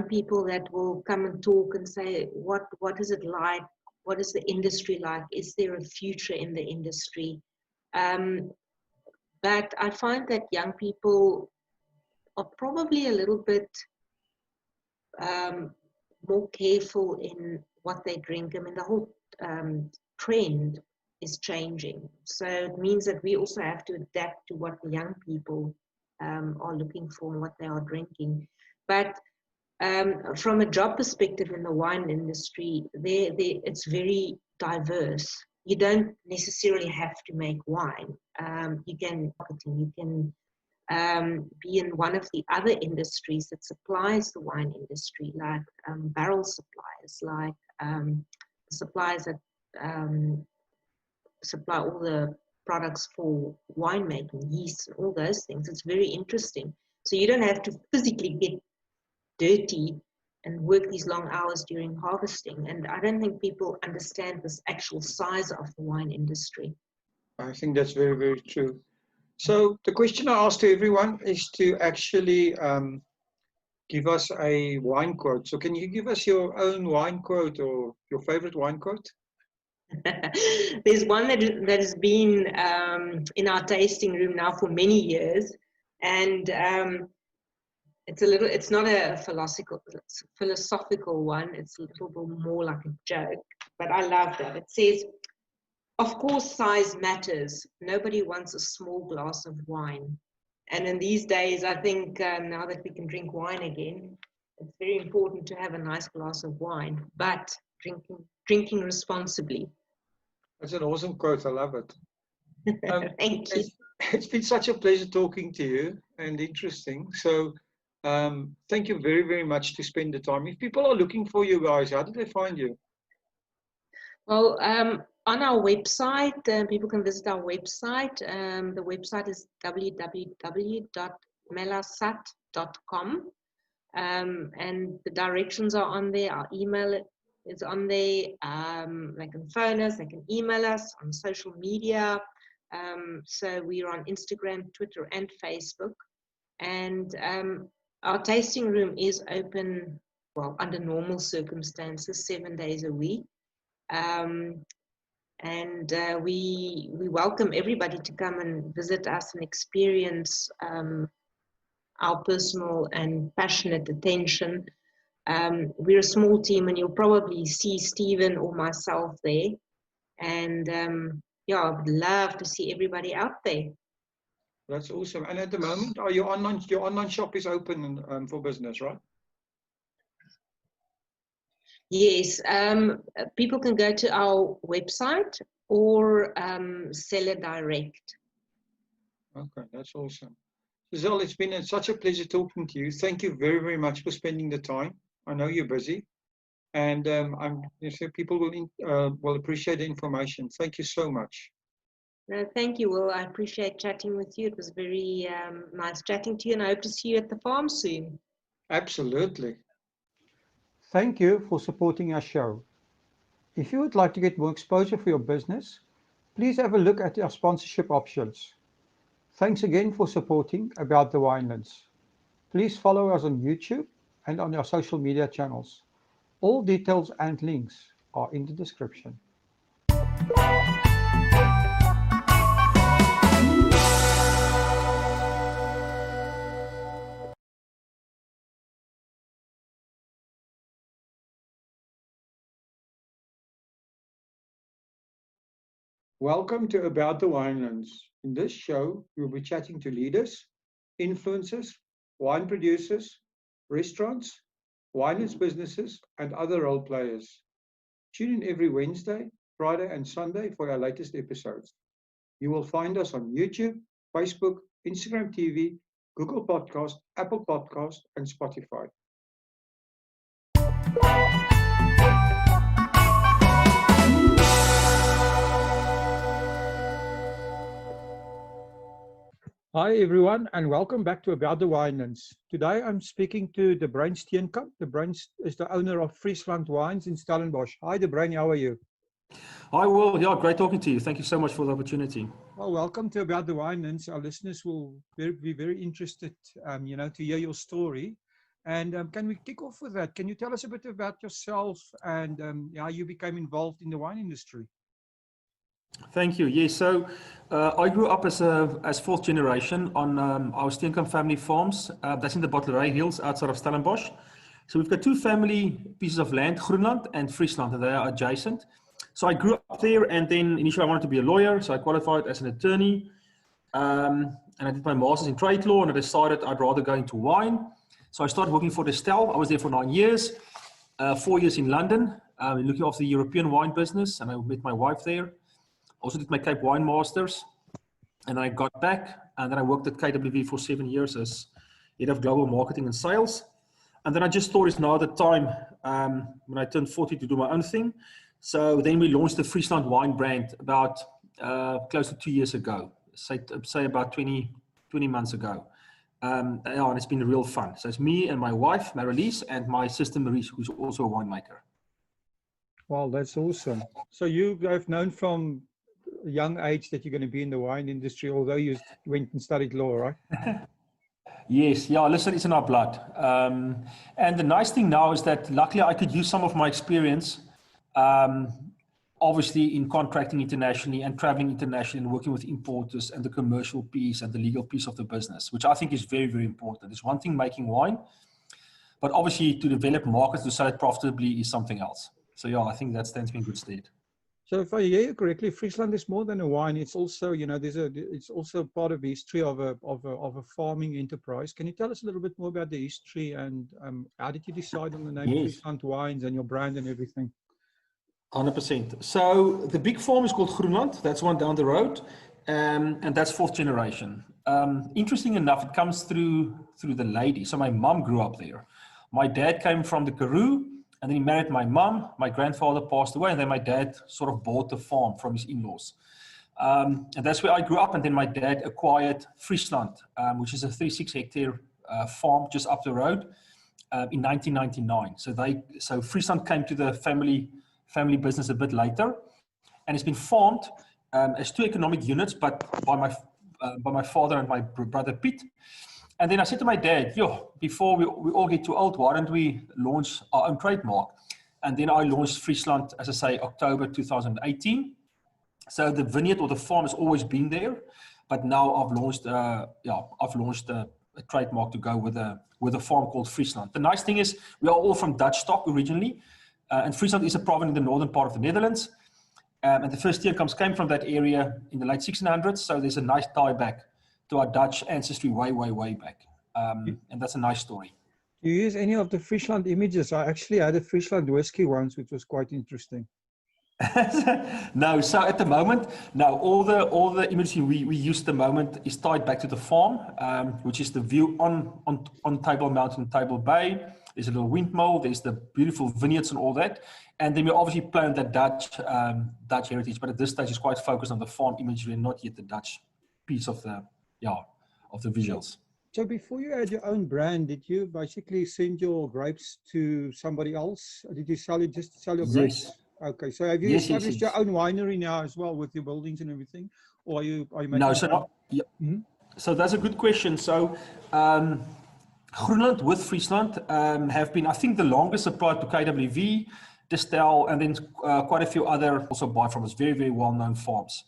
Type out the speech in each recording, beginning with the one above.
people that will come and talk and say, what is it like? What is the industry like? Is there a future in the industry? But I find that young people are probably a little bit more careful in what they drink. I mean, the whole trend is changing. So it means that we also have to adapt to what the young people are looking for and what they are drinking. But from a job perspective in the wine industry, it's very diverse. You don't necessarily have to make wine. You can marketing, you can be in one of the other industries that supplies the wine industry, like barrel suppliers, like suppliers that supply all the products for winemaking, yeast, and all those things. It's very interesting. So you don't have to physically get dirty and work these long hours during harvesting. And I don't think people understand this actual size of the wine industry. I think that's very, very true. So the question I asked to everyone is to actually give us a wine quote. So can you give us your own wine quote or your favorite wine quote? There's one that has been in our tasting room now for many years, and it's not a philosophical one. It's a little bit more like a joke, but I love that. It says, "Of course, size matters. Nobody wants a small glass of wine." And in these days, I think now that we can drink wine again, it's very important to have a nice glass of wine, but drinking responsibly. That's an awesome quote. I love it. Thank you. It's been such a pleasure talking to you and interesting. So thank you very, very much to spend the time. If people are looking for you guys, how do they find you? Well, on our website, people can visit our website. The website is www.melasat.com. And the directions are on there. Our email is on there. They can phone us, they can email us on social media. So we're on Instagram, Twitter, and Facebook. And our tasting room is open, well, under normal circumstances, 7 days a week. And we welcome everybody to come and visit us and experience our personal and passionate attention. We're a small team, and you'll probably see Stephen or myself there. And yeah, I would love to see everybody out there. That's awesome. And at the moment, your online shop is open for business, right? Yes, people can go to our website or sell it direct. Okay, that's awesome. Giselle, it's been such a pleasure talking to you. Thank you very, very much for spending the time. I know you're busy, and I'm sure people will appreciate the information. Thank you so much. No, thank you, Will. I appreciate chatting with you. It was very nice chatting to you, and I hope to see you at the farm soon. Absolutely. Thank you for supporting our show. If you would like to get more exposure for your business, please have a look at our sponsorship options. Thanks again for supporting About the Winelands. Please follow us on YouTube and on our social media channels. All details and links are in the description. Welcome to About the Winelands. In this show, we'll be chatting to leaders, influencers, wine producers, restaurants, winelands businesses, and other role players. Tune in every Wednesday, Friday, and Sunday for our latest episodes. You will find us on YouTube, Facebook, Instagram TV, Google Podcast, Apple Podcast, and Spotify. Hi everyone, and welcome back to About the Winelands. Today I'm speaking to De Bruin Steenkamp. De Bruin is the owner of Friesland Wines in Stellenbosch. Hi De Bruin, how are you? Hi Will, yeah, great talking to you. Thank you so much for the opportunity. Well, welcome to About the Winelands. Our listeners will be very interested, to hear your story. And can we kick off with that? Can you tell us a bit about yourself and how you became involved in the wine industry? Thank you. Yes, so I grew up as fourth generation on our Steenkamp family farms. That's in the Bottlery Hills outside of Stellenbosch. So we've got two family pieces of land, Groenland and Friesland, and they are adjacent. So I grew up there, and then initially I wanted to be a lawyer, so I qualified as an attorney. And I did my master's in trade law, and I decided I'd rather go into wine. So I started working for Destel. I was there for 9 years, 4 years in London, looking after the European wine business, and I met my wife there. Also did my Cape Wine Masters, and then I got back, and then I worked at KWV for 7 years as head of global marketing and sales. And then I just thought it's now the time, when I turned 40, to do my own thing. So then we launched the Friesland wine brand about close to 2 years ago, say about 20 months ago. And it's been real fun. So it's me and my wife, Marilise, and my sister Maurice, who's also a winemaker. Well, that's awesome. So you have known from a young age that you're going to be in the wine industry, although you went and studied law, right? Yes, yeah, listen, it's in our blood. And the nice thing now is that luckily I could use some of my experience, obviously in contracting internationally and traveling internationally and working with importers and the commercial piece and the legal piece of the business, which I think is very, very important. It's one thing making wine, but obviously to develop markets to sell it profitably is something else. So yeah, I think that stands me in good stead. So if I hear you correctly, Friesland is more than a wine. It's also, you know, it's also part of the history of a farming enterprise. Can you tell us a little bit more about the history and how did you decide on the name Friesland Wines and your brand and everything? 100%. So the big farm is called Groenland. That's one down the road, and that's fourth generation. Interesting enough, it comes through the lady. So my mom grew up there. My dad came from the Karoo. And then he married my mom. My grandfather passed away, and then my dad sort of bought the farm from his in-laws. And that's where I grew up. And then my dad acquired Friesland, which is a 36 hectare farm just up the road in 1999. So Friesland came to the family business a bit later, and it's been farmed as two economic units, but by my father and my brother Piet. And then I said to my dad, before we all get too old, why don't we launch our own trademark? And then I launched Friesland, as I say, October 2018. So the vineyard or the farm has always been there, but now I've launched a trademark to go with a farm called Friesland. The nice thing is we are all from Dutch stock originally, and Friesland is a province in the northern part of the Netherlands. And the first Steenkamps came from that area in the late 1600s, so there's a nice tie back to our Dutch ancestry way back. And that's a nice story. Do you use any of the Friesland images? I actually had a Friesland whiskey once, which was quite interesting. No, so at the moment, no, all the imagery we use at the moment is tied back to the farm, which is the view on Table Mountain, Table Bay. There's a little windmill, there's the beautiful vineyards and all that. And then we obviously play on that Dutch heritage, but at this stage it's quite focused on the farm imagery and not yet the Dutch piece of the visuals. So before you had your own brand, did you basically send your grapes to somebody else? Or did you sell your grapes? Yes. Okay, so have you established your own winery now as well with your buildings and everything? Or are you making So that's a good question. So Groenland with Friesland have been, I think, the longest supplier to KWV, Destel, and then quite a few other also buy from us, very, very well-known farms.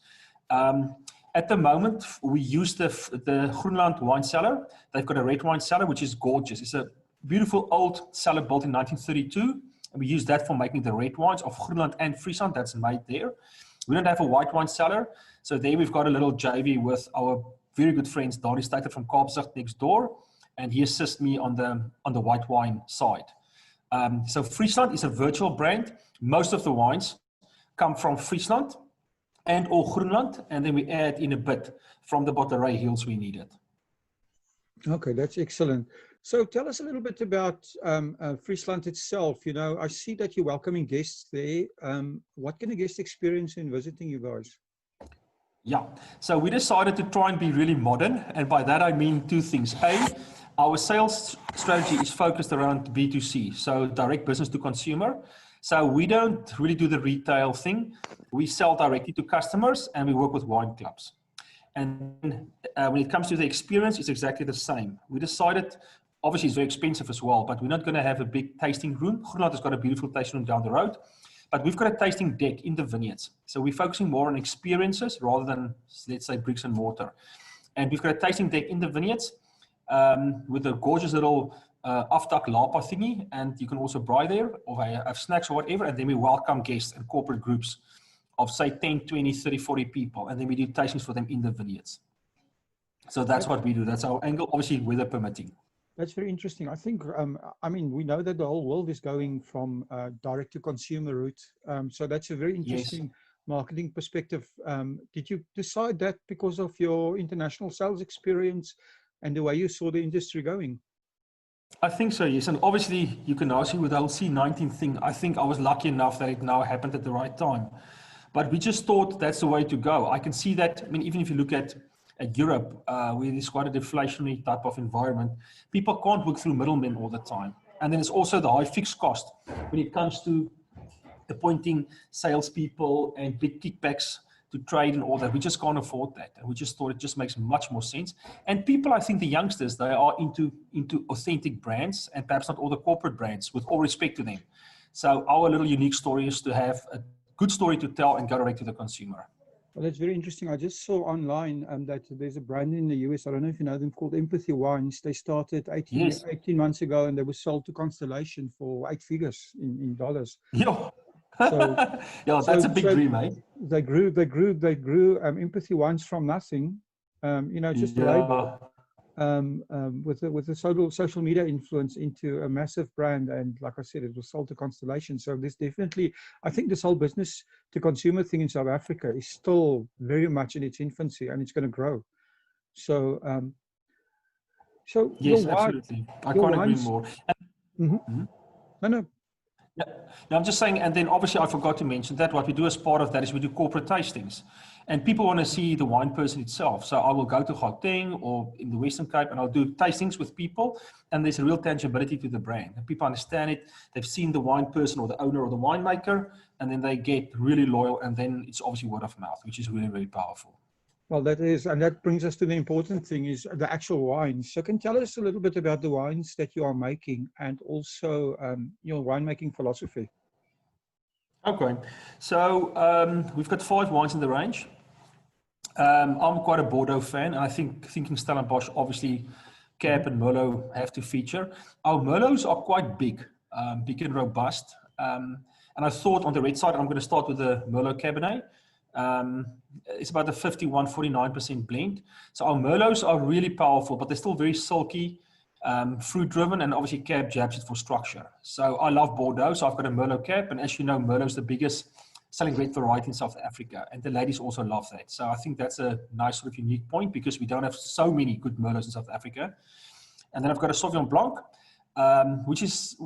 At the moment, we use the Groenland wine cellar. They've got a red wine cellar, which is gorgeous. It's a beautiful old cellar built in 1932. And we use that for making the red wines of Groenland and Friesland. That's made there. We don't have a white wine cellar. So there we've got a little JV with our very good friends, Dani Stater from Kaapstad next door. And he assists me on the white wine side. So Friesland is a virtual brand. Most of the wines come from Friesland and or Groenland, and then we add in a bit from the Bottlery Hills we needed. Okay, that's excellent. So tell us a little bit about Friesland itself. You know, I see that you're welcoming guests there. What can a guest experience in visiting you guys? Yeah, so we decided to try and be really modern, and by that I mean two things. A, our sales strategy is focused around B2C, so direct business to consumer. So we don't really do the retail thing. We sell directly to customers and we work with wine clubs. And when it comes to the experience, it's exactly the same. We decided obviously it's very expensive as well, but we're not going to have a big tasting room. Groenland has got a beautiful tasting room down the road, but we've got a tasting deck in the vineyards. So we're focusing more on experiences rather than, let's say, bricks and mortar. And we've got a tasting deck in the vineyards with a gorgeous little aftak lapa thingy, and you can also braai there or have snacks or whatever, and then we welcome guests and corporate groups of say 10, 20, 30, 40 people, and then we do tastings for them in the vineyards. So that's what we do. That's our angle, obviously weather permitting. That's very interesting. I think, I mean, we know that the whole world is going from direct to consumer route. So that's a very interesting marketing perspective. Did you decide that because of your international sales experience and the way you saw the industry going? I think so, yes. And obviously you can now see with the whole C19 thing, I think I was lucky enough that it now happened at the right time. But we just thought that's the way to go. I can see that, I mean, even if you look at Europe, where there's quite a deflationary type of environment, people can't work through middlemen all the time. And then it's also the high fixed cost when it comes to appointing salespeople and big kickbacks to trade and all that. We just can't afford that. And we just thought it just makes much more sense. And people, I think the youngsters, they are into authentic brands and perhaps not all the corporate brands, with all respect to them. So our little unique story is to have a good story to tell and go direct to the consumer. Well, that's very interesting. I just saw online that there's a brand in the US, I don't know if you know them, called Empathy Wines. They started 18 months ago, and they were sold to Constellation for 8 figures in dollars. Yeah. So, yeah, that's a big dream, eh? They grew Empathy Wines from nothing, you know, just a label, with a social media influence into a massive brand. And like I said, it was sold to Constellation. So there's definitely, I think this whole business to consumer thing in South Africa is still very much in its infancy, and it's going to grow. So, yes, absolutely. I can't agree more. No. Yeah, no, I'm just saying, and then obviously I forgot to mention that what we do as part of that is we do corporate tastings, and people want to see the wine person itself. So I will go to Gauteng or in the Western Cape, and I'll do tastings with people, and there's a real tangibility to the brand. And people understand it. They've seen the wine person or the owner or the winemaker, and then they get really loyal, and then it's obviously word of mouth, which is really, really powerful. Well, that is, and that brings us to the important thing, is the actual wines. So can you tell us a little bit about the wines that you are making, and also your winemaking philosophy? Okay, so we've got 5 wines in the range. I'm quite a Bordeaux fan, and I think thinking Stellenbosch, obviously Cab and Merlot have to feature. Our Merlots are quite big and robust. And I thought on the red side, I'm going to start with the Merlot Cabernet. It's about a 51-49% blend. So our Merlots are really powerful, but they're still very silky, fruit driven, and obviously Cab jabs it for structure. So I love Bordeaux, so I've got a Merlot Cab, and as you know, Merlot's the biggest selling red variety in South Africa, and the ladies also love that. So I think that's a nice sort of unique point, because we don't have so many good Merlots in South Africa. And then I've got a Sauvignon Blanc, which is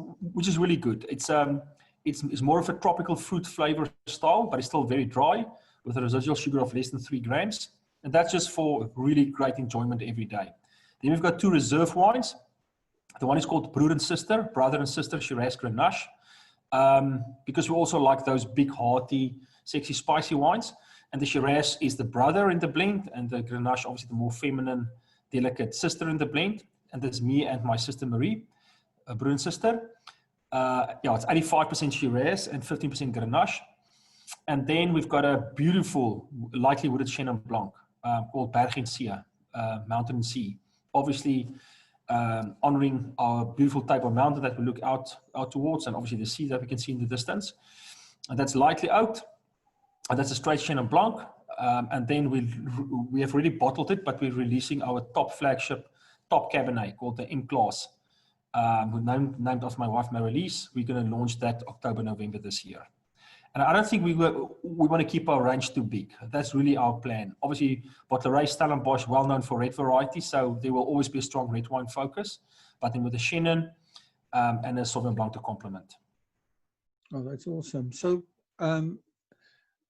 really good. It's more of a tropical fruit flavor style, but it's still very dry, with a residual sugar of less than 3 grams. And that's just for really great enjoyment every day. Then we've got 2 reserve wines. The one is called Brother and Sister Shiraz Grenache, because we also like those big, hearty, sexy, spicy wines. And the Shiraz is the brother in the blend, and the Grenache, obviously the more feminine, delicate sister in the blend. And there's me and my sister Marie, Brother and Sister. Yeah, it's 85% Shiraz and 15% Grenache. And then we've got a beautiful, lightly wooded Chenin Blanc called Berg en See, Mountain and Sea. Obviously, honoring our beautiful type of mountain that we look out towards, and obviously the sea that we can see in the distance. And that's lightly oaked. And that's a straight Chenin Blanc. And then we have already bottled it, but we're releasing our top flagship, top Cabernet called the M-Class. Named after my wife, Marilise. We're going to launch that October, November this year. And I don't think we want to keep our range too big. That's really our plan. Obviously, Bottleray, Stellenbosch, well known for red varieties, so there will always be a strong red wine focus. But then with a Chenin and a Sauvignon Blanc to complement. Oh, that's awesome. So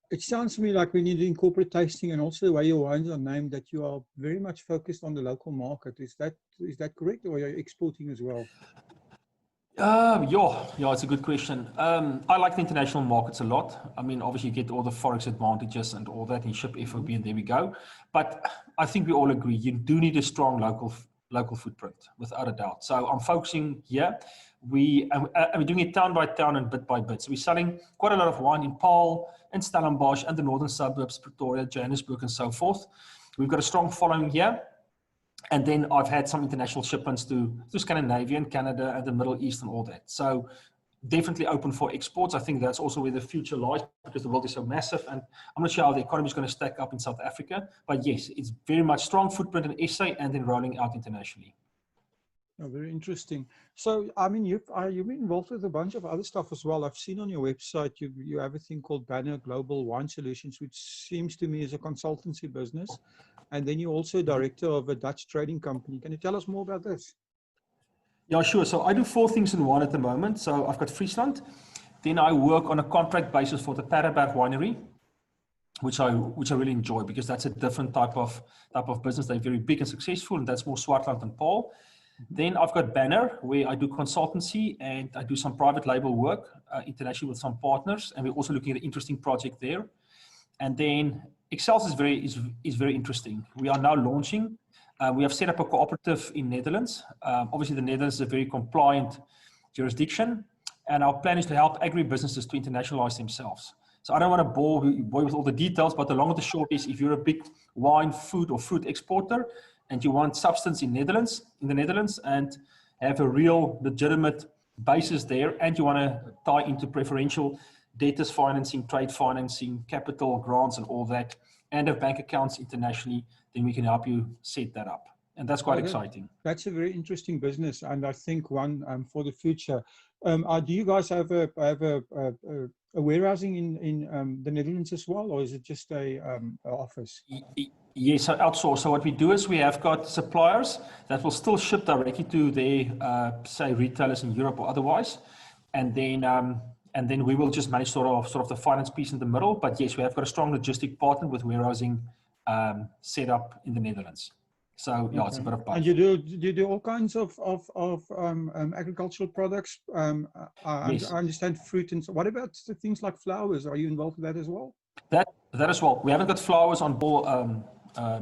it sounds to me like we need to incorporate tasting, and also the way your wines are named, that you are very much focused on the local market. Is that correct, or are you exporting as well? Yeah, it's a good question. I like the international markets a lot. I mean, obviously you get all the Forex advantages and all that, and ship FOB, and there we go. But I think we all agree, you do need a strong local local footprint, without a doubt. So I'm focusing here. We're doing it town by town and bit by bit. So we're selling quite a lot of wine in Paarl, in Stellenbosch, and the northern suburbs, Pretoria, Johannesburg, and so forth. We've got a strong following here. And then I've had some international shipments to Scandinavia and Canada and the Middle East and all that. So definitely open for exports. I think that's also where the future lies, because the world is so massive, and I'm not sure how the economy is going to stack up in South Africa. But yes, it's very much strong footprint in SA and then rolling out internationally. Oh, very interesting. So, I mean, you've been involved with a bunch of other stuff as well. I've seen on your website you have a thing called Banner Global Wine Solutions, which seems to me is a consultancy business. And then you're also director of a Dutch trading company. Can you tell us more about this? Yeah, sure. So I do 4 things in one at the moment. So I've got Friesland. Then I work on a contract basis for the Paardeberg Winery, which I really enjoy, because that's a different type of business. They're very big and successful, and that's more Swartland and Paarl. Then I've got Banner, where I do consultancy and I do some private label work internationally with some partners, and we're also looking at an interesting project there. And then Excels is very interesting. We are now launching. We have set up a cooperative in Netherlands. Obviously, the Netherlands is a very compliant jurisdiction, and our plan is to help agribusinesses to internationalize themselves. So I don't want to bore you with all the details, but the long and the short is, if you're a big wine, food, or fruit exporter, and you want substance in the Netherlands, and have a real legitimate basis there, and you want to tie into preferential debtors financing, trade financing, capital grants, and all that, and have bank accounts internationally, then we can help you set that up. And that's quite exciting. That's a very interesting business, and I think one for the future. Do you guys have a warehousing in the Netherlands as well, or is it just a office? Yes, so outsource. So what we do is we have got suppliers that will still ship directly to their, say, retailers in Europe or otherwise, and then we will just manage sort of the finance piece in the middle. But yes, we have got a strong logistic partner with warehousing set up in the Netherlands. So yeah, it's a bit of both. And you do all kinds of agricultural products. Yes. I understand fruit, and so what about the things like flowers? Are you involved with that as well? That as well. We haven't got flowers on board.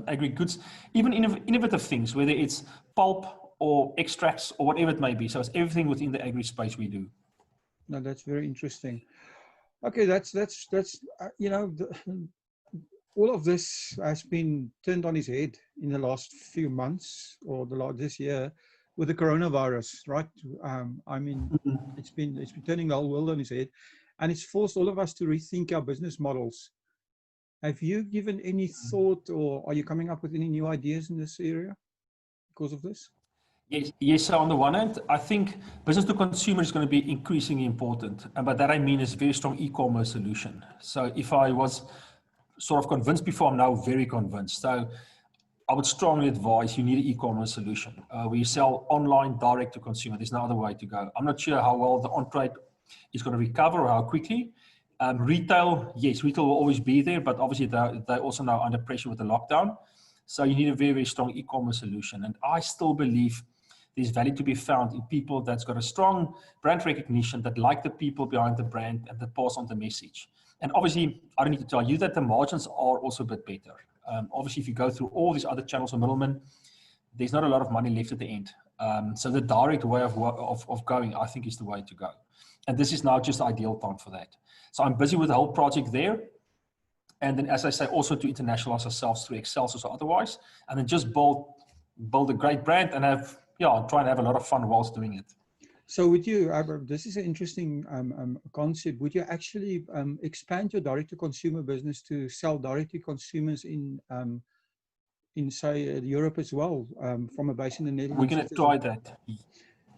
Agri goods, even innovative things, whether it's pulp or extracts or whatever it may be. So it's everything within the agri space we do. No, that's very interesting. Okay, that's you know, all of this has been turned on its head in the last few months, or this year, with the coronavirus, right? I mean, it's been turning the whole world on its head, and it's forced all of us to rethink our business models. Have you given any thought, or are you coming up with any new ideas in this area because of this? Yes. So on the one hand, I think business to consumer is going to be increasingly important, and by that I mean is a very strong e-commerce solution. So if I was sort of convinced before, I'm now very convinced. So I would strongly advise you need an e-commerce solution where you sell online direct to consumer. There's no other way to go. I'm not sure how well the on-trade is going to recover or how quickly. Retail, yes, retail will always be there, but obviously they're also now under pressure with the lockdown. So you need a very, very strong e-commerce solution. And I still believe there's value to be found in people that's got a strong brand recognition, that like the people behind the brand and that pass on the message. And obviously, I don't need to tell you that the margins are also a bit better. Obviously, if you go through all these other channels of middlemen, there's not a lot of money left at the end. So the direct way of going, I think, is the way to go. And this is now just the ideal time for that. So I'm busy with the whole project there. And then, as I say, also to internationalize ourselves through Excel or otherwise, and then just build a great brand and try and have a lot of fun whilst doing it. So would you, this is an interesting concept, would you actually expand your direct-to-consumer business to sell direct to consumers in say, Europe as well, from a base in the Netherlands? We're going to try that.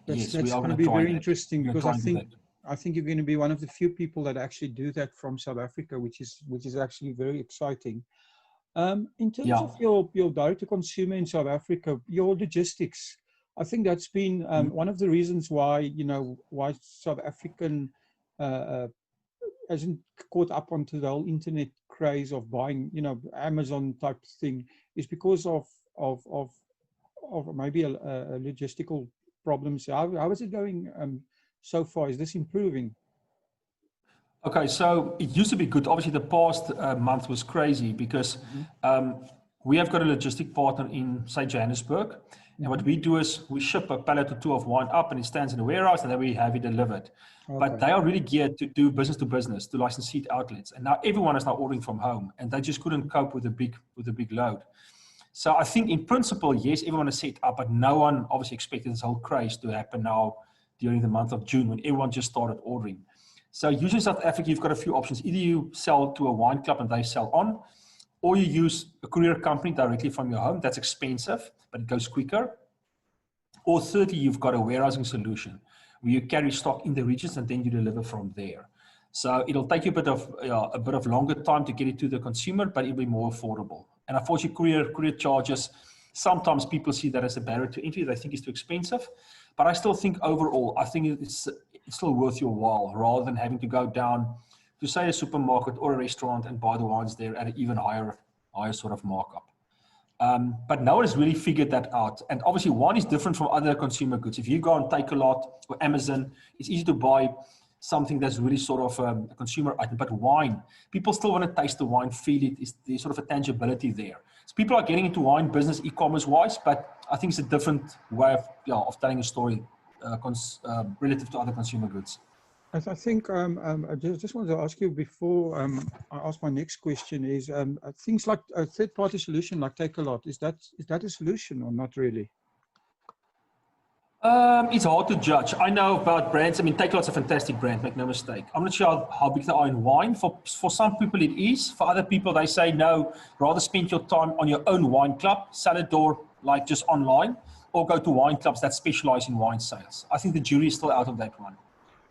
That's going to be very interesting, because I think you're going to be one of the few people that actually do that from South Africa, which is actually very exciting. In terms of your direct-to-consumer in South Africa, your logistics, I think that's been one of the reasons why South African hasn't caught up onto the whole internet craze of buying, Amazon type thing, is because of maybe a logistical problems. How is it going so far? Is this improving? Okay, so it used to be good. Obviously, the past month was crazy because we have got a logistic partner in, say, Johannesburg, And what we do is we ship a pallet or two of wine up and it stands in the warehouse and then we have it delivered. But they are really geared to do business to business, to licensed outlets. And now everyone is now ordering from home and they just couldn't cope with the big load. So I think in principle, yes, everyone is set up, but no one obviously expected this whole craze to happen now during the month of June when everyone just started ordering. So usually in South Africa, you've got a few options. Either you sell to a wine club and they sell on, or you use a courier company directly from your home. That's expensive, but it goes quicker. Or thirdly, you've got a warehousing solution where you carry stock in the regions and then you deliver from there. So it'll take you a bit of longer time to get it to the consumer, but it'll be more affordable. And unfortunately, courier charges, sometimes people see that as a barrier to entry. They think it's too expensive. But I still think overall, I think it's still worth your while rather than having to go down to, say, a supermarket or a restaurant and buy the wines there at an even higher sort of markup. But no one has really figured that out. And obviously, wine is different from other consumer goods. If you go on Takealot or Amazon, it's easy to buy something that's really sort of a consumer item. But wine, people still want to taste the wine, feel it. There's sort of a tangibility there. So people are getting into wine business e-commerce wise, but I think it's a different way of telling a story relative to other consumer goods. I think I just wanted to ask you before I ask my next question is things like a third-party solution like Takealot, is that a solution or not really? It's hard to judge. I know about brands. I mean, Takealot's a fantastic brand, make no mistake. I'm not sure how big they are in wine. For some people it is. For other people, they say, no, rather spend your time on your own wine club, sell it door like just online, or go to wine clubs that specialize in wine sales. I think the jury is still out of that one.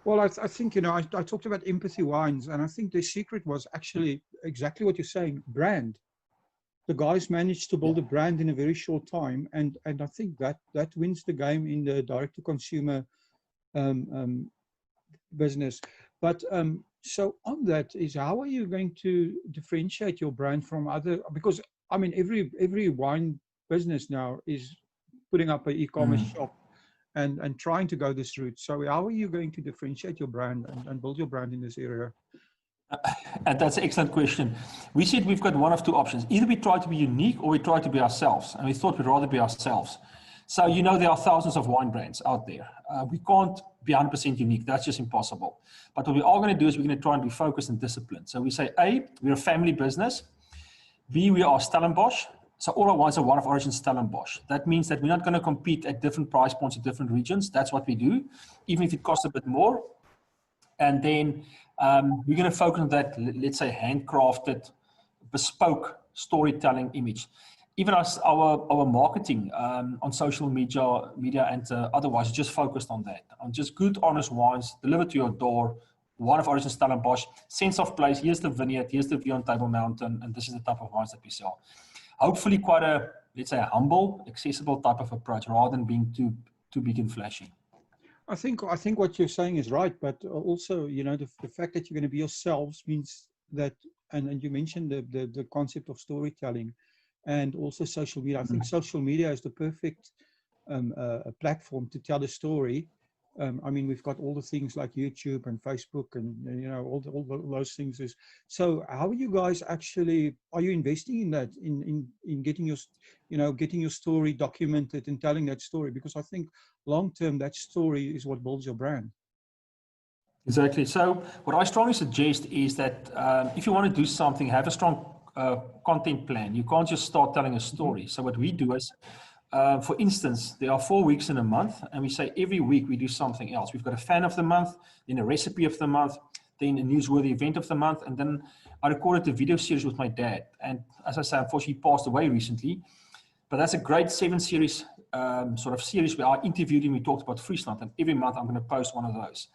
Well, I think, I talked about Empathy Wines, and I think the secret was actually exactly what you're saying, brand. The guys managed to build a brand in a very short time, and I think that wins the game in the direct-to-consumer business. But so on that is, how are you going to differentiate your brand from other? Because I mean, every wine business now is putting up an e-commerce shop and trying to go this route. So how are you going to differentiate your brand and build your brand in this area? And that's an excellent question. We said we've got one of two options. Either we try to be unique or we try to be ourselves. And we thought we'd rather be ourselves. So, there are thousands of wine brands out there. We can't be 100% unique. That's just impossible. But what we are going to do is we're going to try and be focused and disciplined. So we say, A, we're a family business. B, we are Stellenbosch. So all our wines are one of origin Stellenbosch. That means that we're not going to compete at different price points in different regions. That's what we do, even if it costs a bit more. And then we're going to focus on that, let's say, handcrafted, bespoke storytelling image. Even our marketing on social media and otherwise, just focused on that, on just good, honest wines delivered to your door, one of origin Stellenbosch, sense of place. Here's the vineyard, here's the view on Table Mountain, and this is the type of wines that we sell. Hopefully quite a, let's say, a humble, accessible type of approach rather than being too big and flashy. I think what you're saying is right, but also, the fact that you're going to be yourselves means that, and you mentioned the concept of storytelling and also social media. I think social media is the perfect platform to tell a story. I mean, we've got all the things like YouTube and Facebook and, all those things. So how are you guys actually, are you investing in that, in getting your story documented and telling that story? Because I think long-term, that story is what builds your brand. Exactly. So what I strongly suggest is that if you want to do something, have a strong content plan. You can't just start telling a story. So what we do is, for instance, there are 4 weeks in a month, and we say every week we do something else. We've got a fan of the month, then a recipe of the month, then a newsworthy event of the month, and then I recorded a video series with my dad. And as I say, unfortunately, he passed away recently, but that's a great 7-series sort of series where I interviewed him. We talked about Friesland, and every month I'm going to post one of those.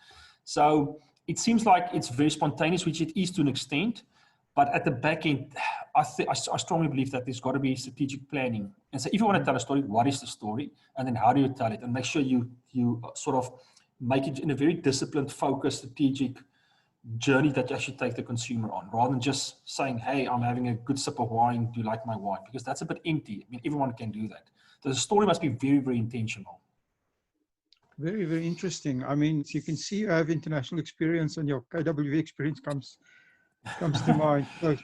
So it seems like it's very spontaneous, which it is to an extent. But at the back end, I strongly believe that there's got to be strategic planning. And so if you want to tell a story, what is the story? And then how do you tell it? And make sure you sort of make it in a very disciplined, focused, strategic journey that you actually take the consumer on, rather than just saying, hey, I'm having a good sip of wine. Do you like my wine? Because that's a bit empty. I mean, everyone can do that. So the story must be very, very intentional. Very, very interesting. I mean, you can see you have international experience, and your KWV experience comes to mind. So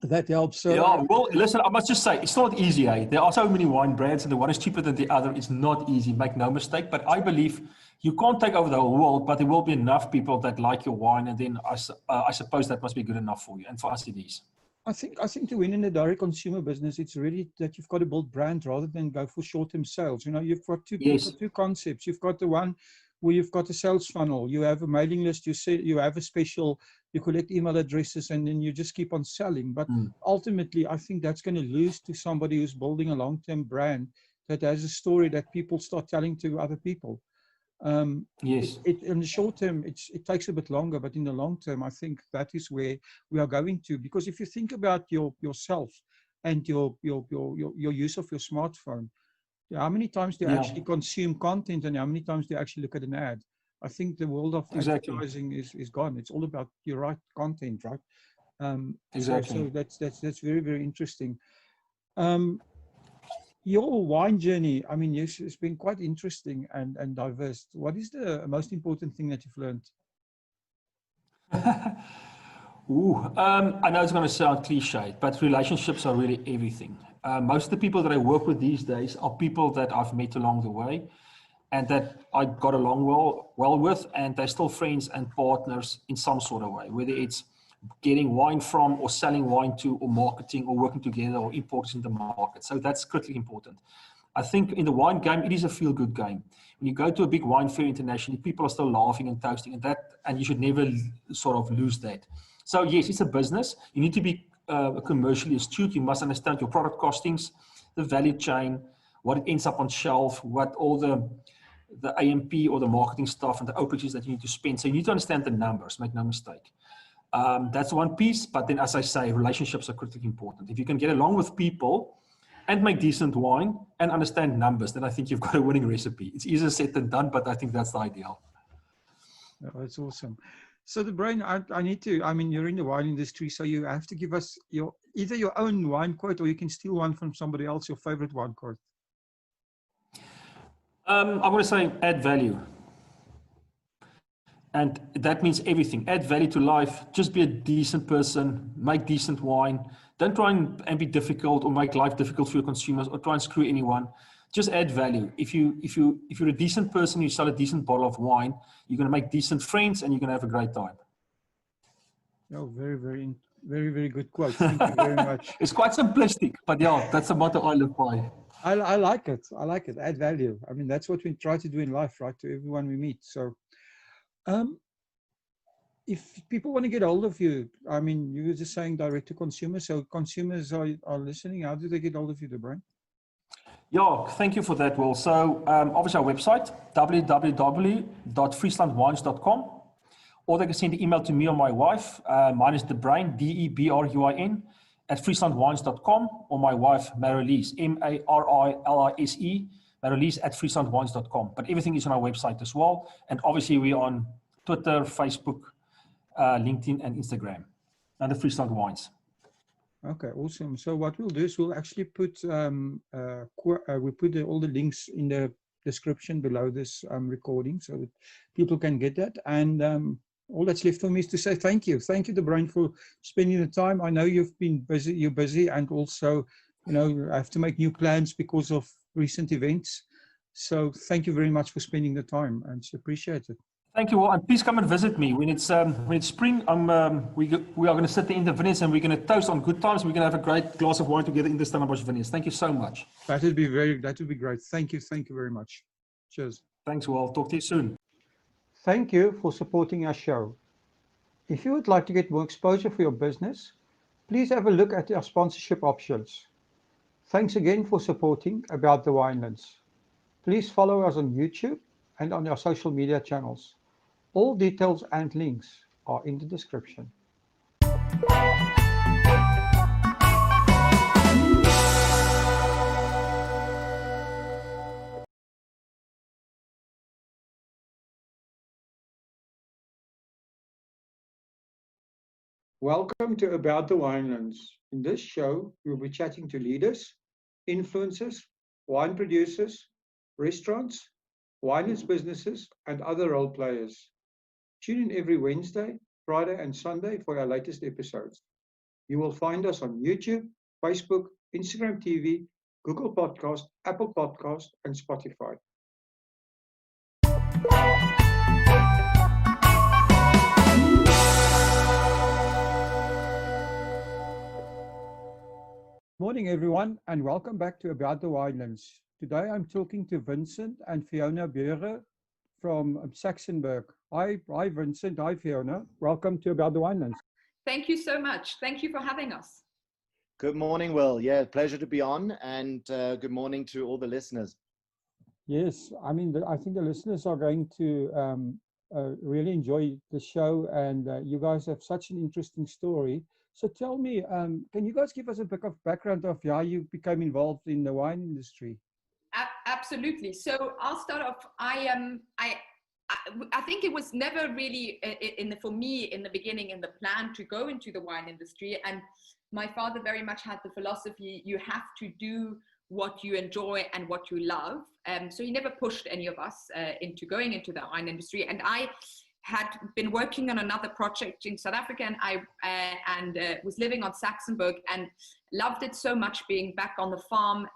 That helps. So, Yeah, well, listen, I must just say, it's not easy, eh? There are so many wine brands, and the one is cheaper than the other. It's not easy, make no mistake. But I believe you can't take over the whole world, but there will be enough people that like your wine, and then I suppose that must be good enough for you. And for us, it is. I think to win in the direct consumer business, it's really that you've got to build brand rather than go for short-term sales. You know, you've got Yes. two concepts. You've got the one where you've got a sales funnel, you have a mailing list, you have a special, you collect email addresses, and then you just keep on selling. But ultimately, I think that's going to lose to somebody who's building a long-term brand that has a story that people start telling to other people. Yes. In the short term, it takes a bit longer, but in the long term, I think that is where we are going to. Because if you think about yourself and your use of your smartphone, how many times do you actually consume content, and how many times do you actually look at an ad? I think the world of advertising is gone. It's all about your right content, right? Exactly. So that's very, very interesting. Your wine journey, I mean, yes, it's been quite interesting and diverse. What is the most important thing that you've learned? I know it's going to sound cliched, but relationships are really everything. Most of the people that I work with these days are people that I've met along the way and that I got along well with, and they're still friends and partners in some sort of way, whether it's getting wine from or selling wine to or marketing or working together or importing the market. So that's critically important. I think in the wine game, it is a feel-good game. When you go to a big wine fair internationally, people are still laughing and toasting, and you should never sort of lose that. So yes, it's a business. You need to be commercially astute. You must understand your product costings, the value chain, what it ends up on shelf, what all the AMP or the marketing stuff and the operations that you need to spend. So you need to understand the numbers, make no mistake. That's one piece, but then as I say, relationships are critically important. If you can get along with people and make decent wine and understand numbers, then I think you've got a winning recipe. It's easier said than done, but I think that's the ideal. Oh, that's awesome. So the brain, I need to, I mean, you're in the wine industry, so you have to give us either your own wine quote, or you can steal one from somebody else, your favorite wine quote. I'm going to say add value. And that means everything. Add value to life. Just be a decent person. Make decent wine. Don't try and be difficult or make life difficult for your consumers or try and screw anyone. Just add value. If you're a decent person, you sell a decent bottle of wine, you're going to make decent friends and you're going to have a great time. Oh, very, very, very, very good quote. Thank you very much. It's quite simplistic, but yeah, that's the motto I live by. I like it. I like it. Add value. I mean, that's what we try to do in life, right? To everyone we meet. So, if people want to get hold of you, I mean, you were just saying direct to consumer. So consumers are listening. How do they get hold of you, Brian? Yeah, thank you for that, Will. So obviously our website, www.frieslandwines.com, or they can send an email to me or my wife. Mine is Debruyne, DEBRUIN, at frieslandwines.com, or my wife, Marilise, MARILISE, Marilise at frieslandwines.com. But everything is on our website as well. And obviously we're on Twitter, Facebook, LinkedIn, and Instagram, and the Friesland Wines. Okay, awesome. So what we'll do is we'll actually put all the links in the description below this recording, so that people can get that. And all that's left for me is to say thank you. Thank you, Debruyne, for spending the time. I know you've been busy. You're busy, and also, you know, you have to make new plans because of recent events. So thank you very much for spending the time, and it's appreciated. Thank you all, and please come and visit me when it's spring. We are going to sit in the vineyards and we're going to toast on good times. We're going to have a great glass of wine together in the Stellenbosch vineyards. Thank you so much. That would be great. Thank you very much. Cheers. Thanks, Will. Talk to you soon. Thank you for supporting our show. If you would like to get more exposure for your business, please have a look at our sponsorship options. Thanks again for supporting About the Winelands. Please follow us on YouTube and on our social media channels. All details and links are in the description. Welcome to About the Winelands. In this show, we'll be chatting to leaders, influencers, wine producers, restaurants, wine businesses, and other role players. Tune in every Wednesday, Friday, and Sunday for our latest episodes. You will find us on YouTube, Facebook, Instagram TV, Google Podcast, Apple Podcast, and Spotify. Morning, everyone, and welcome back to About the Winelands. Today, I'm talking to Vincent and Fiona Beere from Saxonburg. Hi, Vincent. Hi, Fiona. Welcome to About the Winelands. Thank you so much. Thank you for having us. Good morning, Will. Yeah, pleasure to be on, and good morning to all the listeners. Yes, I mean, I think the listeners are going to really enjoy the show, and you guys have such an interesting story. So tell me, can you guys give us a bit of background of how you became involved in the wine industry? Absolutely. So I'll start off. I think it was never really for me in the beginning in the plan to go into the wine industry. And my father very much had the philosophy, you have to do what you enjoy and what you love. So he never pushed any of us into going into the wine industry. And I had been working on another project in South Africa, and I was living on Saxonburg and loved it so much being back on the farm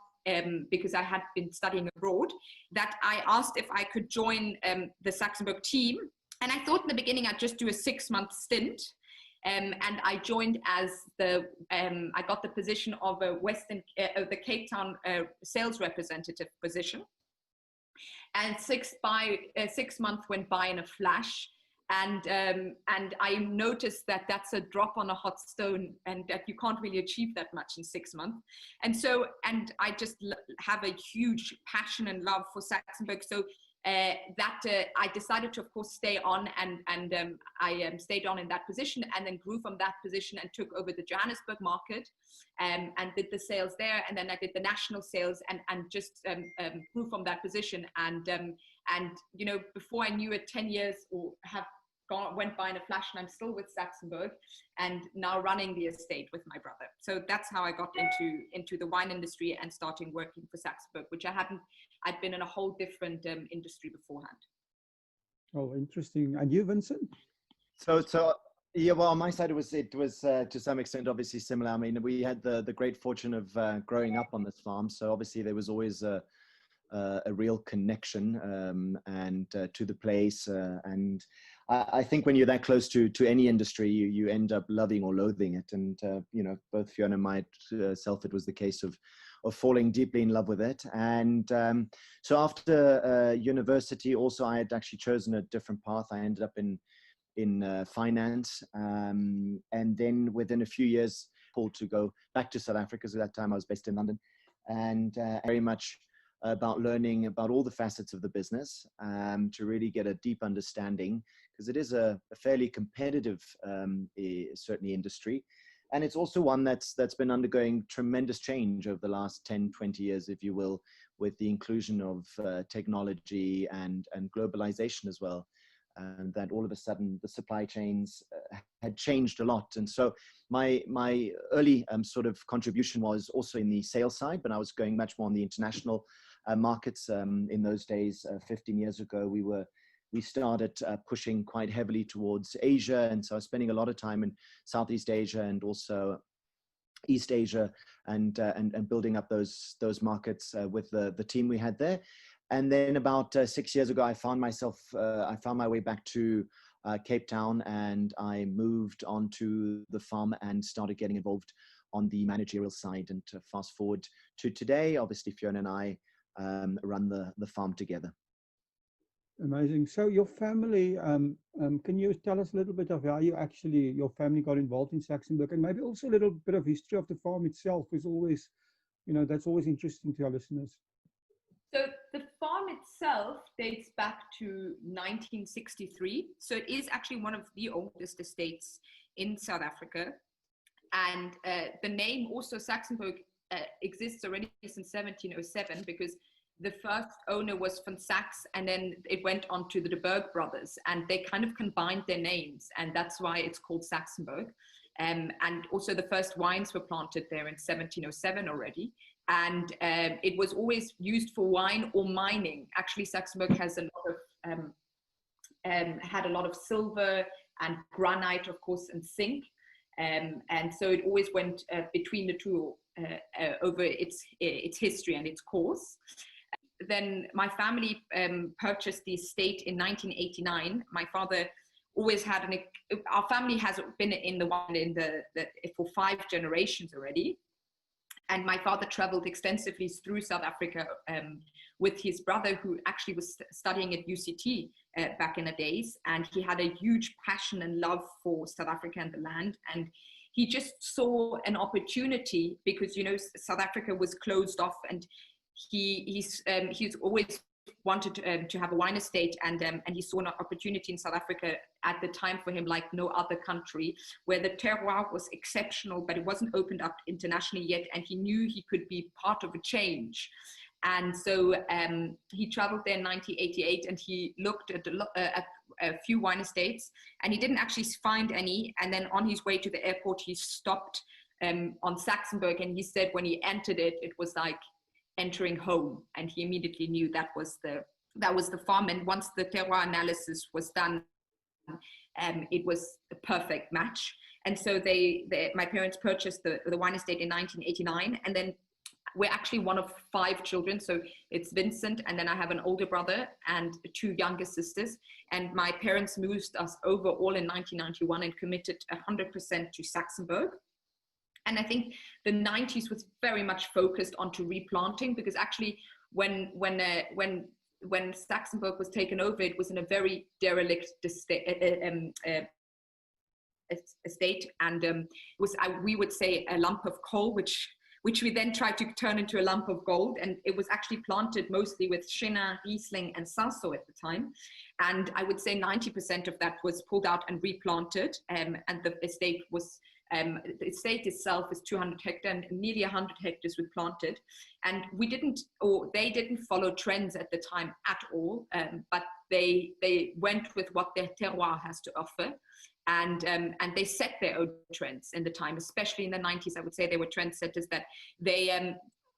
because I had been studying abroad, that I asked if I could join the Saxonburg team. And I thought in the beginning I'd just do a 6-month stint. And I joined as I got the position of the Cape Town sales representative position. And 6 months went by in a flash. And I noticed that that's a drop on a hot stone, and that you can't really achieve that much in 6 months. And I just have a huge passion and love for Saxonburg. So I decided to, of course, stay on, and I stayed on in that position, and then grew from that position and took over the Johannesburg market and did the sales there. And then I did the national sales and just grew from that position. And you know, before I knew it, 10 years went by in a flash, and I'm still with Saxonburg and now running the estate with my brother. So that's how I got into the wine industry and starting working for Saxonburg, which I'd been in a whole different industry beforehand. Oh, interesting. And you, Vincent? So yeah, well, on my side, it was to some extent obviously similar. I mean, we had the great fortune of growing up on this farm, so obviously there was always a real connection and to the place, and I think when you're that close to any industry, you end up loving or loathing it. And you know, both Fiona and myself, it was the case of falling deeply in love with it. And so after university, also I had actually chosen a different path. I ended up in finance, and then within a few years, pulled to go back to South Africa. So at that time I was based in London, and very much about learning about all the facets of the business to really get a deep understanding, because it is a fairly competitive, certainly industry. And it's also one that's been undergoing tremendous change over the last 10, 20 years, if you will, with the inclusion of technology and globalization as well. And that all of a sudden the supply chains had changed a lot. And so my early sort of contribution was also in the sales side, but I was going much more on the international markets. In those days, 15 years ago, we started pushing quite heavily towards Asia. And so I was spending a lot of time in Southeast Asia and also East Asia, and building up those markets with the team we had there. And then about 6 years ago, I found my way back to Cape Town, and I moved onto the farm and started getting involved on the managerial side. And to fast forward to today, obviously Fiona and I run the farm together. Amazing. So your family, can you tell us a little bit of how your family got involved in Saxonburg, and maybe also a little bit of history of the farm itself is always, that's always interesting to our listeners. So the farm itself dates back to 1963. So it is actually one of the oldest estates in South Africa. And the name also Saxonburg exists already since 1707, because the first owner was von Sachs, and then it went on to the De Burgh brothers, and they kind of combined their names, and that's why it's called Saxonburg. And also the first wines were planted there in 1707 already. And it was always used for wine or mining. Actually, Saxonburg has had a lot of silver and granite, of course, and zinc. And so it always went between the two over its history and its course. Then my family purchased the estate in 1989. My father always had our family has been in the wine for 5 generations already. And my father traveled extensively through South Africa with his brother, who actually was studying at UCT back in the days. And he had a huge passion and love for South Africa and the land. And he just saw an opportunity because, you know, South Africa was closed off, and he's always wanted to have a wine estate, and he saw an opportunity in South Africa at the time for him like no other country, where the terroir was exceptional, but it wasn't opened up internationally yet, and he knew he could be part of a change. And so he traveled there in 1988, and he looked at a few wine estates, and he didn't actually find any. And then on his way to the airport, he stopped on Saxenberg, and he said when he entered it, it was like entering home, and he immediately knew that was the farm. And once the terroir analysis was done, it was a perfect match. And so my parents purchased the wine estate in 1989, and then we're actually one of 5 children. So it's Vincent, and then I have an older brother and 2 younger sisters. And my parents moved us over all in 1991 and committed 100% to Saxenberg. And I think the 90s was very much focused onto replanting, because actually when Saxenberg was taken over, it was in a very derelict estate, and it was, we would say, a lump of coal, which we then tried to turn into a lump of gold. And it was actually planted mostly with Chenin, Riesling, and Cinsault at the time. And I would say 90% of that was pulled out and replanted, and the estate was. The estate itself is 200 hectares, and nearly 100 hectares were planted. And they didn't follow trends at the time at all, but they went with what their terroir has to offer. And they set their own trends in the time, especially in the 90s. I would say they were trendsetters, that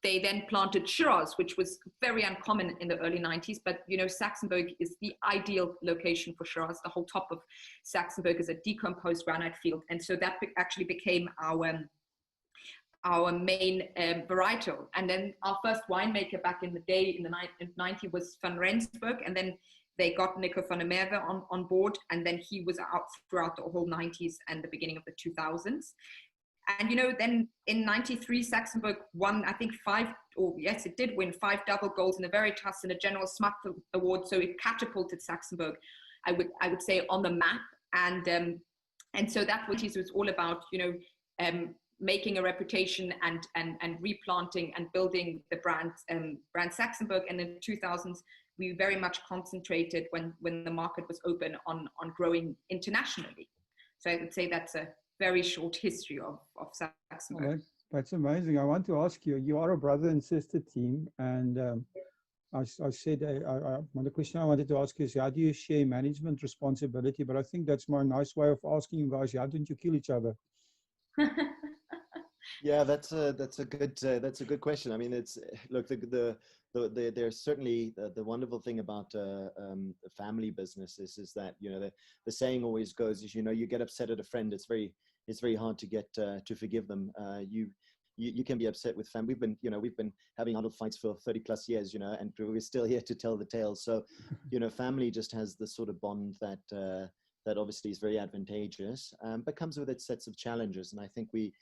they then planted Shiraz, which was very uncommon in the early 90s. But, you know, Saxenberg is the ideal location for Shiraz. The whole top of Saxenberg is a decomposed granite field. And so that actually became our main varietal. And then our first winemaker back in the day, in the 90s, was Van Rensburg. And then they got Nico van der Merwe on board. And then he was out throughout the whole 90s and the beginning of the 2000s. And, you know, then in 93, Saxenberg won, I think, 5 double golds in the Veritas and a General Smuts Award. So it catapulted Saxenberg, I would say, on the map. And so that was all about, you know, making a reputation and replanting and building the brand Saxenberg. And in the 2000s, we very much concentrated when the market was open on growing internationally. So I would say that's a very short history of Saxenberg. That's amazing. I want to ask you, you are a brother and sister team, and I said, the question I wanted to ask is, how do you share management responsibility? But I think that's my nice way of asking you guys, how don't you kill each other? Yeah, that's a good question. I mean, it's, look, there's certainly the wonderful thing about the family businesses is that, you know, the saying always goes is, you know, you get upset at a friend, it's very hard to get to forgive them. You can be upset with family. We've been having adult fights for 30 plus years, you know, and we're still here to tell the tale. So, you know, family just has the sort of bond that obviously is very advantageous, but comes with its sets of challenges. And I think we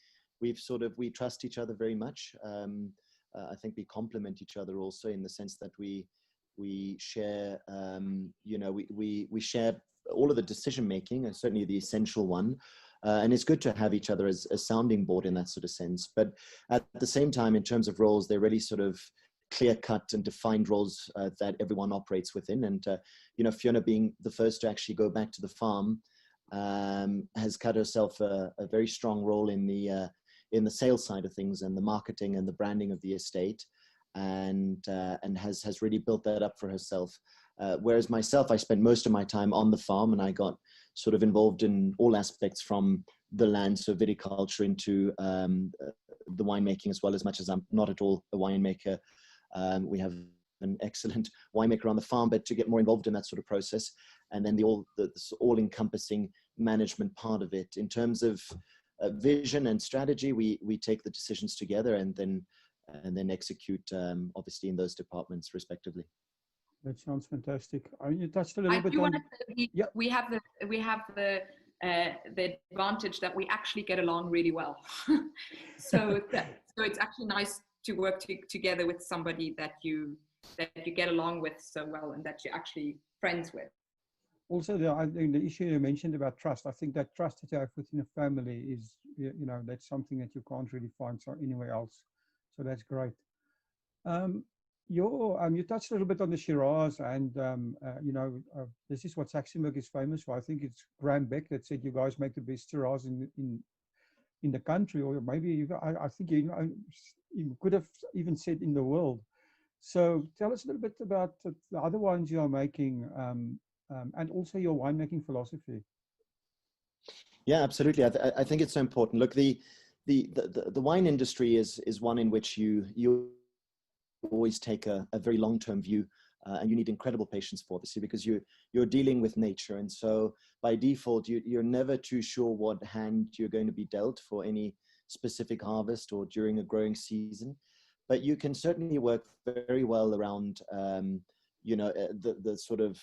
trust each other very much. I think we complement each other also in the sense that we share, we share all of the decision making, and certainly the essential one. And it's good to have each other as a sounding board in that sort of sense. But at the same time, in terms of roles, they're really sort of clear cut and defined roles that everyone operates within. And, you know, Fiona being the first to actually go back to the farm has cut herself a very strong role in the sales side of things and the marketing and the branding of the estate, and has really built that up for herself. Whereas myself, I spent most of my time on the farm, and I got sort of involved in all aspects from the land, so viticulture, into the winemaking as well, as much as I'm not at all a winemaker. We have an excellent winemaker on the farm, but to get more involved in that sort of process, and then the all-encompassing management part of it. In terms of vision and strategy, we take the decisions together and then execute, obviously, in those departments respectively. That sounds fantastic. I mean, you touched a little I bit do on. want to say we have the advantage that we actually get along really well. so it's actually nice to work together with somebody that you get along with so well and that you're actually friends with. Also, I think the issue you mentioned about trust, I think that trust that you have within a family is, you know, that's something that you can't really find anywhere else. So that's great. You touched a little bit on the Shiraz, and you know, this is what Saxonburg is famous for. I think it's Graham Beck that said you guys make the best Shiraz in the country, or maybe I think you could have even said in the world. So tell us a little bit about the other wines you are making, and also your winemaking philosophy. Yeah, absolutely. I think it's so important. Look, the wine industry is one in which you always take a very long-term view, and you need incredible patience for, obviously, because you're dealing with nature, and so by default you're never too sure what hand you're going to be dealt for any specific harvest or during a growing season. But you can certainly work very well around you know, the sort of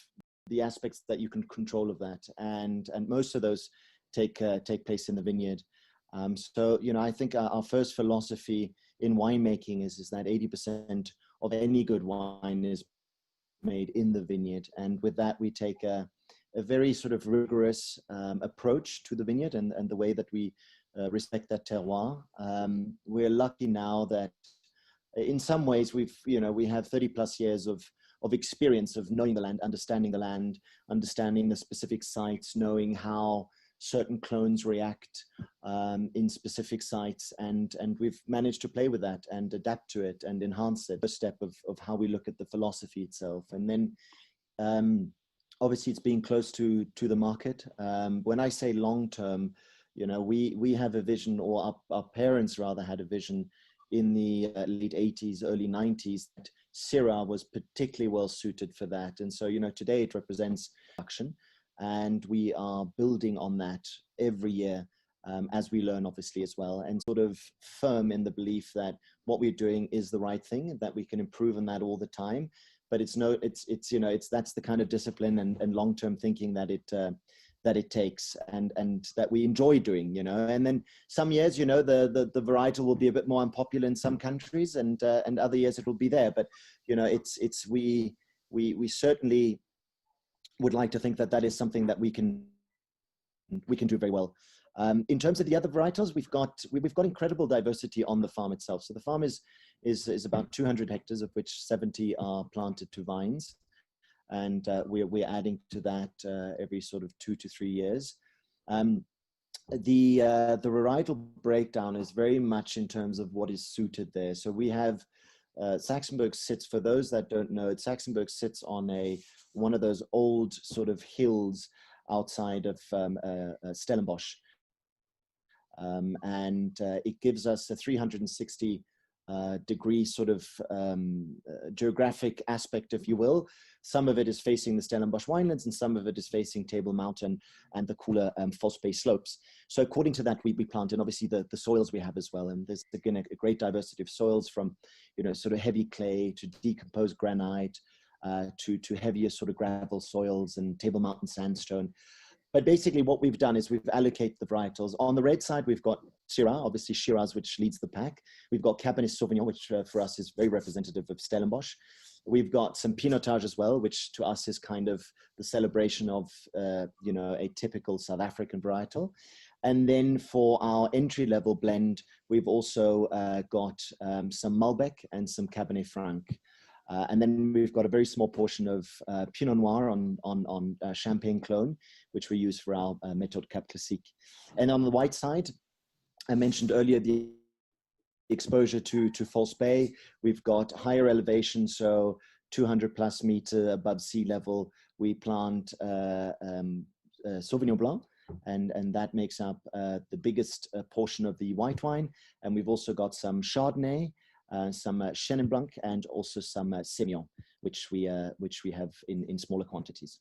the aspects that you can control of that, and most of those take place in the vineyard. So, you know, I think our first philosophy in winemaking is that 80% of any good wine is made in the vineyard. And with that, we take a very sort of rigorous approach to the vineyard and the way that we respect that terroir. We're lucky now that in some ways we have 30 plus years of experience of knowing the land, understanding the specific sites, knowing how certain clones react in specific sites, and we've managed to play with that and adapt to it and enhance it. A step of how we look at the philosophy itself, and then obviously it's being close to the market. When I say long term, you know, we have a vision, or our parents rather had a vision in the late 80s, early 90s, that Syrah was particularly well suited for that. And so, you know, today it represents production, and we are building on that every year as we learn, obviously, as well, and sort of firm in the belief that what we're doing is the right thing, that we can improve on that all the time. But it's you know, that's the kind of discipline and long-term thinking that it takes, and that we enjoy doing, you know. And then some years, you know, the varietal will be a bit more unpopular in some countries, and other years it will be there. But, you know, we certainly would like to think that is something that we can do very well. In terms of the other varietals, we've got incredible diversity on the farm itself. So the farm is about 200 hectares, of which 70 are planted to vines. And we're adding to that every sort of 2 to 3 years. The varietal breakdown is very much in terms of what is suited there. So we have Saxonburg sits, for those that don't know it, Saxonburg sits on one of those old sort of hills outside of Stellenbosch, and it gives us a 360 degree sort of geographic aspect, if you will. Some of it is facing the Stellenbosch winelands, and some of it is facing Table Mountain and the cooler False Bay slopes. So according to that, we plant in, obviously, the soils we have as well. And there's again a great diversity of soils, from, you know, sort of heavy clay to decomposed granite to heavier sort of gravel soils and Table Mountain sandstone. But basically what we've done is we've allocated the varietals. On the red side, we've got Syrah, obviously Shiraz, which leads the pack. We've got Cabernet Sauvignon, which for us is very representative of Stellenbosch. We've got some Pinotage as well, which to us is kind of the celebration of, you know, a typical South African varietal. And then for our entry-level blend, we've also got some Malbec and some Cabernet Franc. And then we've got a very small portion of Pinot Noir on Champagne clone, which we use for our Méthode Cap Classique. And on the white side, I mentioned earlier the exposure to False Bay. We've got higher elevation, so 200 plus meter above sea level. We plant Sauvignon Blanc, and that makes up the biggest portion of the white wine. And we've also got some Chardonnay, some Chenin Blanc, and also some Semillon, which we have in smaller quantities.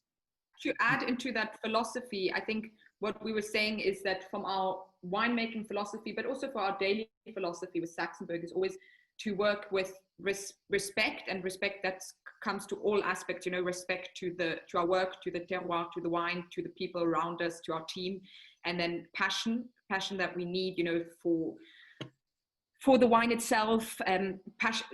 To add into that philosophy, I think what we were saying is that from our winemaking philosophy, but also for our daily philosophy with Saxenberg, is always to work with respect, and respect that comes to all aspects, you know, respect to our work, to the terroir, to the wine, to the people around us, to our team, and then passion that we need, you know, for the wine itself.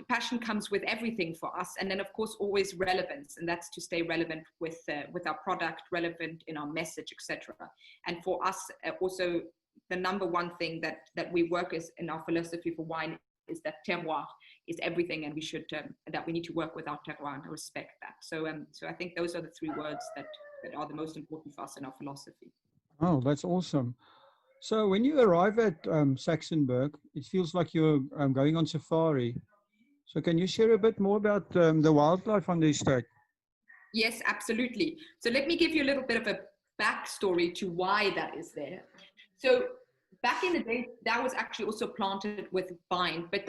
Passion comes with everything for us, and then of course always relevance, and that's to stay relevant with our product, relevant in our message, etc. And for us, also the number one thing that we work is in our philosophy for wine is that terroir is everything, and we should that we need to work with our terroir and respect that. So I think those are the three words that are the most important for us in our philosophy. Oh, that's awesome. So when you arrive at Saxenberg, it feels like you're going on safari. So can you share a bit more about the wildlife on the estate? Yes, absolutely. So let me give you a little bit of a backstory to why that is there. So back in the day, that was actually also planted with vine, but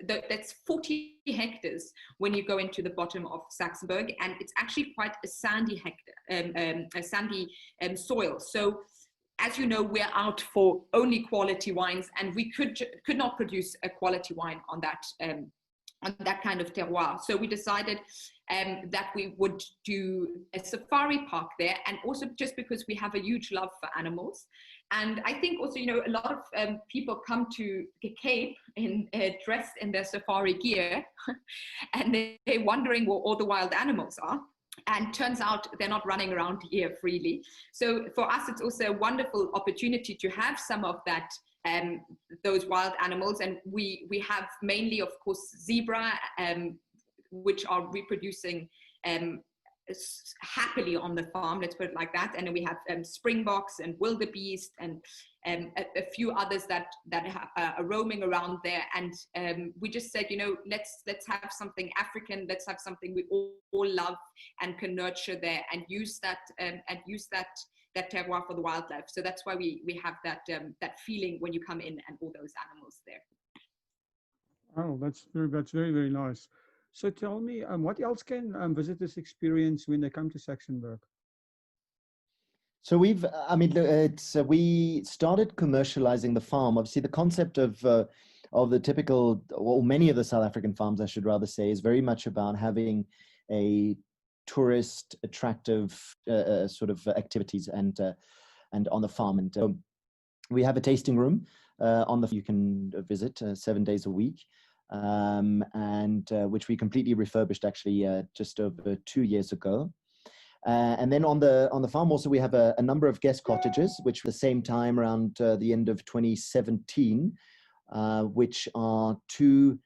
that's 40 hectares when you go into the bottom of Saxenberg, and it's actually quite a sandy soil. So as you know, we're out for only quality wines, and we could not produce a quality wine on that kind of terroir. So we decided that we would do a safari park there, and also just because we have a huge love for animals. And I think also, you know, a lot of people come to the Cape dressed in their safari gear, and they're wondering where all the wild animals are. And turns out they're not running around here freely. So for us, it's also a wonderful opportunity to have some of that, those wild animals. And we have mainly, of course, zebra, which are reproducing happily on the farm, let's put it like that. And then we have springboks and wildebeest and a few others that are roaming around there. And we just said, you know, let's have something African, let's have something we all love and can nurture there, and use that terroir for the wildlife. So that's why we have that feeling when you come in and all those animals there. Oh, that's very, very nice. So tell me, what else can visitors experience when they come to Saxenberg? So we started commercializing the farm. Obviously, the concept of the typical, or many of the South African farms, I should rather say, is very much about having a tourist attractive sort of activities and on the farm. And we have a tasting room you can visit 7 days a week. Which we completely refurbished actually just over 2 years ago. And then on the farm also we have a number of guest cottages, which were the same time around the end of 2017, which are 2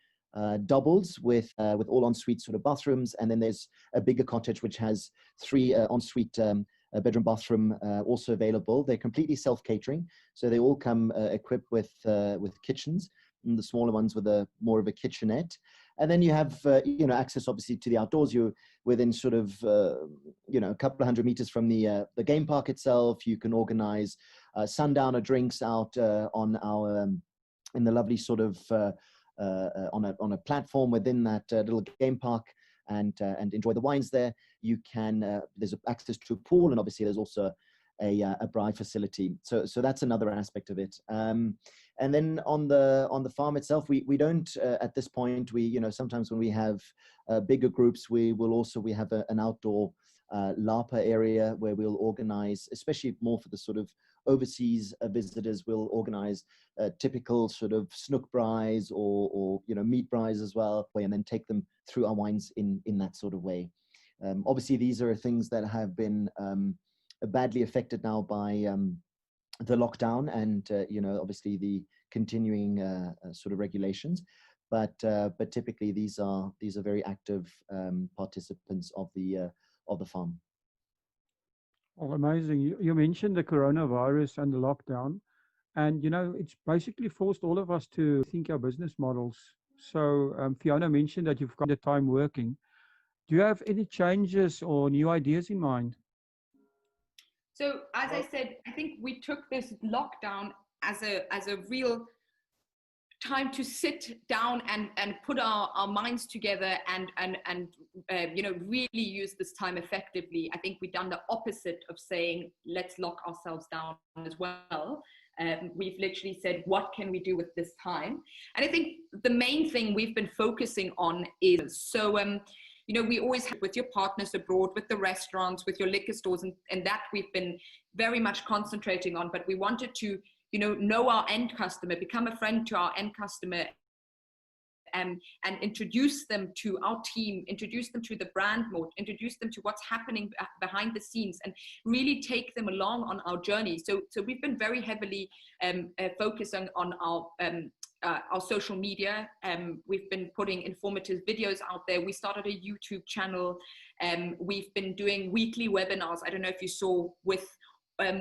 doubles with all ensuite sort of bathrooms, and then there's a bigger cottage which has 3 ensuite bedroom bathroom also available. They're completely self-catering, so they all come equipped with kitchens. And the smaller ones with more of a kitchenette. And then you have, access obviously to the outdoors. You're within sort of, a couple of 100 meters from the game park itself. You can organize sundowner drinks out in the lovely sort of, on a platform within that little game park, and enjoy the wines there. You can, there's access to a pool, and obviously there's also a braai facility. So that's another aspect of it. And then on the farm itself, we don't at this point, sometimes when we have bigger groups, we have an outdoor LAPA area where we'll organize, especially more for the sort of overseas visitors, we'll organize typical sort of snook braais or meat braais as well, and then take them through our wines in that sort of way. Obviously, these are things that have been badly affected now by the lockdown and obviously the continuing sort of regulations, but typically these are very active participants of the farm. Oh, amazing! You mentioned the coronavirus and the lockdown, and it's basically forced all of us to think our business models. So Fiona mentioned that you've got the time working. Do you have any changes or new ideas in mind? So as I said, I think we took this lockdown as a real time to sit down and put our minds together and you know, really use this time effectively. I think we've done the opposite of saying, let's lock ourselves down as well. We've literally said, what can we do with this time? And I think the main thing we've been focusing on is, so, you know, we always have with your partners abroad, with the restaurants, with your liquor stores, and that we've been very much concentrating on, but we wanted to, you know our end customer, become a friend to our end customer, and introduce them to our team, introduce them to the brand mode, introduce them to what's happening behind the scenes, and really take them along on our journey. So we've been very heavily focusing on our social media. We've been putting informative videos out there. We started a YouTube channel. We've been doing weekly webinars. I don't know if you saw, with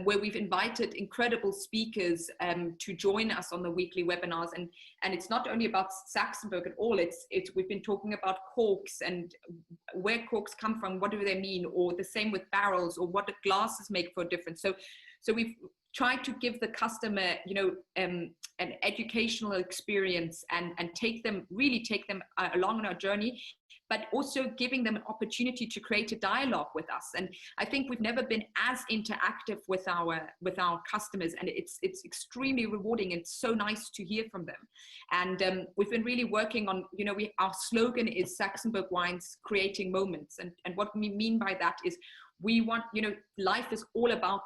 where we've invited incredible speakers to join us on the weekly webinars, and it's not only about Saxonburg at all. It's we've been talking about corks and where corks come from, what do they mean, or the same with barrels, or what the glasses make for a difference. So we've tried to give the customer, you know, an educational experience and take them along on our journey, but also giving them an opportunity to create a dialogue with us. And I think we've never been as interactive with our customers, and it's extremely rewarding, and it's so nice to hear from them. And we've been really working on, you know, our slogan is Saxonburg Wines, creating moments. And what we mean by that is, we want, you know, life is all about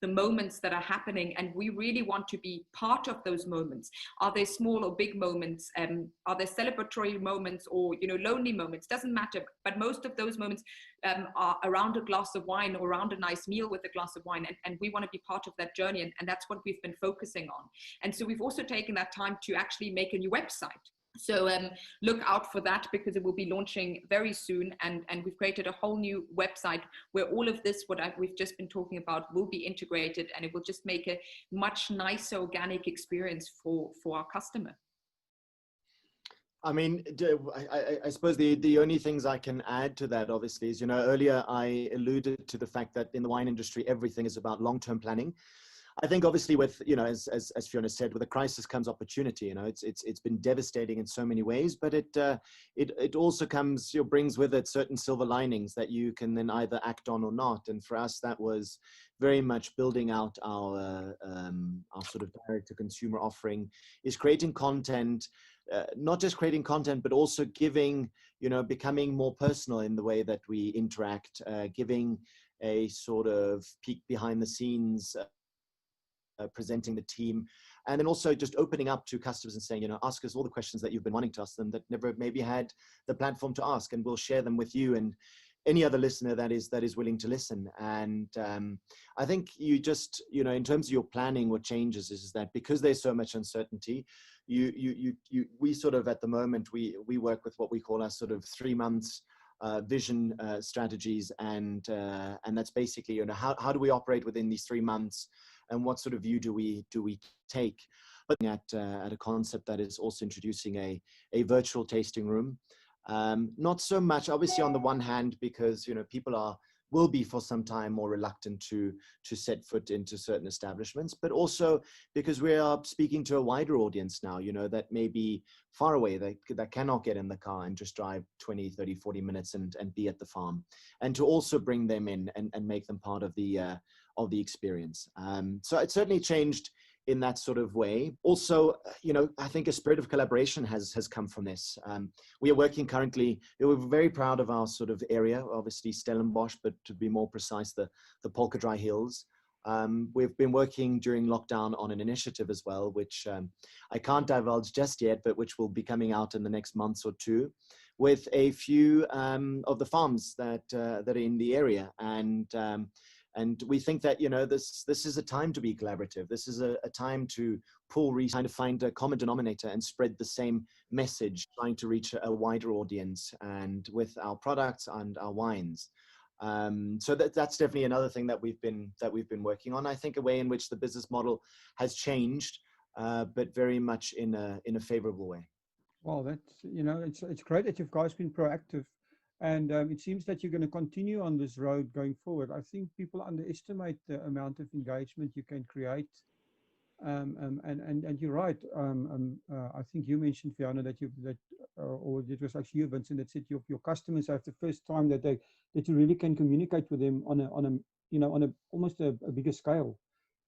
the moments that are happening, and we really want to be part of those moments. Are they small or big moments? Are they celebratory moments, or, you know, lonely moments? Doesn't matter. But most of those moments are around a glass of wine, or around a nice meal with a glass of wine, and we want to be part of that journey, and that's what we've been focusing on. And so we've also taken that time to actually make a new website. So look out for that, because it will be launching very soon, and we've created a whole new website where all of this, we've just been talking about, will be integrated, and it will just make a much nicer organic experience for our customer. I mean, I suppose the only things I can add to that, obviously, is, you know, earlier I alluded to the fact that in the wine industry, everything is about long-term planning. I think obviously with, you know, as Fiona said, with a crisis comes opportunity. You know, it's been devastating in so many ways, but it also comes, you know, brings with it certain silver linings that you can then either act on or not. And for us, that was very much building out our sort of direct to consumer offering, is creating content, not just creating content, but also giving, you know, becoming more personal in the way that we interact, giving a sort of peek behind the scenes, presenting the team, and then also just opening up to customers and saying, you know, ask us all the questions that you've been wanting to ask them that never maybe had the platform to ask, and we'll share them with you and any other listener that is willing to listen. And I think you just, you know, in terms of your planning, what changes is that because there's so much uncertainty, we sort of, at the moment, we work with what we call our sort of 3 months vision strategies, and that's basically, you know, how do we operate within these 3 months, and what sort of view do we take? But at a concept that is also introducing a virtual tasting room. Not so much, obviously, on the one hand, because, you know, people will be for some time more reluctant to set foot into certain establishments, but also because we are speaking to a wider audience now, you know, that may be far away, that cannot get in the car and just drive 20, 30, 40 minutes and be at the farm, and to also bring them in and make them part of the experience. So it certainly changed in that sort of way. Also, you know, I think a spirit of collaboration has come from this. We are working currently, we're very proud of our sort of area, obviously Stellenbosch, but to be more precise, the Polka Dry Hills. We've been working during lockdown on an initiative as well, which I can't divulge just yet, but which will be coming out in the next months or two, with a few of the farms that are in the area. And we think that, you know, this is a time to be collaborative. This is a time to trying to find a common denominator and spread the same message, trying to reach a wider audience, and with our products and our wines. So that's definitely another thing that we've been working on. I think a way in which the business model has changed, but very much in a favorable way. Well, that's, you know, it's great that you guys been proactive. And it seems that you're going to continue on this road going forward. I think people underestimate the amount of engagement you can create And you're right. I think you mentioned, Fiona, that or it was actually you, Vincent, that said your customers have the first time that you really can communicate with them on a almost a bigger scale.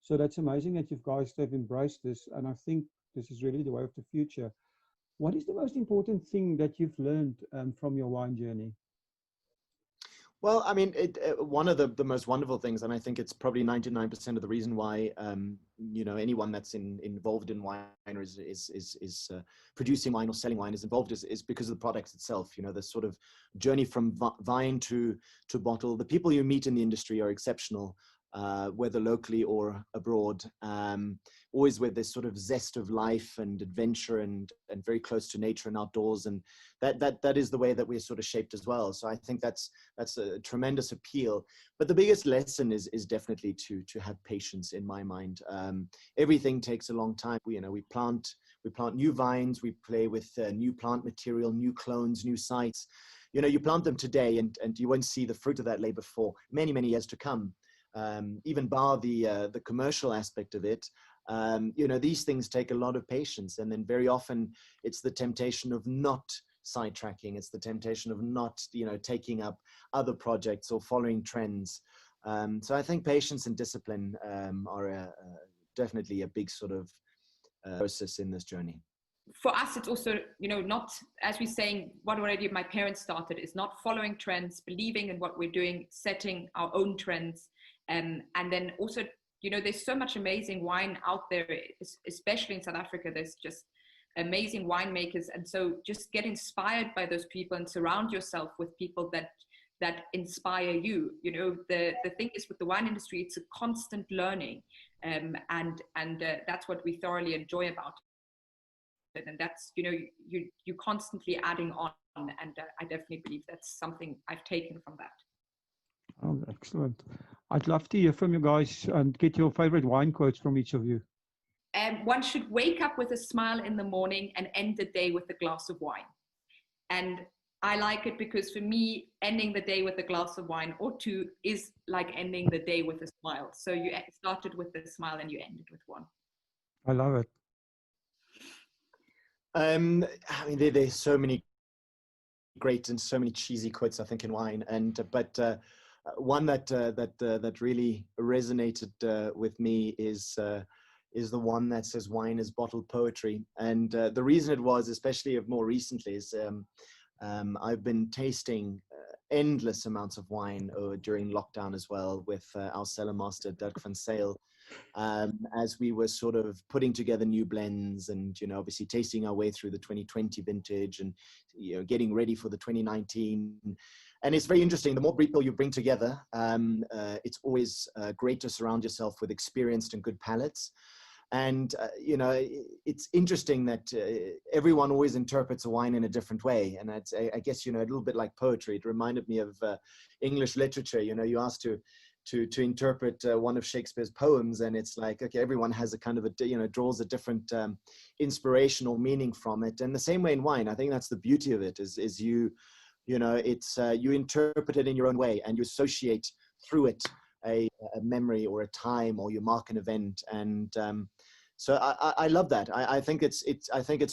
So that's amazing that you guys have embraced this, and I think this is really the way of the future. What is the most important thing that you've learned from your wine journey? Well, I mean, one of the most wonderful things, and I think it's probably 99% of the reason why, anyone that's involved in wine or is producing wine or selling wine is involved is because of the product itself. The sort of journey from vine to bottle. The people you meet in the industry are exceptional, whether locally or abroad. Always with this sort of zest of life and adventure and very close to nature and outdoors, and that is the way that we're sort of shaped as well. So I think that's a tremendous appeal. But the biggest lesson is definitely to have patience in my mind. Everything takes a long time. We plant new vines, we play with new plant material, new clones, new sites. You plant them today and you won't see the fruit of that labor for many, many years to come. Even bar the commercial aspect of it, these things take a lot of patience, and then very often it's the temptation of not sidetracking. It's the temptation of not, taking up other projects or following trends. So I think patience and discipline are definitely a big sort of process in this journey. For us, it's also, not, as we're saying, what already my parents started, is not following trends, believing in what we're doing, setting our own trends. And then also, there's so much amazing wine out there, especially in South Africa. There's just amazing winemakers. And so just get inspired by those people and surround yourself with people that inspire you. The thing is with the wine industry, it's a constant learning. And that's what we thoroughly enjoy about it. And that's, you're constantly adding on. And I definitely believe that's something I've taken from that. Oh, excellent. I'd love to hear from you guys and get your favorite wine quotes from each of you. One should wake up with a smile in the morning and end the day with a glass of wine. And I like it because for me, ending the day with a glass of wine or two is like ending the day with a smile. So you started with a smile and you ended with one. I love it. I mean, there's so many great and so many cheesy quotes, I think, in wine. But one that really resonated with me is the one that says wine is bottled poetry. And the reason it was, especially more recently, is I've been tasting endless amounts of wine during lockdown as well with our cellar master, Dirk van Sale, as we were sort of putting together new blends and, obviously tasting our way through the 2020 vintage and, getting ready for the 2019. And it's very interesting. The more people you bring together, it's always great to surround yourself with experienced and good palates. And, it's interesting that everyone always interprets a wine in a different way. And I guess, a little bit like poetry. It reminded me of English literature. You asked to interpret one of Shakespeare's poems, and it's like, okay, everyone has a kind of draws a different inspiration or meaning from it. And the same way in wine, I think that's the beauty of it is you interpret it in your own way and you associate through it a memory or a time, or you mark an event. And so I love that. I think it's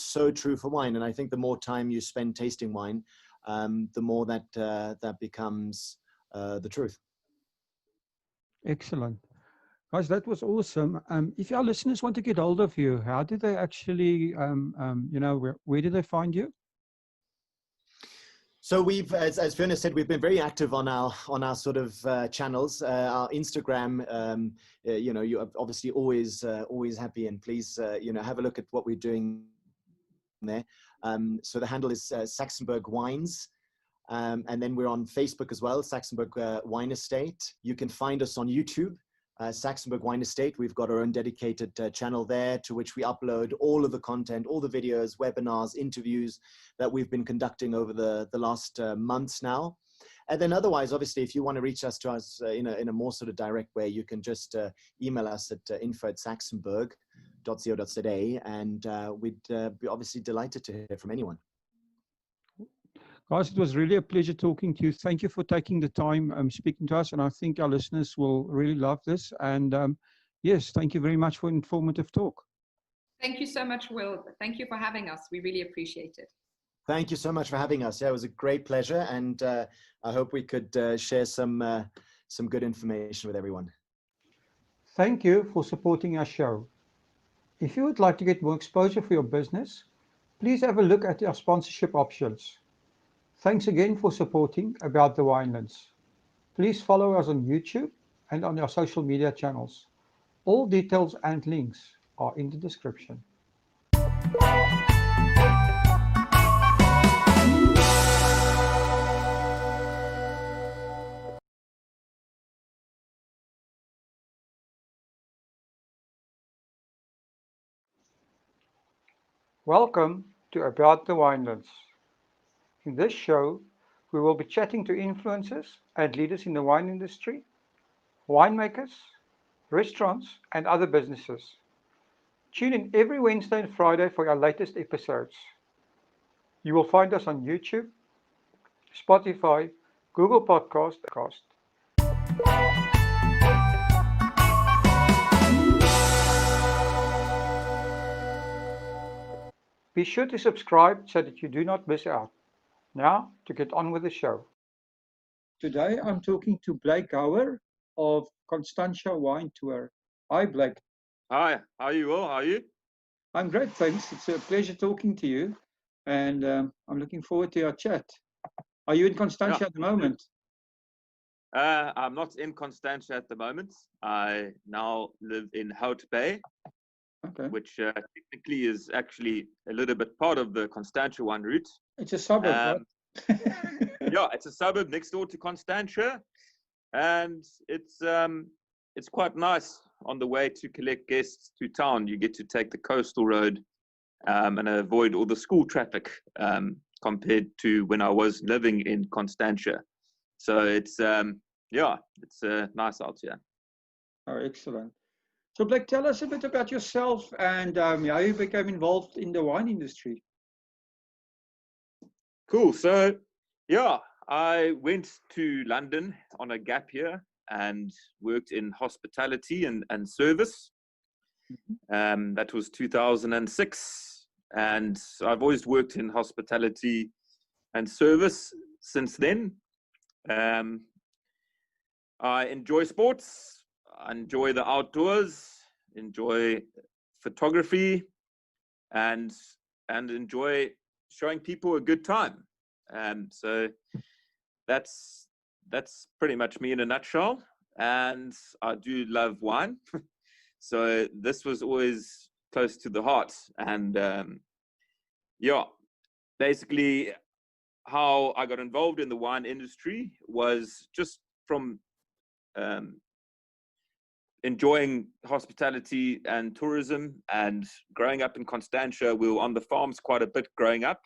so true for wine. And I think the more time you spend tasting wine, the more that becomes the truth. Excellent. Guys, that was awesome. If our listeners want to get hold of you, how do they actually, where do they find you? So we've, as Fiona said, we've been very active on our sort of channels. Our Instagram, you're obviously always happy, and please, have a look at what we're doing there. So the handle is Saxenberg Wines. And then we're on Facebook as well, Saxenberg Wine Estate. You can find us on YouTube, Saxenberg Wine Estate. We've got our own dedicated channel there to which we upload all of the content, all the videos, webinars, interviews that we've been conducting over the last months now. And then otherwise, obviously, if you want to reach us in a more sort of direct way, you can just email us at info@saxenberg.co.za, and we'd be obviously delighted to hear from anyone. Guys, it was really a pleasure talking to you. Thank you for taking the time speaking to us, and I think our listeners will really love this. And Yes, thank you very much for informative talk. Thank you so much, Will. Thank you for having us. We really appreciate it. Thank you so much for having us. Yeah, it was a great pleasure, and I hope we could share some good information with everyone. Thank you for supporting our show. If you would like to get more exposure for your business, please have a look at our sponsorship options. Thanks again for supporting About the Winelands. Please follow us on YouTube and on our social media channels. All details and links are in the description. Welcome to About the Winelands. In this show, we will be chatting to influencers and leaders in the wine industry, winemakers, restaurants, and other businesses. Tune in every Wednesday and Friday for our latest episodes. You will find us on YouTube, Spotify, Google Podcast. Be sure to subscribe so that you do not miss out. Now, to get on with the show. Today, I'm talking to Blake Gower of Constantia Wine Tour. Hi, Blake. Hi, how are you all? How are you? I'm great, thanks. It's a pleasure talking to you, and I'm looking forward to our chat. Are you in Constantia at the moment? I'm not in Constantia at the moment. I now live in Hout Bay, Okay. which technically is actually a little bit part of the Constantia wine route. It's a suburb, right? Yeah, it's a suburb next door to Constantia, and it's quite nice on the way to collect guests to town. You get to take the coastal road and avoid all the school traffic compared to when I was living in Constantia. So it's nice out here. Oh, excellent. So, Blake, tell us a bit about yourself and how you became involved in the wine industry. Cool. So, yeah, I went to London on a gap year and worked in hospitality and service. That was 2006. And I've always worked in hospitality and service since then. I enjoy sports. I enjoy the outdoors, enjoy photography, and enjoy showing people a good time. So that's pretty much me in a nutshell. And I do love wine, so this was always close to the heart. And basically, how I got involved in the wine industry was just from enjoying hospitality and tourism, and growing up in Constantia. We were on the farms quite a bit growing up,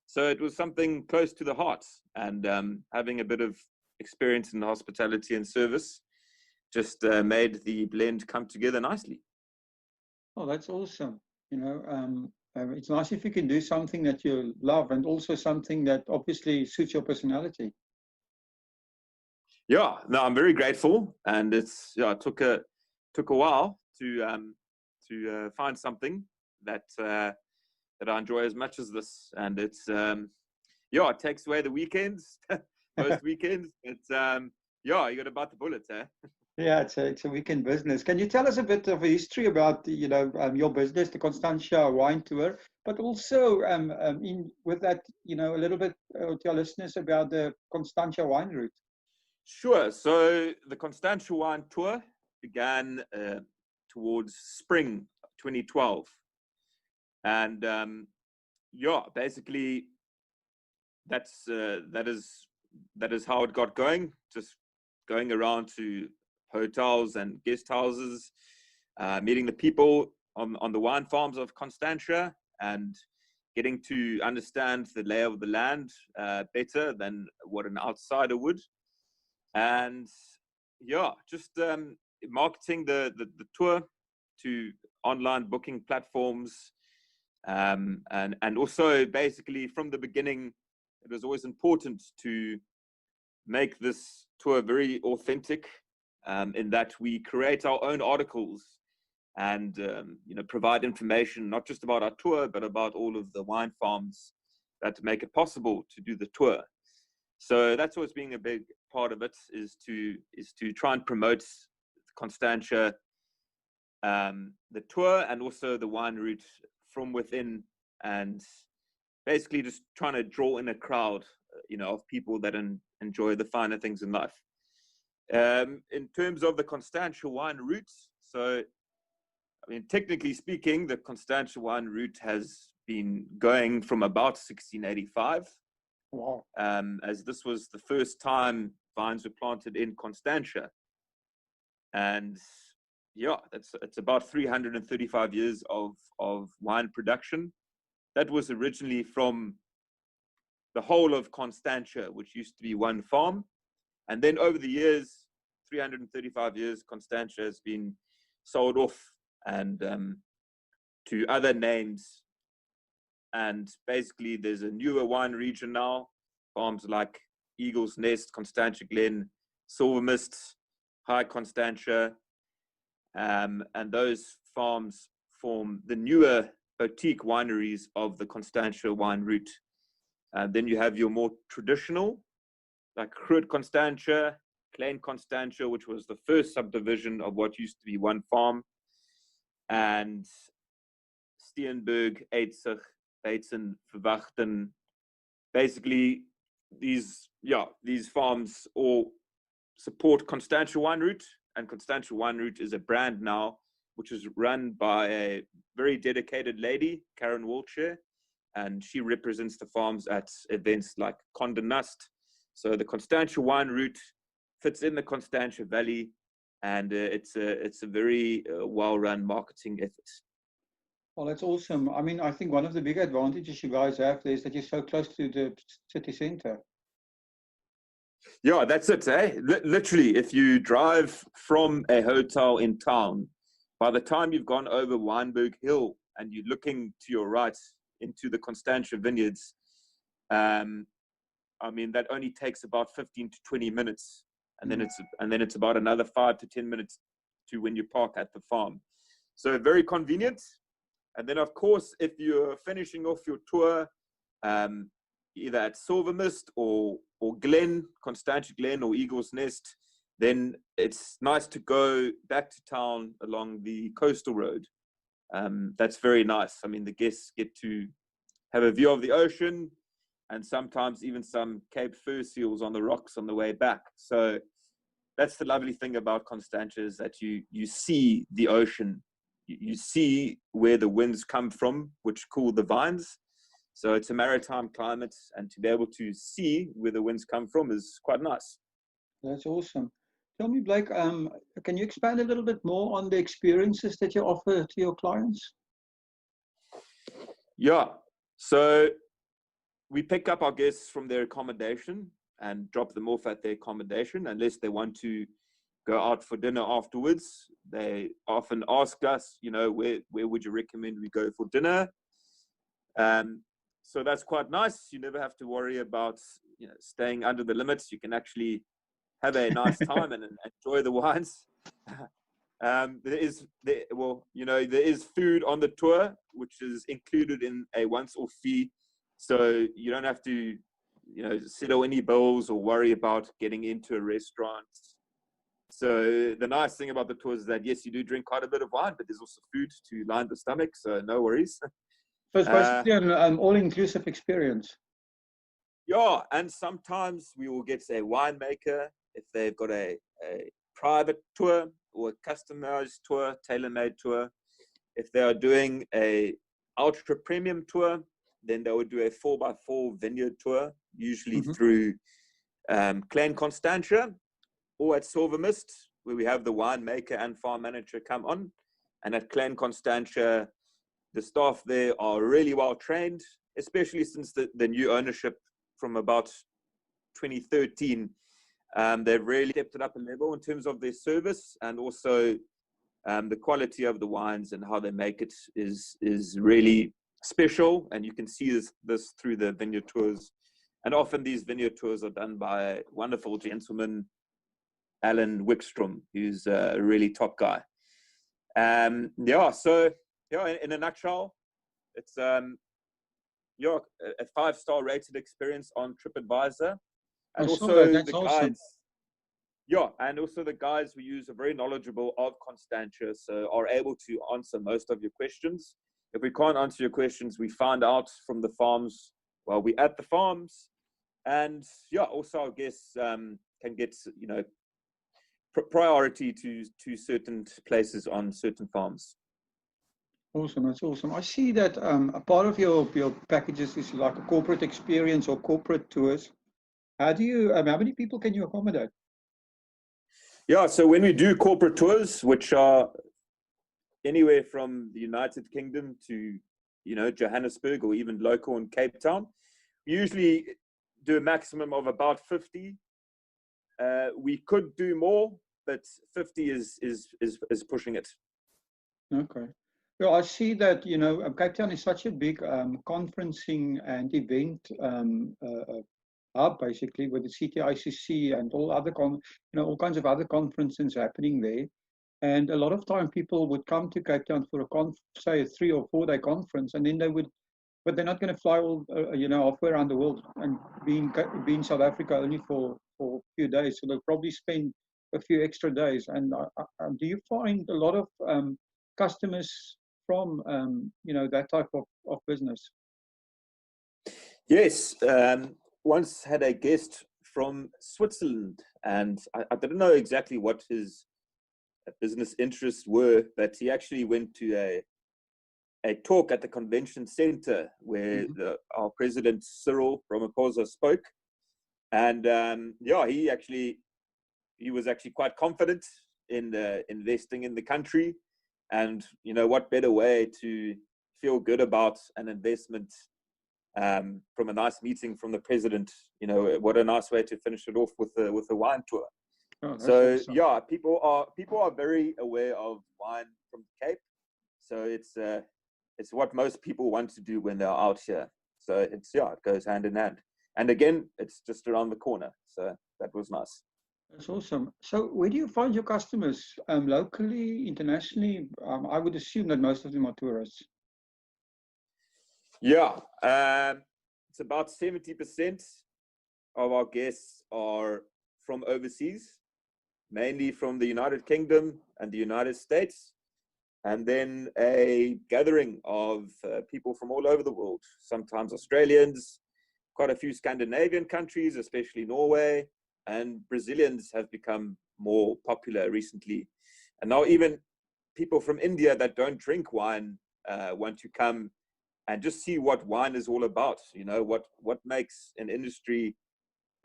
so it was something close to the heart. And having a bit of experience in hospitality and service just made the blend come together nicely. Oh, that's awesome. It's nice if you can do something that you love and also something that obviously suits your personality. Yeah, no, I'm very grateful, and it took a while to find something that I enjoy as much as this. And it's it takes away the weekends, most weekends. It's you got to bite the bullet, eh? Yeah, it's a weekend business. Can you tell us a bit of a history about your business, the Constantia Wine Tour, but also with that, a little bit to our listeners about the Constantia wine route? Sure. So the Constantia Wine Tour began towards spring 2012, and basically that is how it got going. Just going around to hotels and guest houses, meeting the people on the wine farms of Constantia, and getting to understand the lay of the land better than what an outsider would. And just marketing the tour to online booking platforms, and also basically from the beginning, it was always important to make this tour very authentic in that we create our own articles and provide information not just about our tour, but about all of the wine farms that make it possible to do the tour. So that's what's being a big part of it, is to try and promote Constantia, the tour, and also the wine route from within, and basically just trying to draw in a crowd, of people that enjoy the finer things in life. In terms of the Constantia wine route, so I mean, technically speaking, the Constantia wine route has been going from about 1685. Wow. As this was the first time vines were planted in Constantia. And yeah, it's about 335 years of wine production. That was originally from the whole of Constantia, which used to be one farm. And then over the years, 335 years, Constantia has been sold off and to other names. And basically there's a newer wine region now, farms like Eagle's Nest, Constantia Glen, Silver Mist, High Constantia, and those farms form the newer boutique wineries of the Constantia wine route. Then you have your more traditional, like Groot Constantia, Klein Constantia, which was the first subdivision of what used to be one farm, and Steenberg, Eitzig, Bateson, Verwachten. Basically, these farms all support Constantia wine route, and Constantia wine route is a brand now, which is run by a very dedicated lady, Karen Wiltshire, and she represents the farms at events like Condé Nast. So the Constantia wine route fits in the Constantia Valley, and it's a very well-run marketing effort. Well, that's awesome. I mean, I think one of the big advantages you guys have is that you're so close to the city center. Yeah, that's it, eh? Literally, if you drive from a hotel in town, by the time you've gone over Wynberg Hill and you're looking to your right into the Constantia vineyards, I mean, that only takes about 15 to 20 minutes. And then it's about another 5 to 10 minutes to when you park at the farm. So very convenient. And then, of course, if you're finishing off your tour, either at Silver Mist or Glen, Constantia Glen or Eagle's Nest, then it's nice to go back to town along the coastal road. That's very nice. I mean, the guests get to have a view of the ocean, and sometimes even some Cape fur seals on the rocks on the way back. So that's the lovely thing about Constantia, is that you see the ocean. You see where the winds come from, which cool the vines. So it's a maritime climate, and to be able to see where the winds come from is quite nice. That's awesome. Tell me, Blake, can you expand a little bit more on the experiences that you offer to your clients? Yeah. So we pick up our guests from their accommodation and drop them off at their accommodation, unless they want to go out for dinner afterwards. They often ask us, where would you recommend we go for dinner? So that's quite nice. You never have to worry about staying under the limits. You can actually have a nice time and enjoy the wines. There is food on the tour, which is included in a once-off fee. So you don't have to, settle any bills or worry about getting into a restaurant. So the nice thing about the tour is that, yes, you do drink quite a bit of wine, but there's also food to line the stomach. So no worries. So it's basically an all-inclusive experience. Yeah, and sometimes we will get a winemaker if they've got a private tour or a customized tour, tailor-made tour. If they are doing a ultra premium tour, then they would do a 4x4 vineyard tour, usually through Klein Constantia or at Silver Mist, where we have the winemaker and farm manager come on. And at Klein Constantia, the staff there are really well trained, especially since the new ownership from about 2013. They've really stepped it up a level in terms of their service, and also the quality of the wines and how they make it is really special. And you can see this through the vineyard tours. And often these vineyard tours are done by wonderful gentlemen Alan Wickstrom, who's a really top guy. Yeah, so yeah, in a nutshell, it's a 5-star rated experience on TripAdvisor, and I saw also that. That's the awesome. guides. Yeah, and also the guys we use are very knowledgeable of Constantia, so are able to answer most of your questions. If we can't answer your questions, we find out from the farms while we're at the farms. And yeah, also our guests can get, priority to certain places on certain farms. Awesome, that's awesome. I see that a part of your packages is like a corporate experience or corporate tours. How many people can you accommodate? Yeah, so when we do corporate tours, which are anywhere from the United Kingdom to, Johannesburg or even local in Cape Town, we usually do a maximum of about 50. We could do more, but 50 is pushing it. Okay. Well, I see that, Cape Town is such a big conferencing and event hub, basically, with the CTICC and all kinds of other conferences happening there. And a lot of time people would come to Cape Town for say a 3 or 4 day conference, and then but they're not going to fly all, halfway around the world and be in South Africa only for a few days. So they'll probably spend a few extra days. And do you find a lot of customers from, that type of business? Yes, once had a guest from Switzerland, and I didn't know exactly what his business interests were, but he actually went to a talk at the convention center where our president Cyril Ramaphosa spoke, and he was actually quite confident in investing in the country, and what better way to feel good about an investment from a nice meeting from the president. What a nice way to finish it off with a wine tour. Oh, So awesome. yeah, people are very aware of wine from the Cape. So it's what most people want to do when they're out here. So it goes hand in hand. And again, it's just around the corner. So that was nice. That's awesome. So where do you find your customers? Locally, internationally? I would assume that most of them are tourists. Yeah, it's about 70% of our guests are from overseas, mainly from the United Kingdom and the United States, and then a gathering of people from all over the world, sometimes Australians, quite a few Scandinavian countries, especially Norway, and Brazilians have become more popular recently. And now even people from India that don't drink wine want to come and just see what wine is all about, what makes an industry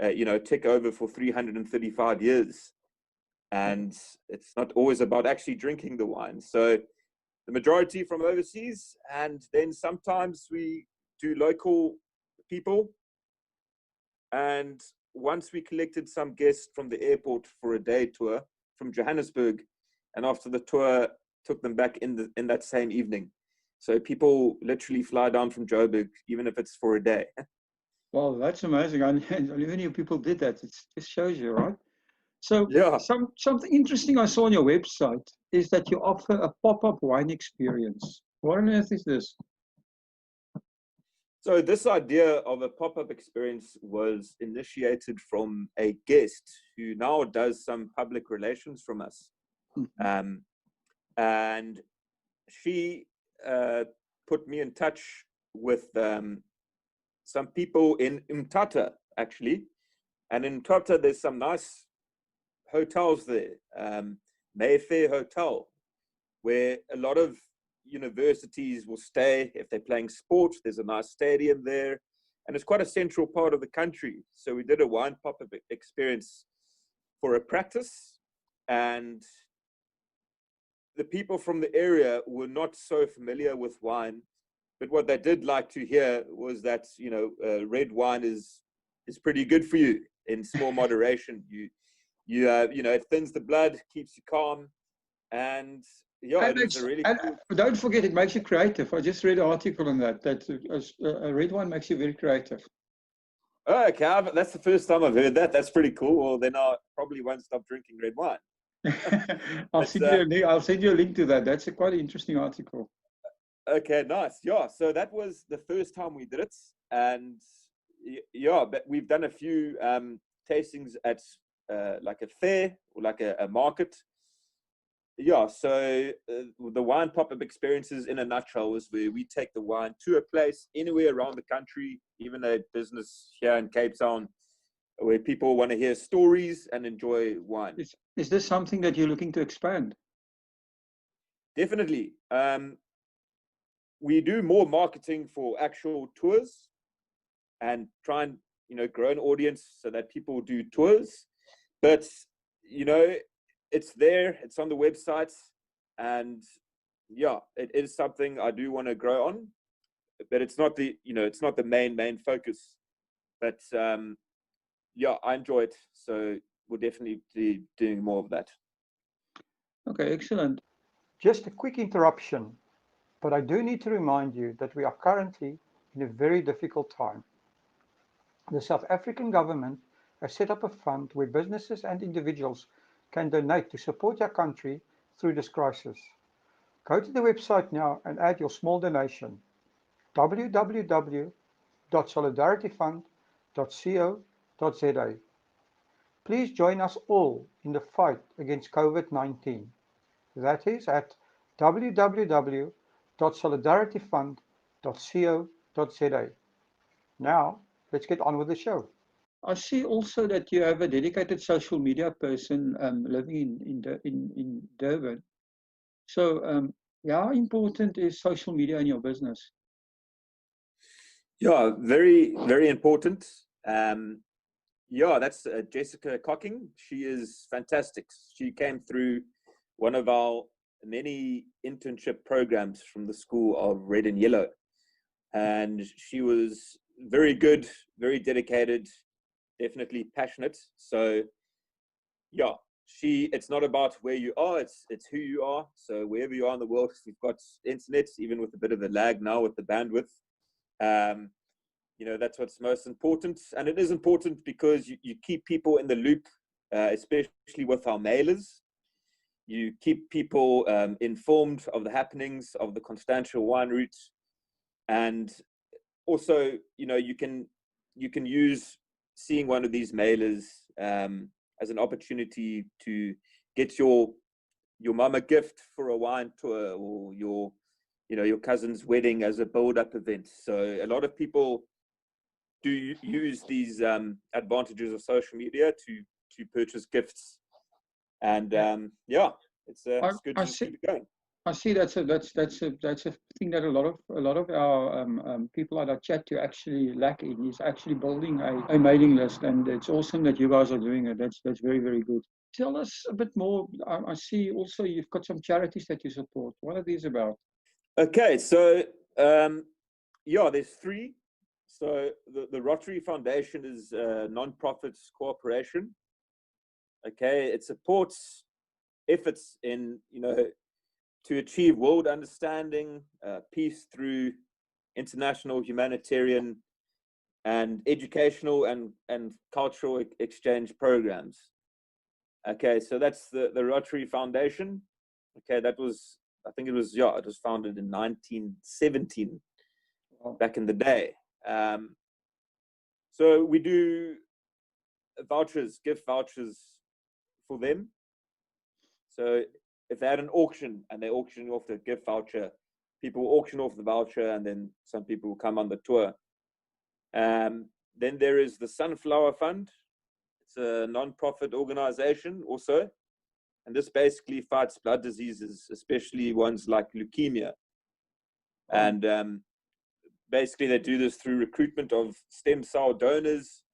tick over for 335 years. And it's not always about actually drinking the wine. So the majority from overseas, and then sometimes we do local people. And once we collected some guests from the airport for a day tour from Johannesburg, and after the tour took them back in that same evening. So people literally fly down from Joburg, even if it's for a day. Wow, that's amazing. I never knew people did that. It just shows you, right? So Yeah. something interesting I saw on your website is that you offer a pop-up wine experience. What on earth is this? So this idea of a pop-up experience was initiated from a guest who now does some public relations from us. Mm-hmm. And she put me in touch with some people in Mthatha, actually. And in Mthatha, there's some nice hotels there. Mayfair Hotel, where a lot of universities will stay if they're playing sport. There's a nice stadium there, and it's quite a central part of the country. So we did a wine pop-up experience for a practice, and the people from the area were not so familiar with wine, but what they did like to hear was that red wine is pretty good for you in small moderation. It thins the blood, keeps you calm, and it was a really cool. Don't forget, it makes you creative. I just read an article on that a red wine makes you very creative. Oh, okay, that's the first time I've heard that. That's pretty cool. Well, then I probably won't stop drinking red wine. I'll send you a link to that. That's a quite interesting article. Okay, nice. Yeah, so that was the first time we did it, and yeah, but we've done a few tastings at like a fair or like a market. Yeah, so the wine pop-up experiences in a nutshell is where we take the wine to a place anywhere around the country, even a business here in Cape Town, where people want to hear stories and enjoy wine. Is this something that you're looking to expand? Definitely. We do more marketing for actual tours and try and, grow an audience so that people do tours. But, it's there, it's on the website, and yeah, it is something I do want to grow on, but it's not the, it's not the main focus. But yeah, I enjoy it. So we'll definitely be doing more of that. Okay, excellent. Just a quick interruption, but I do need to remind you that we are currently in a very difficult time. The South African government has set up a fund where businesses and individuals can donate to support our country through this crisis. Go to the website now and add your small donation. www.solidarityfund.co.za. Please join us all in the fight against COVID-19. That is at www.solidarityfund.co.za. Now, let's get on with the show. I see also that you have a dedicated social media person living in Durban. So, how important is social media in your business? Yeah, very, very important. Yeah, that's Jessica Cocking. She is fantastic. She came through one of our many internship programs from the School of Red and Yellow. And she was very good, very dedicated, definitely passionate. So yeah, it's not about where you are, it's who you are. So wherever you are in the world, we've got internet, even with a bit of a lag now with the bandwidth. That's what's most important. And it is important because you keep people in the loop, especially with our mailers. You keep people informed of the happenings of the Constantia wine route. And also, you can use seeing one of these mailers as an opportunity to get your mum a gift for a wine tour, or your cousin's wedding as a build-up event. So a lot of people do use these advantages of social media to purchase gifts, and yeah, it's good to keep it going. I see that's a thing that a lot of our people that I chat to actually lack in, is actually building a mailing list, and it's awesome that you guys are doing it. That's very, very good. Tell us a bit more. I see also you've got some charities that you support. What are these about? Okay, so yeah, there's three. So the Rotary Foundation is a non-profit corporation. Okay, it supports efforts in to achieve world understanding, peace through international humanitarian and educational and cultural exchange programs. Okay, so that's the Rotary Foundation. Okay, I think it was founded in 1917, back in the day. So we do gift vouchers for them. So if they had an auction and they auction off the gift voucher, people will auction off the voucher, and then some people will come on the tour. Then there is the Sunflower Fund. It's a non-profit organization also. And this basically fights blood diseases, especially ones like leukemia. And basically they do this through recruitment of stem cell donors,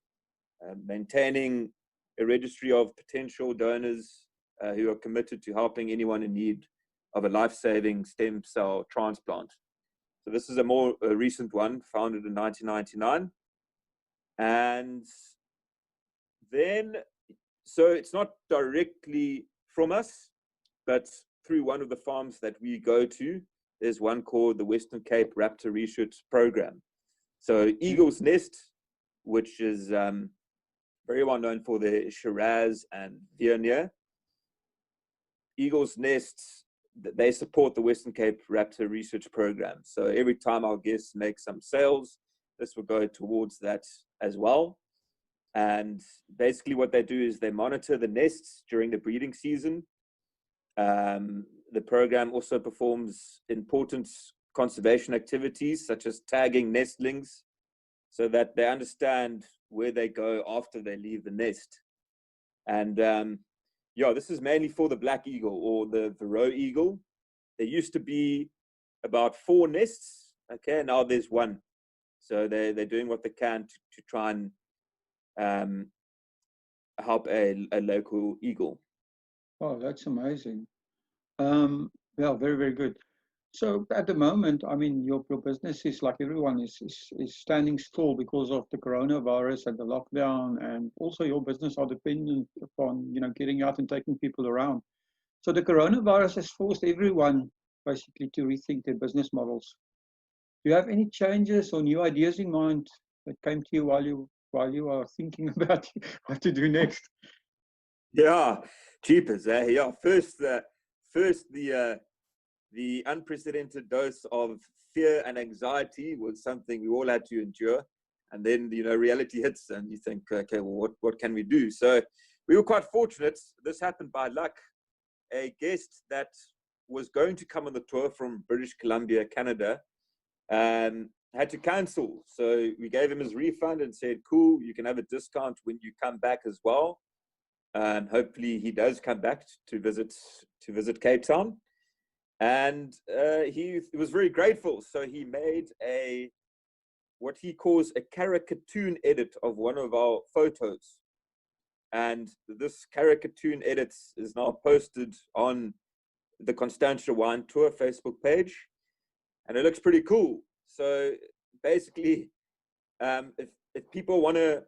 maintaining a registry of potential donors who are committed to helping anyone in need of a life-saving stem cell transplant. So this is a more recent one, founded in 1999. And then, so it's not directly from us, but through one of the farms that we go to. There's one called the Western Cape Raptor Research Program. So Eagle's Nest which is very well known for their Shiraz and Viognier. Eagle's Nest, they support the Western Cape Raptor Research Program. So every time our guests make some sales, this will go towards that as well. And basically what they do is they monitor the nests during the breeding season. The program also performs important conservation activities such as tagging nestlings so that they understand where they go after they leave the nest. And yeah, this is mainly for the black eagle or the roe eagle. There used to be about 4 nests, okay, now there's 1. So they're doing what they can to try and help a local eagle. Oh, that's amazing. Yeah, very, very good. So at the moment, I mean, your business is like everyone is standing still because of the coronavirus and the lockdown, and also your business are dependent upon, getting out and taking people around. So the coronavirus has forced everyone basically to rethink their business models. Do you have any changes or new ideas in mind that came to you while you are thinking about what to do next? Yeah, jeepers, eh? Yeah, first the unprecedented dose of fear and anxiety was something we all had to endure. And then, reality hits and you think, okay, well, what can we do? So we were quite fortunate. This happened by luck. A guest that was going to come on the tour from British Columbia, Canada, had to cancel. So we gave him his refund and said, cool, you can have a discount when you come back as well. And hopefully he does come back to visit Cape Town. And he was very grateful. So he made what he calls a caricature edit of one of our photos. And this caricature edit is now posted on the Constantia Wine Tour Facebook page. And it looks pretty cool. So basically, if people want to,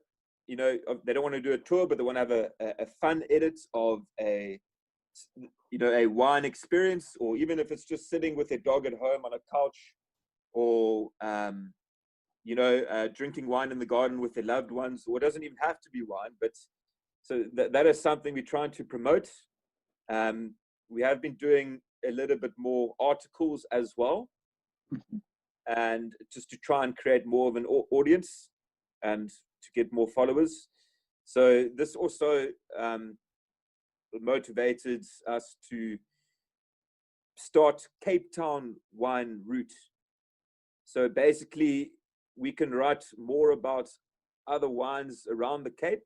they don't want to do a tour, but they want to have a fun edit of a wine experience, or even if it's just sitting with their dog at home on a couch, or drinking wine in the garden with their loved ones, or it doesn't even have to be wine, but so that is something we're trying to promote. We have been doing a little bit more articles as well, and just to try and create more of an audience and to get more followers. So this also motivated us to start Cape Town Wine Route. So basically, we can write more about other wines around the Cape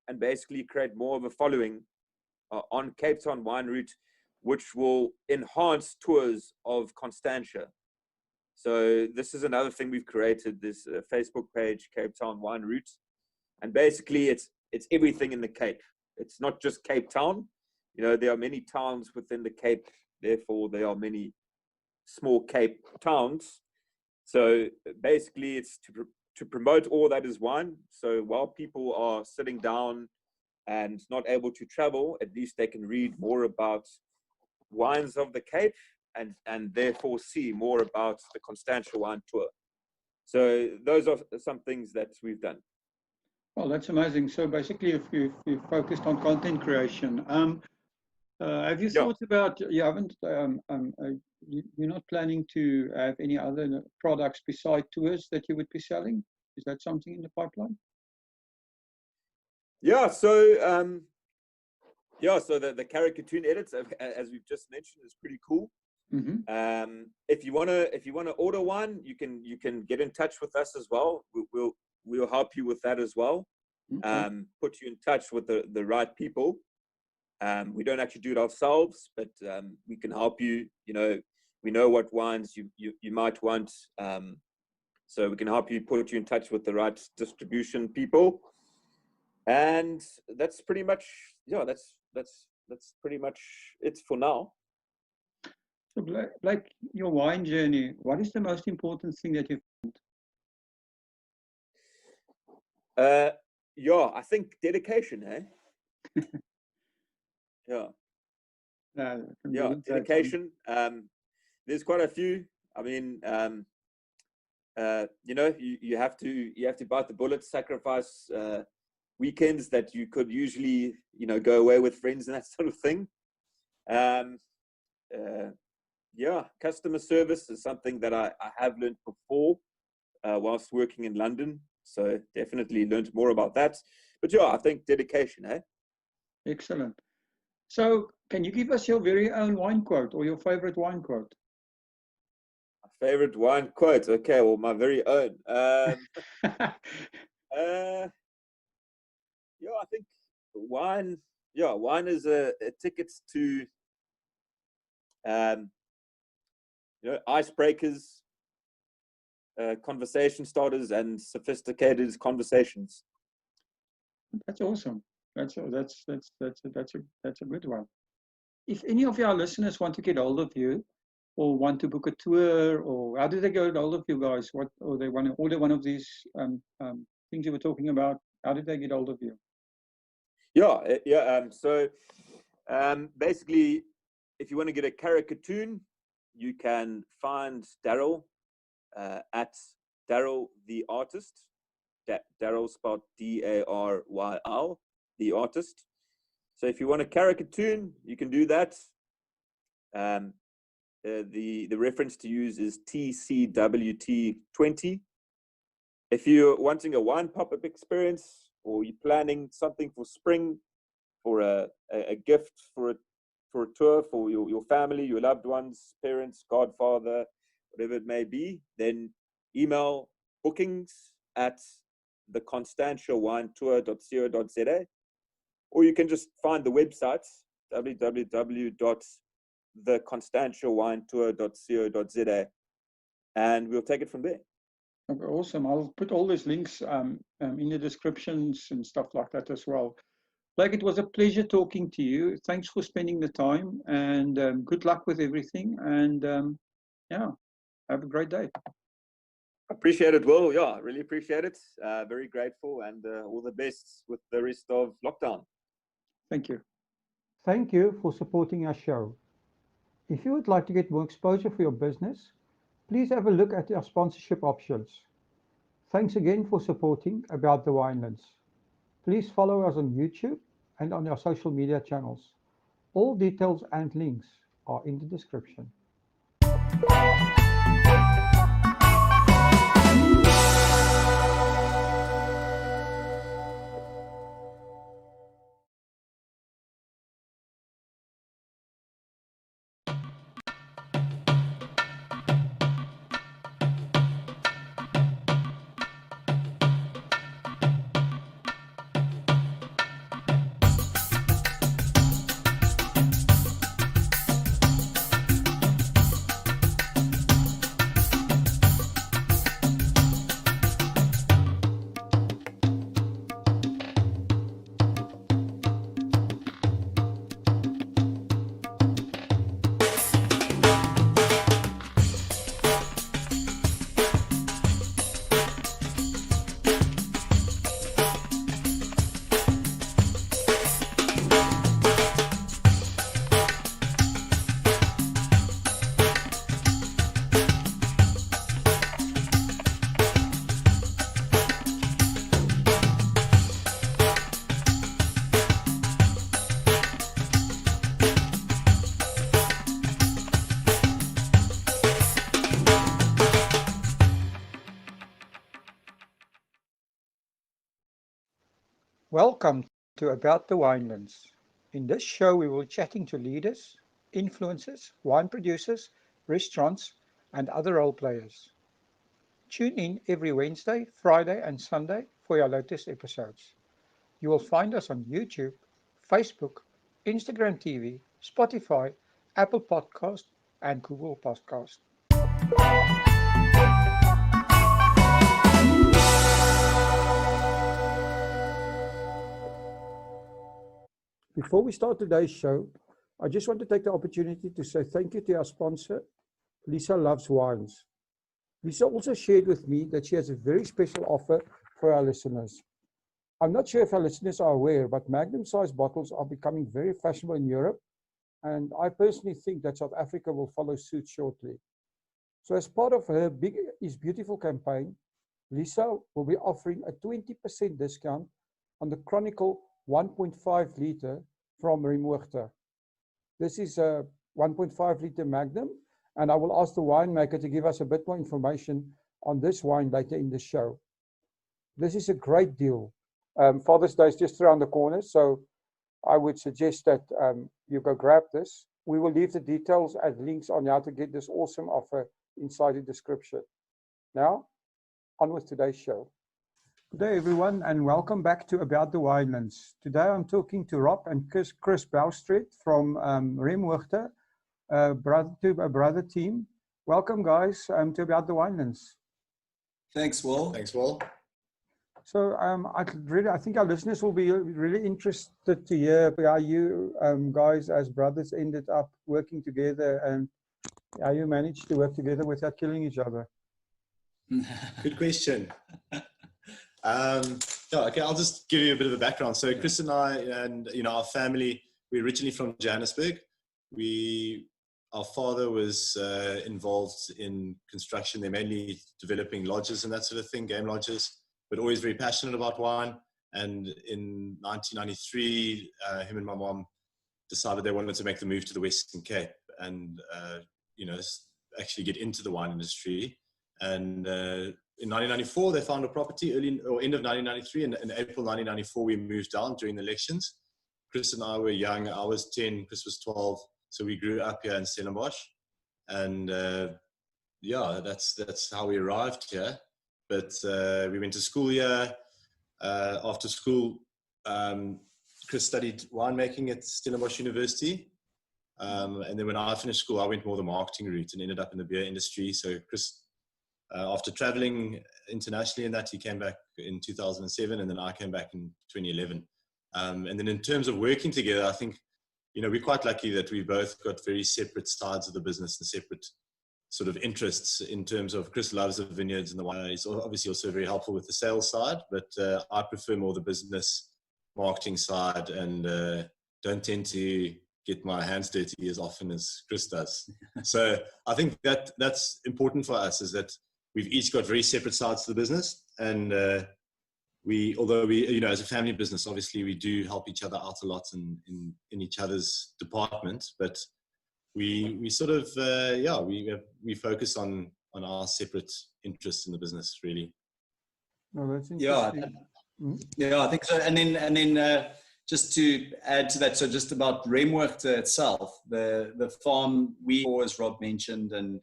and basically create more of a following on Cape Town Wine Route, which will enhance tours of Constantia. So this is another thing we've created, this Facebook page, Cape Town Wine Route. And basically, it's everything in the Cape. It's not just Cape Town. There are many towns within the Cape. Therefore, there are many small Cape towns. So basically, it's to promote all that is wine. So while people are sitting down and not able to travel, at least they can read more about wines of the Cape and therefore see more about the Constantia Wine Tour. So those are some things that we've done. Well, that's amazing. So basically, if you've focused on content creation, have you thought about, you're not planning to have any other products beside tours that you would be selling? Is that something in the pipeline? Yeah, so the caricature edits, as we've just mentioned, is pretty cool. Mm-hmm. If you wanna order one, you can get in touch with us as well. We'll help you with that as well. Okay. Put you in touch with the right people. We don't actually do it ourselves, but we can help you. We know what wines you might want, so we can help you, put you in touch with the right distribution people. And that's pretty much that's pretty much it for now. So like your wine journey, what is the most important thing that you've learned? I think dedication, eh? Dedication. There's quite a few. I mean, you know, you have to bite the bullet, sacrifice weekends that you could usually, you know, go away with friends and that sort of thing. Yeah, customer service is something that I have learned before whilst working in London. So definitely learned more about that. But yeah, I think dedication, eh? Excellent. So can you give us your very own wine quote or your favorite wine quote? My favorite wine quote. Okay, well, my very own. Yeah, I think wine. Yeah, wine is a ticket to, you know, icebreakers, conversation starters, and sophisticated conversations. That's awesome. That's a good one. If any of our listeners want to get hold of you, or want to book a tour, or how do they get hold of you guys? What, or they want to order one of these things you were talking about? How did they get hold of you? Yeah. So basically, if you want to get a caricature, you can find Daryl at Daryl the Artist. Daryl spelled Daryl, the Artist. So if you want a caricature, you can do that. The reference to use is TCWT20. If you're wanting a wine pop-up experience, or you're planning something for spring, for a gift for a tour for your family, your loved ones, parents, godfather, whatever it may be, then email bookings@theconstantiawinetour.co.za, or you can just find the website www.theconstantiawinetour.co.za, and we'll take it from there. Okay, awesome. I'll put all these links in the descriptions and stuff like that as well. Blake, it was a pleasure talking to you. Thanks for spending the time, and good luck with everything. And yeah, have a great day. Appreciate it, Will. Yeah, really appreciate it. Very grateful, and all the best with the rest of lockdown. Thank you. Thank you for supporting our show. If you would like to get more exposure for your business, please have a look at our sponsorship options. Thanks again for supporting About the Winelands. Please follow us on YouTube and on our social media channels. All details and links are in the description. Welcome to About the Winelands. In this show, we will be chatting to leaders, influencers, wine producers, restaurants, and other role players. Tune in every Wednesday, Friday, and Sunday for our latest episodes. You will find us on YouTube, Facebook, Instagram TV, Spotify, Apple Podcast, and Google Podcast. Before we start today's show, I just want to take the opportunity to say thank you to our sponsor, Lisa Loves Wines. Lisa also shared with me that she has a very special offer for our listeners. I'm not sure if our listeners are aware, but magnum-sized bottles are becoming very fashionable in Europe, and I personally think that South Africa will follow suit shortly. So as part of her Big is Beautiful campaign, Lisa will be offering a 20% discount on the Chronicle 1.5 liter from Remoorte. This is a 1.5 liter Magnum, and I will ask the winemaker to give us a bit more information on this wine later in the show. This is a great deal. Father's Day is just around the corner, so I would suggest that you go grab this. We will leave the details and links on how to get this awesome offer inside the description. Now, on with today's show. Good day, everyone, and welcome back to About the Winelands. Today, I'm talking to Rob and Chris Bouwstreet from Remoorte, a brother team. Welcome, guys, to About the Winelands. Thanks, Will. Thanks, Will. So I think our listeners will be really interested to hear how you guys as brothers ended up working together and how you managed to work together without killing each other. Good question. Okay, I'll just give you a bit of a background. So Chris and I, and our family, we're originally from Johannesburg. Our father was involved in construction. They're mainly developing lodges and that sort of thing, game lodges, but always very passionate about wine. And in 1993, him and my mom decided they wanted to make the move to the Western Cape and, actually get into the wine industry. And in 1994, they found a property end of 1993. And in April 1994, we moved down during the elections. Chris and I were young. I was 10, Chris was 12. So we grew up here in Stellenbosch. And that's how we arrived here. But we went to school here. After school, Chris studied winemaking at Stellenbosch University. And then when I finished school, I went more the marketing route and ended up in the beer industry. So Chris, after traveling internationally in that, he came back in 2007, and then I came back in 2011. And then in terms of working together, I think, we're quite lucky that we both got very separate sides of the business and separate sort of interests in terms of Chris loves the vineyards and the wine. He's obviously also very helpful with the sales side, but I prefer more the business marketing side and don't tend to get my hands dirty as often as Chris does. So I think that's important for us, is that we've each got very separate sides to the business. And although we, as a family business, obviously we do help each other out a lot in each other's department, but we sort of, we focus on our separate interests in the business, really. No, that's interesting. Yeah, I think so. And then just to add to that, so just about Remoorte itself, the farm, as Rob mentioned, and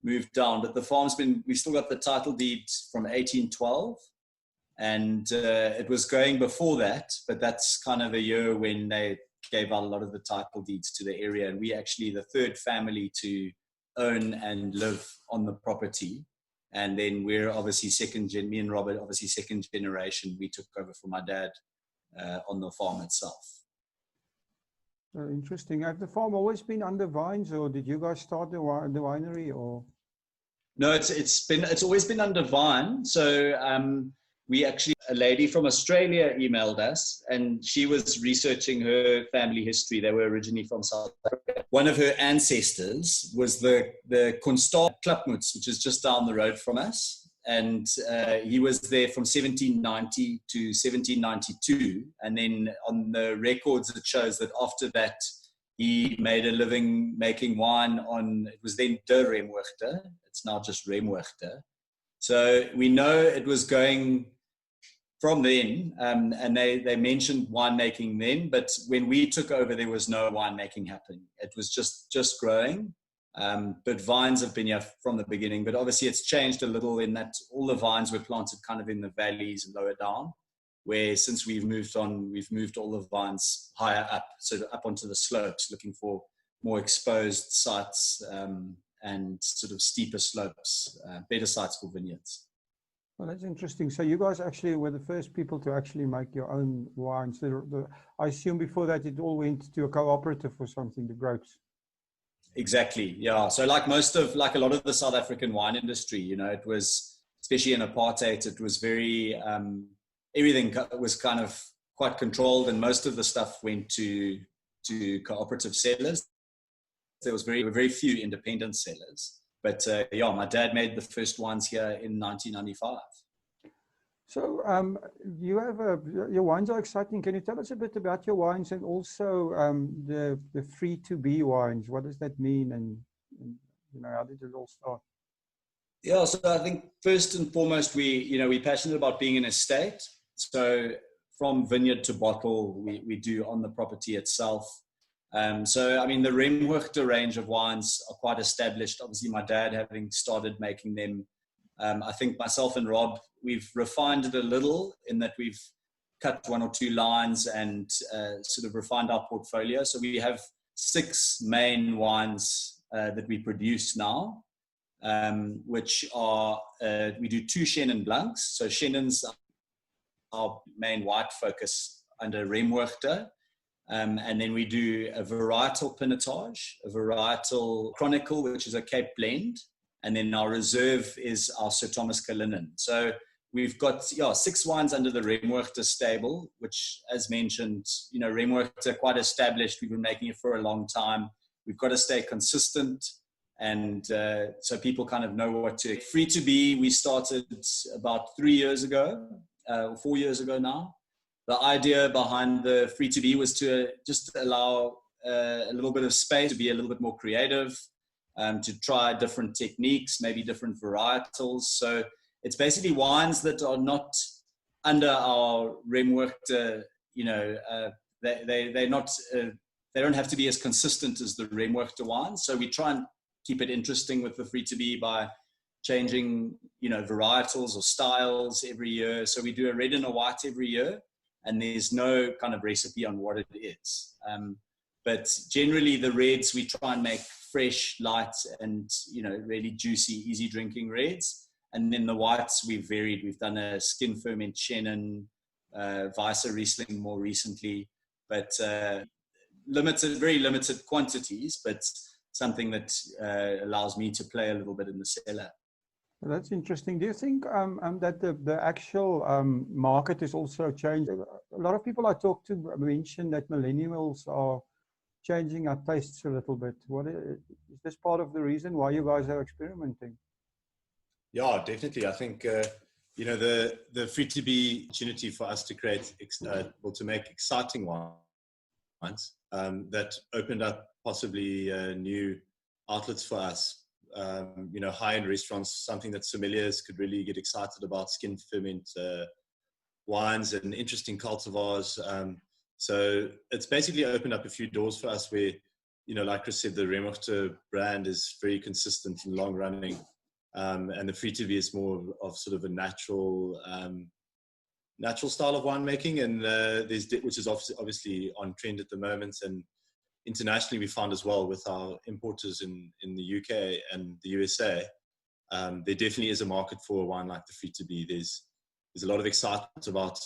moved down, but the farm's we still got the title deed from 1812, and it was going before that, but that's kind of a year when they gave out a lot of the title deeds to the area, and we actually the third family to own and live on the property. And then we're obviously me and Robert, obviously second generation. We took over from my dad on the farm itself. Interesting. Have the farm always been under vines, or did you guys start the winery? Or no, it's always been under vine. So we actually, a lady from Australia emailed us, and she was researching her family history. They were originally from South Africa. One of her ancestors was the Constant Klapmuts, which is just down the road from us. And he was there from 1790 to 1792. And then on the records, it shows that after that, he made a living making wine it was then De Remoorte. It's now just Remoorte. So we know it was going from then, and they mentioned winemaking then, but when we took over, there was no winemaking happening. It was just growing. But vines have been here from the beginning, but obviously it's changed a little in that all the vines were planted kind of in the valleys and lower down, where since we've moved all the vines higher up, so up onto the slopes, looking for more exposed sites and sort of steeper slopes, better sites for vineyards. Well, that's interesting. So you guys actually were the first people to actually make your own wines. I assume before that it all went to a cooperative or something, the grapes. Exactly. Yeah. So like a lot of the South African wine industry, it was, especially in apartheid, it was very, everything was kind of quite controlled, and most of the stuff went to cooperative sellers. There were very few independent sellers. But yeah, my dad made the first wines here in 1995. So you have your wines are exciting. Can you tell us a bit about your wines and also the free to be wines? What does that mean, and how did it all start? Yeah, so I think first and foremost, we're passionate about being an estate. So from vineyard to bottle, we do on the property itself. So I mean, the Remhoogte range of wines are quite established. Obviously, my dad having started making them. I think myself and Rob, we've refined it a little in that we've cut 1 or 2 lines and sort of refined our portfolio. So we have 6 main wines that we produce now, which are, we do 2 Chenin Blancs. So Chenins are our main white focus under Remhoogte. And then we do a varietal pinotage, a varietal chronicle, which is a Cape blend. And then our reserve is our Sir Thomas Cullinan. So we've got 6 wines under the Remhoogte stable, which, as mentioned, Remhoogte are quite established. We've been making it for a long time. We've got to stay consistent, and so people kind of know what to. Free to be, we started about 3 years ago, 4 years ago now. The idea behind the free to be was to just allow a little bit of space to be a little bit more creative. To try different techniques, maybe different varietals. So it's basically wines that are not under our Remhoogte, they're not, they don't have to be as consistent as the Remhoogte wines. So we try and keep it interesting with the free to be by changing, varietals or styles every year. So we do a red and a white every year, and there's no kind of recipe on what it is. But generally the reds, we try and make fresh, light, and really juicy, easy drinking reds. And then the whites we've varied. We've done a skin ferment Chenin, Weisse Riesling more recently, but very limited quantities, but something that allows me to play a little bit in the cellar. Well, that's interesting. Do you think that the actual market is also changed? A lot of people I talk to mention that millennials are changing our tastes a little bit. Is this part of the reason why you guys are experimenting? Yeah, definitely. I think the free to be opportunity for us to create to make exciting wines that opened up possibly new outlets for us. High-end restaurants, something that sommeliers could really get excited about, skin ferment wines and interesting cultivars. So it's basically opened up a few doors for us where, like Chris said, the Remhoogte brand is very consistent and long running. And the free to be is more of sort of a natural style of winemaking, and which is obviously on trend at the moment. And internationally, we found as well with our importers in the UK and the USA, there definitely is a market for a wine like the free to be. There's a lot of excitement about,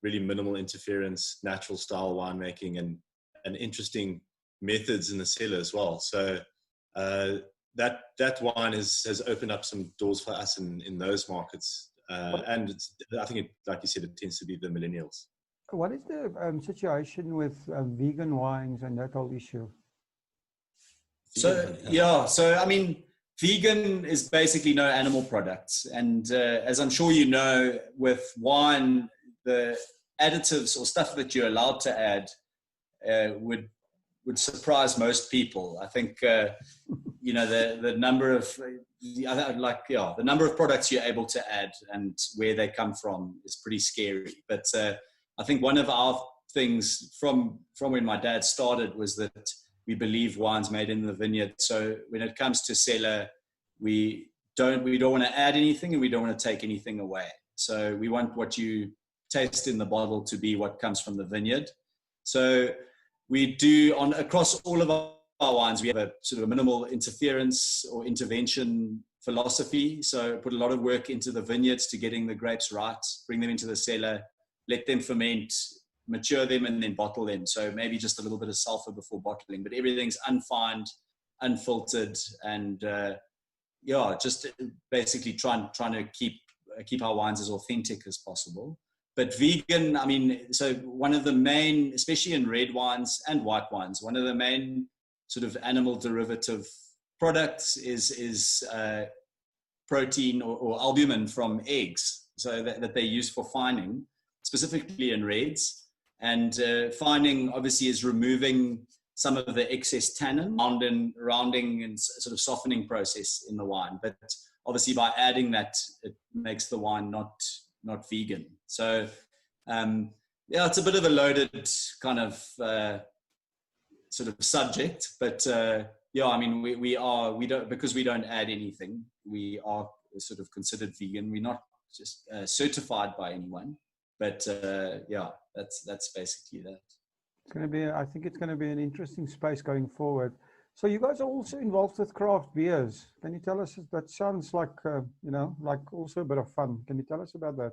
really minimal interference, natural style winemaking, and interesting methods in the cellar as well. So that wine has opened up some doors for us in those markets. And I think, like you said, it tends to be the millennials. What is the situation with vegan wines and that whole issue? So I mean, vegan is basically no animal products. And as I'm sure you know, with wine, the additives or stuff that you're allowed to add would surprise most people. I think, the number of, the number of products you're able to add and where they come from is pretty scary. But I think one of our things from when my dad started was that we believe wine's made in the vineyard. So when it comes to cellar, we don't want to add anything and we don't want to take anything away. So we want what you taste in the bottle to be what comes from the vineyard. So we do across all of our wines, we have a sort of a minimal interference or intervention philosophy. So put a lot of work into the vineyards to getting the grapes right, bring them into the cellar, let them ferment, mature them, and then bottle them. So maybe just a little bit of sulfur before bottling, but everything's unfined, unfiltered, and just basically trying to keep our wines as authentic as possible. But vegan, I mean, so one of the main, especially in red wines and white wines, one of the main sort of animal derivative products is protein or albumin from eggs, so that they use for fining, specifically in reds. And fining obviously is removing some of the excess tannin, rounding and sort of softening process in the wine. But obviously by adding that, it makes the wine not vegan. So yeah, it's a bit of a loaded kind of sort of subject, but yeah, I mean, we don't, because we don't add anything, we are sort of considered vegan. We're not just certified by anyone, but yeah, that's basically that. It's going to be, I think it's going to be an interesting space going forward. So you guys are also involved with craft beers. Can you tell us, that sounds like, you know, like also a bit of fun. Can you tell us about that?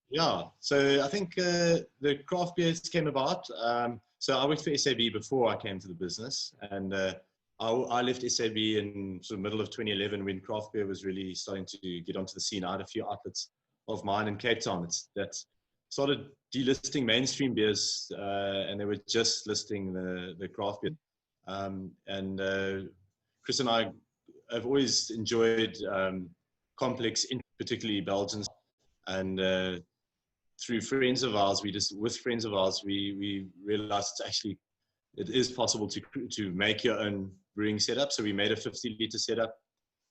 Yeah, so I think the craft beers came about. So I worked for SAB before I came to the business, and I left SAB in sort of middle of 2011 when craft beer was really starting to get onto the scene. I had a few outlets of mine in Cape Town that started delisting mainstream beers, and they were just listing the craft beer. And Chris and I have always enjoyed complex, particularly Belgians, and through friends of ours, we realized it is possible to make your own brewing setup. So we made a 50-liter setup.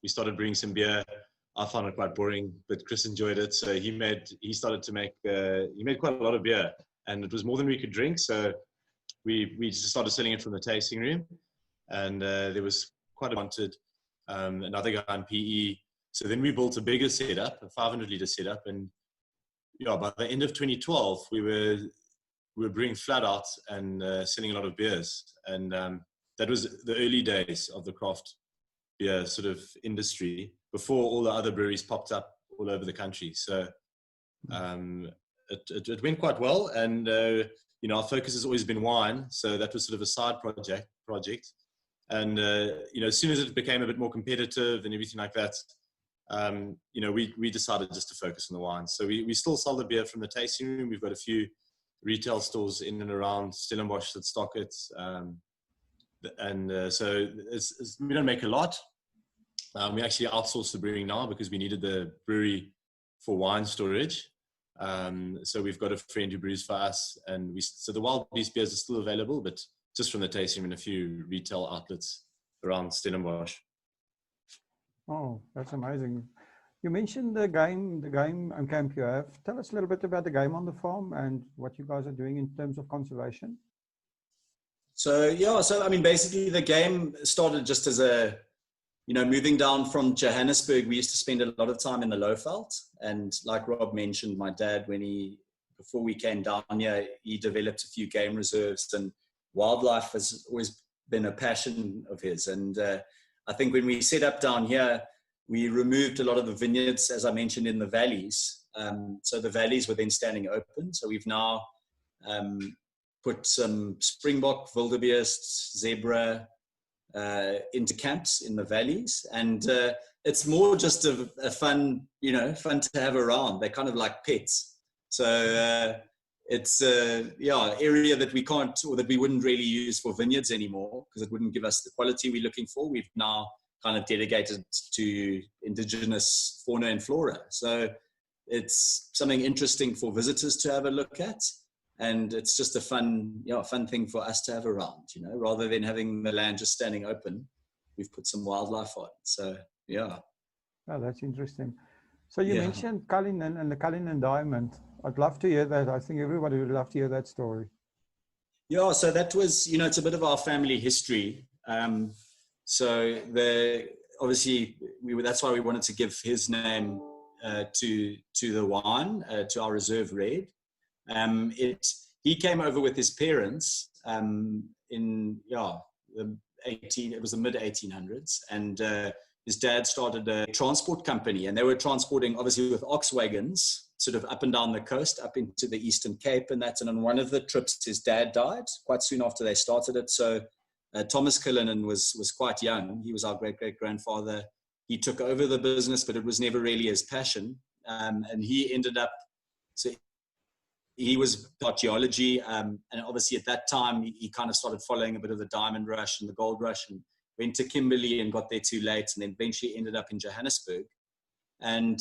We started brewing some beer. I found it quite boring, but Chris enjoyed it. So he made quite a lot of beer, and it was more than we could drink. So we just started selling it from the tasting room, and there was quite a wanted another guy in PE. So then we built a bigger setup, a 500-liter setup, and yeah, by the end of 2012, we were brewing flat out and selling a lot of beers, and that was the early days of the craft beer sort of industry before all the other breweries popped up all over the country. So it went quite well, and you know, our focus has always been wine, so that was sort of a side project. And you know, as soon as it became a bit more competitive and everything like that, you know, we decided just to focus on the wine. So we still sell the beer from the tasting room. We've got a few retail stores in and around Stellenbosch that stock it. So we don't make a lot. We actually outsource the brewing now because we needed the brewery for wine storage. So we've got a friend who brews for us, and so the Wild Beast beers are still available, but just from the tasting room in a few retail outlets around Stellenbosch. Oh, that's amazing. You mentioned the game camp you have. Tell us a little bit about the game on the farm and what you guys are doing in terms of conservation. So yeah, so I mean, basically the game started just as you know, moving down from Johannesburg, we used to spend a lot of time in the Lowveld. And like Rob mentioned, my dad, before we came down here, he developed a few game reserves, and wildlife has always been a passion of his. And I think when we set up down here, we removed a lot of the vineyards, as I mentioned, in the valleys. So the valleys were then standing open. So we've now put some springbok, wildebeest, zebra into camps in the valleys. And it's more just a fun, you know, fun to have around. They're kind of like pets. So it's yeah, area that we can't, or that we wouldn't really use for vineyards anymore because it wouldn't give us the quality we're looking for. We've now kind of dedicated to indigenous fauna and flora. So it's something interesting for visitors to have a look at. And it's just a fun thing for us to have around, you know, rather than having the land just standing open, we've put some wildlife on. So, yeah. Oh, that's interesting. So you mentioned Cullinan and the Cullinan diamond. I'd love to hear that. I think everybody would love to hear that story. Yeah, so that was, you know, it's a bit of our family history. So obviously that's why we wanted to give his name to the wine, to our reserve red. He came over with his parents in it was the mid 1800s, and his dad started a transport company, and they were transporting obviously with ox wagons sort of up and down the coast, up into the Eastern Cape and that. And on one of the trips, his dad died quite soon after they started it. So Thomas Cullinan was quite young. He was our great-great-grandfather. He took over the business, but it was never really his passion. And he ended up, so he was taught geology. And obviously at that time, he kind of started following a bit of the diamond rush and the gold rush. And went to Kimberley and got there too late, and then eventually ended up in Johannesburg. And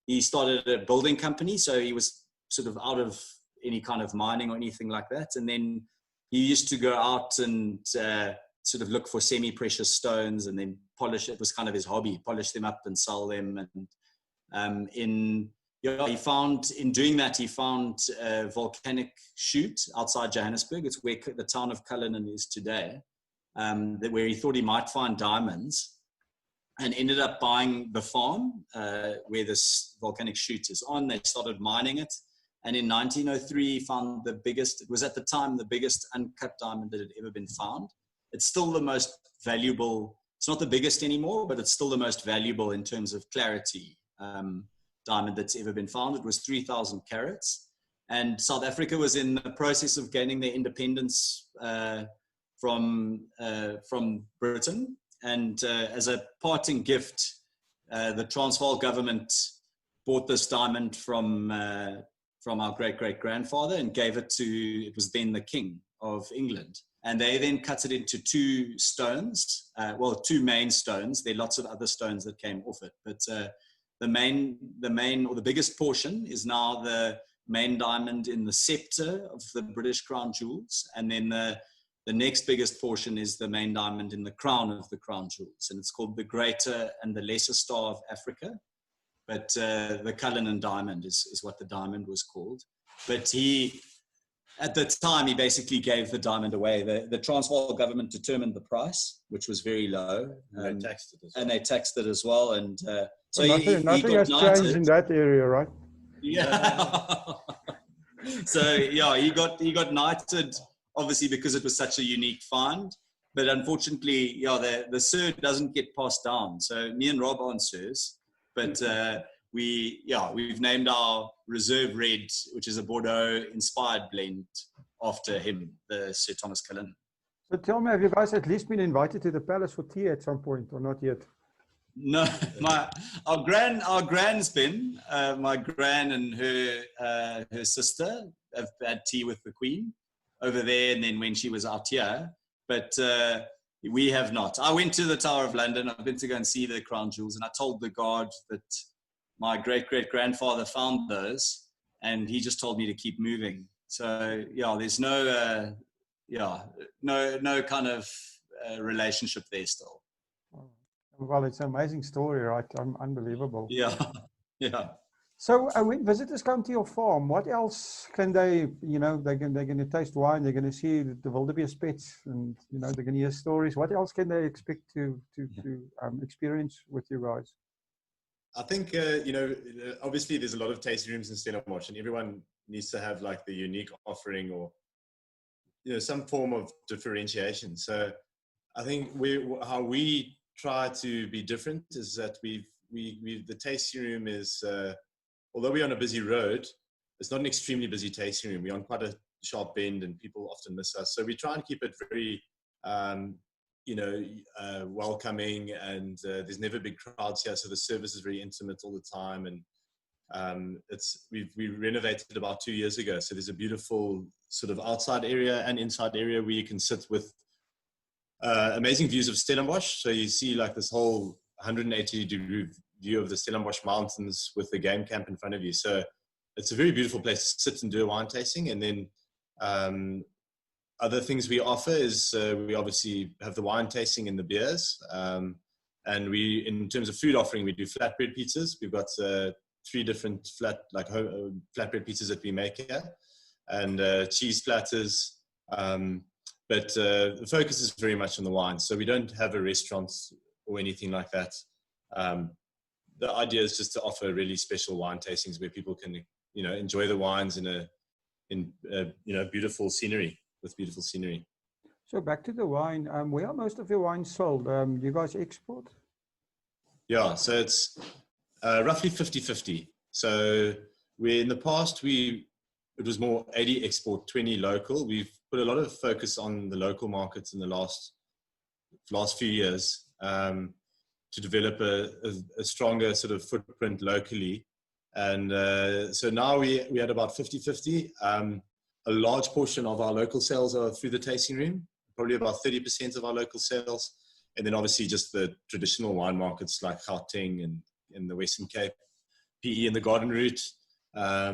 he started a building company, so he was sort of out of any kind of mining or anything like that. And then he used to go out and sort of look for semi-precious stones and then polish. It was kind of his hobby, polish them up and sell them. And he found, in doing that, he found a volcanic chute outside Johannesburg. It's where the town of Cullinan is today, where he thought he might find diamonds, and ended up buying the farm where this volcanic chute is on. They started mining it. And in 1903, he found the biggest, it was at the time the biggest uncut diamond that had ever been found. It's still the most valuable, it's not the biggest anymore, but it's still the most valuable in terms of clarity diamond that's ever been found. It was 3,000 carats. And South Africa was in the process of gaining their independence from Britain. And as a parting gift, the Transvaal government bought this diamond from our great-great-grandfather and gave it to, it was then the King of England. And they then cut it into two stones, two main stones. There are lots of other stones that came off it, but the main or the biggest portion is now the main diamond in the scepter of the British crown jewels. And then the next biggest portion is the main diamond in the crown of the crown jewels. And it's called the Greater and the Lesser Star of Africa. But the Cullinan diamond is what the diamond was called. But at the time, he basically gave the diamond away. The Transvaal government determined the price, which was very low. And they taxed it as well. And they taxed it as well. And so nothing has changed in that area, right? Yeah. So yeah, he got knighted, obviously because it was such a unique find. But unfortunately, yeah, the Sir doesn't get passed down. So me and Rob aren't Sirs. But we've named our Reserve Red, which is a Bordeaux-inspired blend, after him, the Sir Thomas Cullinan. So tell me, have you guys at least been invited to the palace for tea at some point, or not yet? No, our gran's been. My gran and her sister have had tea with the Queen over there, and then when she was out here. But we have not. I went to the Tower of London. I've been to go and see the crown jewels, and I told the guard that my great-great-grandfather found those, and he just told me to keep moving. So yeah, there's no kind of relationship there still. Well, it's an amazing story, right? Unbelievable. Yeah, yeah. So when visitors come to your farm, what else can they, they're going to taste wine, they're going to see the wildebeest pets, and, they're going to hear stories. What else can they expect to experience with you guys? I think, obviously there's a lot of tasting rooms in Stellenbosch, and everyone needs to have like the unique offering or, some form of differentiation. So I think how we try to be different is that the tasting room is, although we're on a busy road, it's not an extremely busy tasting room. We're on quite a sharp bend and people often miss us. So we try and keep it very, welcoming, and there's never big crowds here. So the service is very intimate all the time. And we renovated about 2 years ago. So there's a beautiful sort of outside area and inside area where you can sit with amazing views of Stellenbosch. So you see like this whole 180-degree view of the Stellenbosch Mountains with the game camp in front of you. So it's a very beautiful place to sit and do a wine tasting. And then other things we offer is we obviously have the wine tasting and the beers. And in terms of food offering, we do flatbread pizzas. We've got 3 different flatbread pizzas that we make here, and cheese platters. But the focus is very much on the wine. So we don't have a restaurant or anything like that. The idea is just to offer really special wine tastings where people can, enjoy the wines in beautiful scenery, with beautiful scenery. So back to the wine, where are most of your wines sold? You guys export? Yeah, so it's roughly 50-50. So in the past, it was more 80 export, 20 local. We've put a lot of focus on the local markets in the last few years. To develop a stronger sort of footprint locally. And so now we had about 50-50. A large portion of our local sales are through the tasting room, probably about 30% of our local sales. And then obviously just the traditional wine markets like Gauteng and in the Western Cape, PE and the Garden Route. The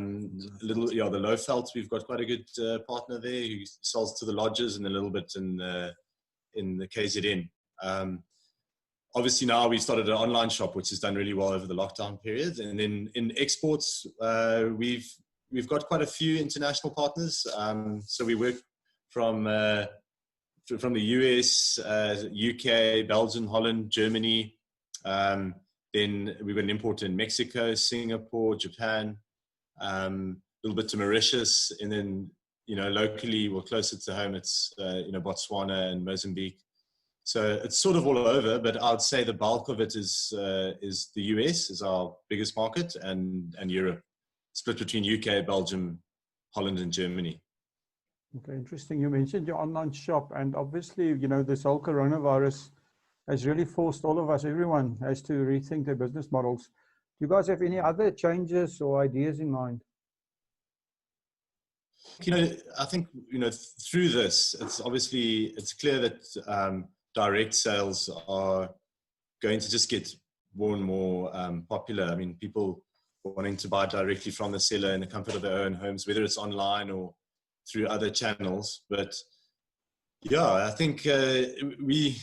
Lowveld, we've got quite a good partner there who sells to the lodges and a little bit in the KZN. Obviously now we've started an online shop, which has done really well over the lockdown period. And then in exports, we've got quite a few international partners. So we work from the US, UK, Belgium, Holland, Germany. Then we've got an import in Mexico, Singapore, Japan, a little bit to Mauritius, and then, locally, we're closer to home, it's, Botswana and Mozambique. So it's sort of all over, but I'd say the bulk of it is the US is our biggest market, and Europe, split between UK, Belgium, Holland, and Germany. Okay, interesting. You mentioned your online shop, and obviously, this whole coronavirus has really forced all of us, everyone has to rethink their business models. Do you guys have any other changes or ideas in mind? I think, through this, it's clear that direct sales are going to just get more and more popular. I mean, people wanting to buy directly from the seller in the comfort of their own homes, whether it's online or through other channels. But yeah, I think we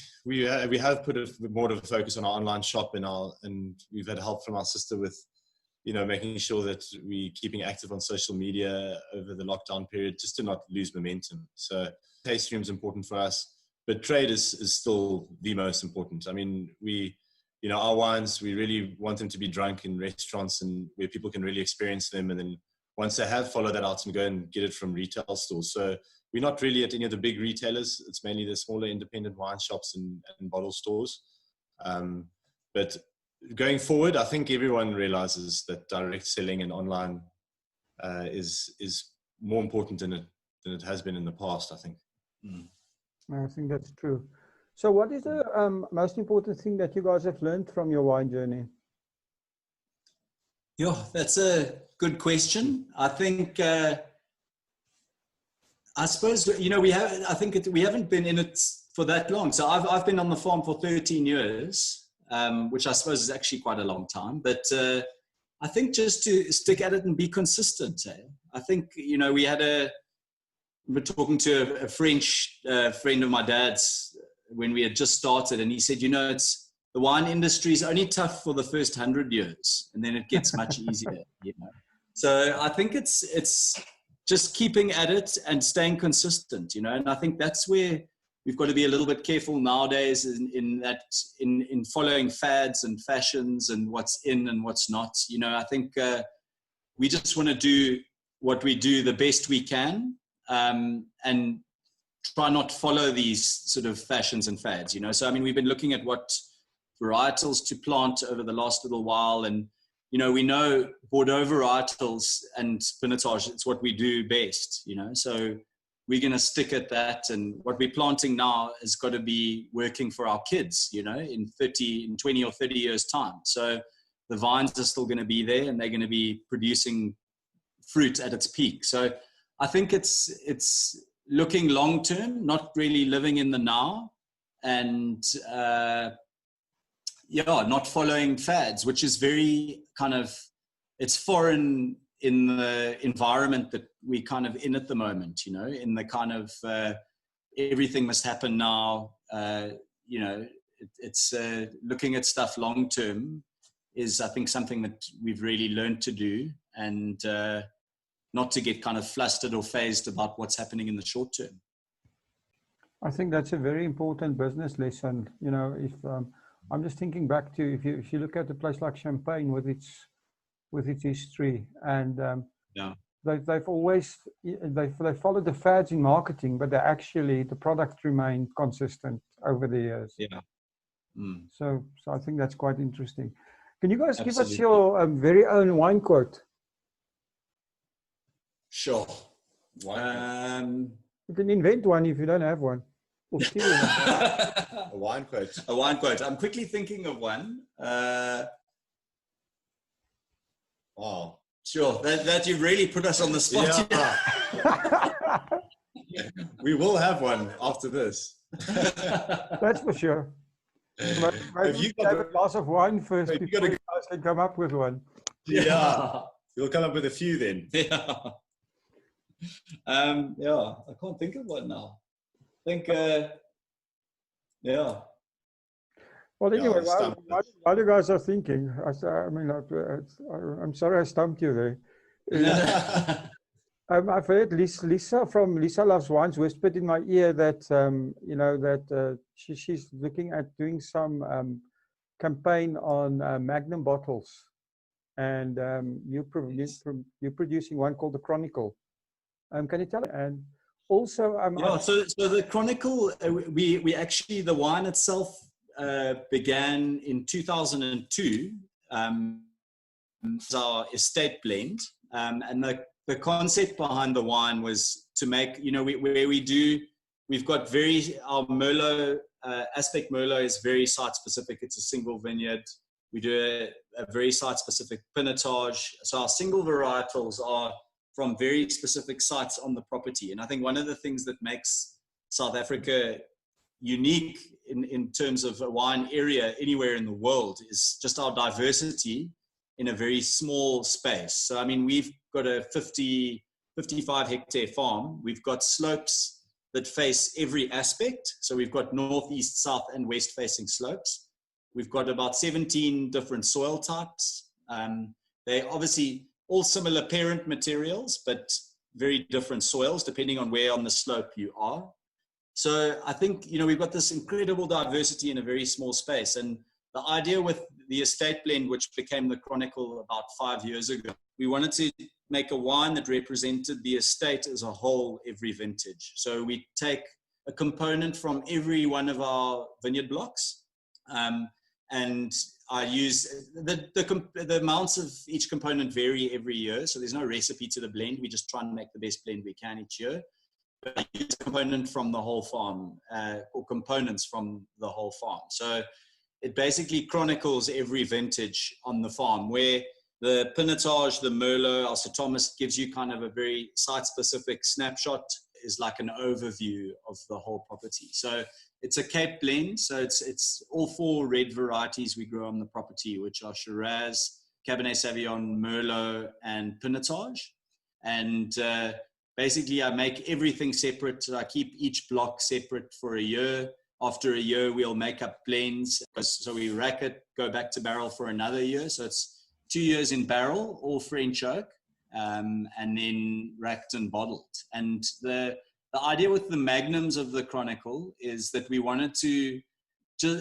have put more of a focus on our online shop, and we've had help from our sister with, making sure that we're keeping active on social media over the lockdown period, just to not lose momentum. So taste room is important for us, but trade is still the most important. I mean, our wines, we really want them to be drunk in restaurants and where people can really experience them. And then once they have, follow that out and go and get it from retail stores. So we're not really at any of the big retailers. It's mainly the smaller independent wine shops and bottle stores. But going forward, I think everyone realizes that direct selling and online is more important than it has been in the past, I think. I think that's true. So what is the most important thing that you guys have learned from your wine journey? Yeah, that's a good question. I think, I suppose, we haven't been in it for that long. So I've been on the farm for 13 years, which I suppose is actually quite a long time. But I think just to stick at it and be consistent. I think, we were talking to a French friend of my dad's when we had just started, and he said, the wine industry is only tough for the first 100 years, and then it gets much easier. So I think it's just keeping at it and staying consistent, and I think that's where we've got to be a little bit careful nowadays in following fads and fashions and what's in and what's not. I think we just want to do what we do the best we can, and try not follow these sort of fashions and fads, So, I mean, we've been looking at what varietals to plant over the last little while. And, we know Bordeaux varietals and Pinotage, it's what we do best, So we're going to stick at that. And what we're planting now has got to be working for our kids, in 20 or 30 years time. So the vines are still going to be there, and they're going to be producing fruit at its peak. So I think it's looking long term, not really living in the now, and not following fads, which is very it's foreign in the environment that we kind of in at the moment, in the kind of everything must happen now. It's looking at stuff long term is, I think, something that we've really learned to do, and not to get kind of flustered or phased about what's happening in the short term. I think that's a very important business lesson. If I'm just thinking back to if you look at a place like Champagne with its history, and they've always followed the fads in marketing, but the product remained consistent over the years. So I think that's quite interesting. Can you guys give us your very own wine quote? Sure. You can invent one if you don't have one. Or steal one. A wine quote. A wine quote. I'm quickly thinking of one. Wow. Sure. That you really put us on the spot. Yeah. We will have one after this. That's for sure. Maybe you we have a glass of wine first have you before got a- you guys can come up with one. Yeah. You'll come up with a few then. Yeah. Yeah, I can't think of one now. I think, yeah. Well, Yeah, anyway, stumped us. while you guys are thinking, I'm sorry I stumped you there. I've heard Lisa from Lisa Loves Wines whispered in my ear that she's looking at doing some campaign on Magnum bottles, and you're producing one called the Chronicle. Can you tell me? And also, Yeah, so the Chronicle, we actually, the wine itself began in 2002. It's our estate blend, and the concept behind the wine was to make, we've got our Merlot, Aspect Merlot is very site specific. It's a single vineyard. We do a very site specific pinotage. So our single varietals are from very specific sites on the property. And I think one of the things that makes South Africa unique in terms of a wine area anywhere in the world is just our diversity in a very small space. So, I mean, we've got a 55 hectare farm. We've got slopes that face every aspect. So we've got north, east, south, and west facing slopes. We've got about 17 different soil types. They're obviously all similar parent materials, but very different soils depending on where on the slope you are. So I think, we've got this incredible diversity in a very small space. And the idea with the estate blend, which became the Chronicle about 5 years ago, we wanted to make a wine that represented the estate as a whole every vintage. So we take a component from every one of our vineyard blocks, and I use the amounts of each component vary every year. So there's no recipe to the blend. We just try and make the best blend we can each year. But I use a component from the whole farm, or components from the whole farm. So it basically chronicles every vintage on the farm, where the Pinotage, the Merlot, our Sir Thomas gives you kind of a very site-specific snapshot, is like an overview of the whole property. So it's a Cape blend. So it's all 4 red varieties we grow on the property, which are Shiraz, Cabernet Sauvignon, Merlot, and Pinotage. And basically, I make everything separate. I keep each block separate for a year. After a year, we'll make up blends. So we rack it, go back to barrel for another year. So it's 2 years in barrel, all French oak, and then racked and bottled. And the idea with the magnums of the Chronicle is that we wanted to,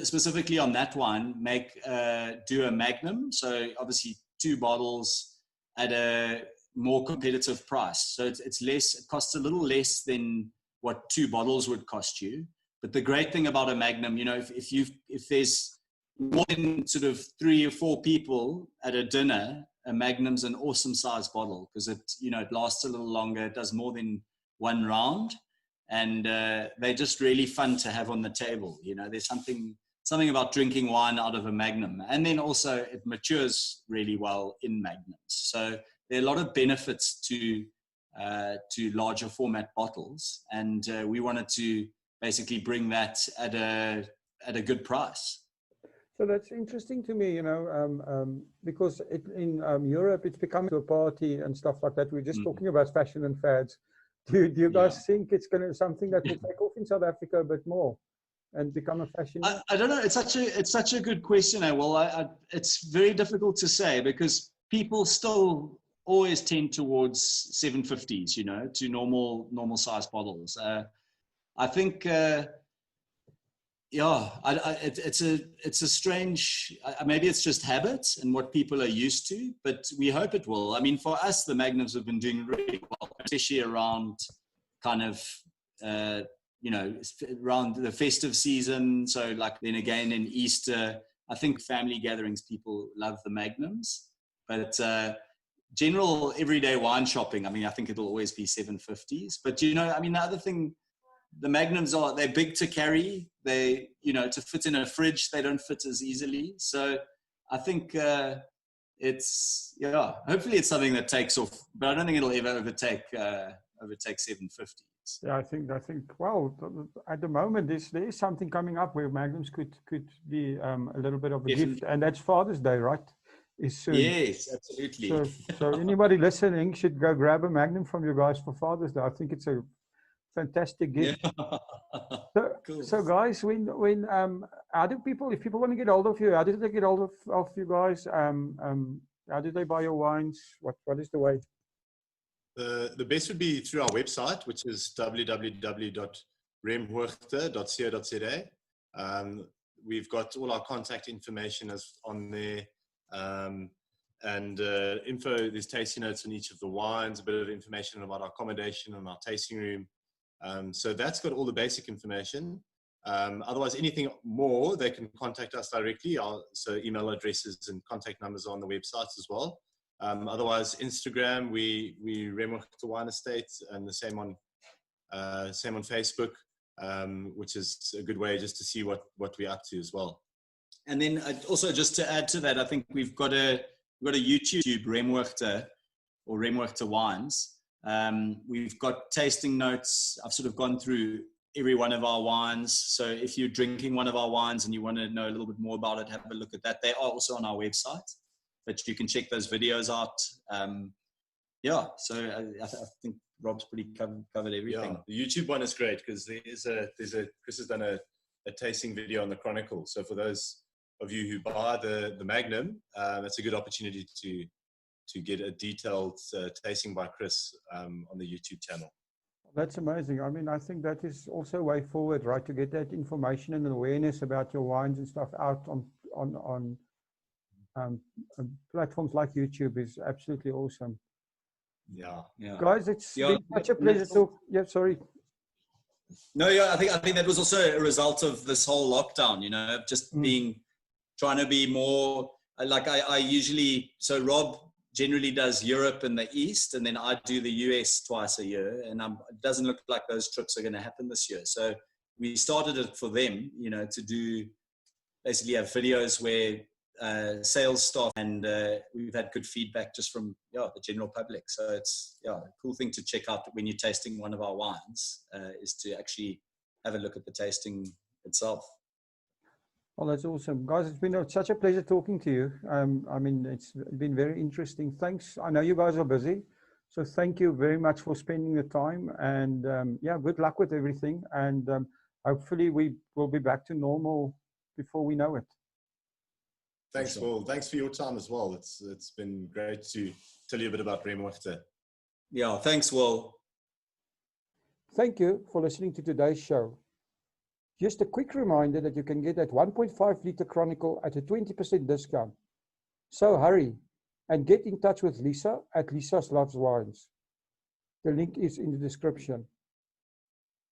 specifically on that wine, do a magnum. So obviously 2 bottles at a more competitive price. So it's less, it costs a little less than what 2 bottles would cost you. But the great thing about a magnum, if there's more than sort of 3 or 4 people at a dinner, a magnum's an awesome size bottle because it lasts a little longer. It does more than 1 round, and they're just really fun to have on the table. There's something about drinking wine out of a magnum, and then also it matures really well in magnums. So there are a lot of benefits to larger format bottles, and we wanted to basically bring that at a good price. So that's interesting to me, because in Europe it's becoming a party and stuff like that. We're just talking about fashion and fads. Do you guys think it's going to be something that will take off in South Africa a bit more and become a fashion? I don't know. It's such a good question. It's very difficult to say because people still always tend towards 750s, to normal size bottles. I think. It's a strange, maybe it's just habits and what people are used to, but we hope it will. I mean, for us, the magnums have been doing really well, especially around kind of, around the festive season. So like then again in Easter, I think family gatherings, people love the magnums, but general everyday wine shopping, I think it'll always be 750s. But the other thing, the magnums they're big to carry. They, to fit in a fridge, they don't fit as easily. So I think hopefully it's something that takes off, but I don't think it'll ever overtake 750. Yeah, I think. Well, at the moment, there is something coming up where magnums could be a little bit of a gift, and that's Father's Day, right? Is soon. Yes, absolutely. So anybody listening should go grab a magnum from you guys for Father's Day. I think it's a fantastic gift. Yeah. Cool. So guys, when how do people, if people want to get hold of you, how do they get hold of you guys? How do they buy your wines? What is the way? The best would be through our website, which is www.remhoogte.co.za. We've got all our contact information on there, and info. There's tasting notes on each of the wines, a bit of information about our accommodation and our tasting room. So that's got all the basic information. Otherwise, anything more, they can contact us directly. So email addresses and contact numbers are on the website as well. Otherwise, Instagram, we Remhoogte Wine Estate, and the same on Facebook, which is a good way just to see what we're up to as well. And then also just to add to that, I think we've got a YouTube, Remhoogte or Remhoogte Wines. We've got tasting notes. I've sort of gone through every one of our wines. So if you're drinking one of our wines and you want to know a little bit more about it, have a look at that. They are also on our website, but you can check those videos out. So I think Rob's pretty covered everything. Yeah, the YouTube one is great because Chris has done a tasting video on the Chronicle. So for those of you who buy the Magnum, that's a good opportunity to get a detailed tasting by Chris on the YouTube channel. That's amazing. I mean, I think that is also a way forward, right? To get that information and awareness about your wines and stuff out on platforms like YouTube is absolutely awesome. Yeah. Guys, it's been such a pleasure to. Yeah, sorry. No, yeah, I think that was also a result of this whole lockdown. Just trying to be more like I usually. So Rob generally does Europe and the East, and then I do the US twice a year, and it doesn't look like those trips are going to happen this year. So we started it for them, to do basically have videos where sales staff, and we've had good feedback just from the general public. So it's a cool thing to check out when you're tasting one of our wines, is to actually have a look at the tasting itself. Well, that's awesome. Guys, it's been such a pleasure talking to you. I mean, it's been very interesting. Thanks. I know you guys are busy, so thank you very much for spending the time. And good luck with everything. And hopefully we will be back to normal before we know it. Thanks, Will. Thanks for your time as well. It's been great to tell you a bit about Remhoogte. Yeah, thanks, Will. Thank you for listening to today's show. Just a quick reminder that you can get that 1.5 liter Chronicle at a 20% discount. So hurry and get in touch with Lisa at Lisa's Loves Wines. The link is in the description.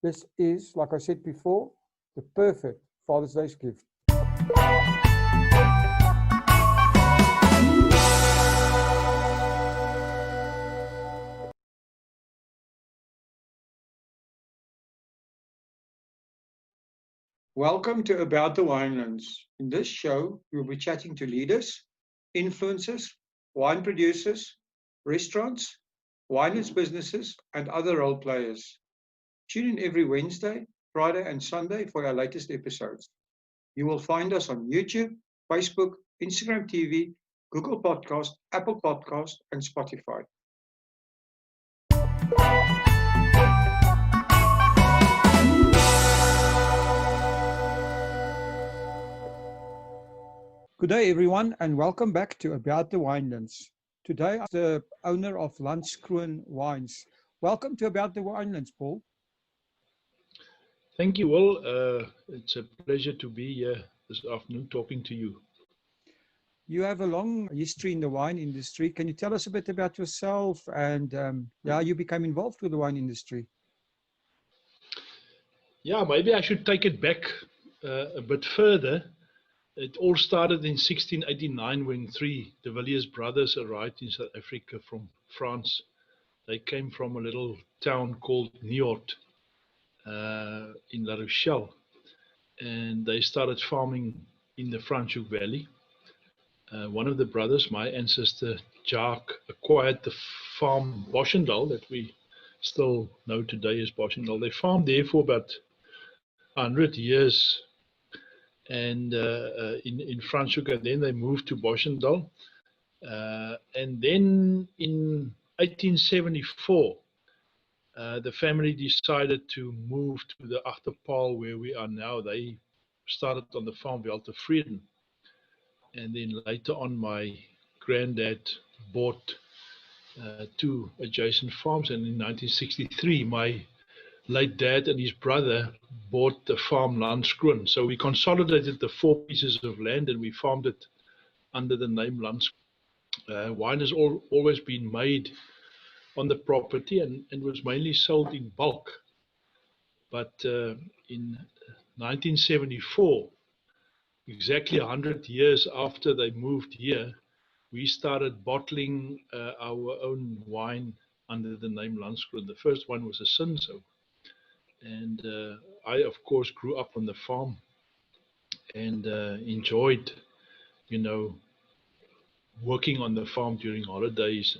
This is, like I said before, the perfect Father's Day gift. Welcome to About the Winelands. In this show, we'll be chatting to leaders, influencers, wine producers, restaurants, wineries businesses, and other role players. Tune in every Wednesday, Friday, and Sunday for our latest episodes. You will find us on YouTube, Facebook, Instagram TV, Google Podcast, Apple Podcast, and Spotify. Good day, everyone, and welcome back to About the Winelands. Today, I'm the owner of Landskroon Wines. Welcome to About the Winelands, Paul. Thank you, Will. It's a pleasure to be here this afternoon talking to you. You have a long history in the wine industry. Can you tell us a bit about yourself and how you became involved with the wine industry? Yeah, maybe I should take it back a bit further. It all started in 1689 when three de Villiers brothers arrived in South Africa from France. They came from a little town called Niort in La Rochelle, and they started farming in the Franschhoek Valley. One of the brothers, my ancestor Jacques, acquired the farm Boschendal that we still know today as Boschendal. They farmed there for about 100 years and in Franschhoek, and then they moved to Boschendal. And then in 1874, the family decided to move to the Achterpaal where we are now. They started on the farm Weltevreden. And then later on, my granddad bought 2 adjacent farms. And in 1963, my late dad and his brother bought the farm Landskroon. So we consolidated the 4 pieces of land and we farmed it under the name Landskroon. Wine has always been made on the property and was mainly sold in bulk. But in 1974, exactly 100 years after they moved here, we started bottling our own wine under the name Landskroon. The first one was a Cinsault. And I, of course, grew up on the farm and enjoyed, working on the farm during holidays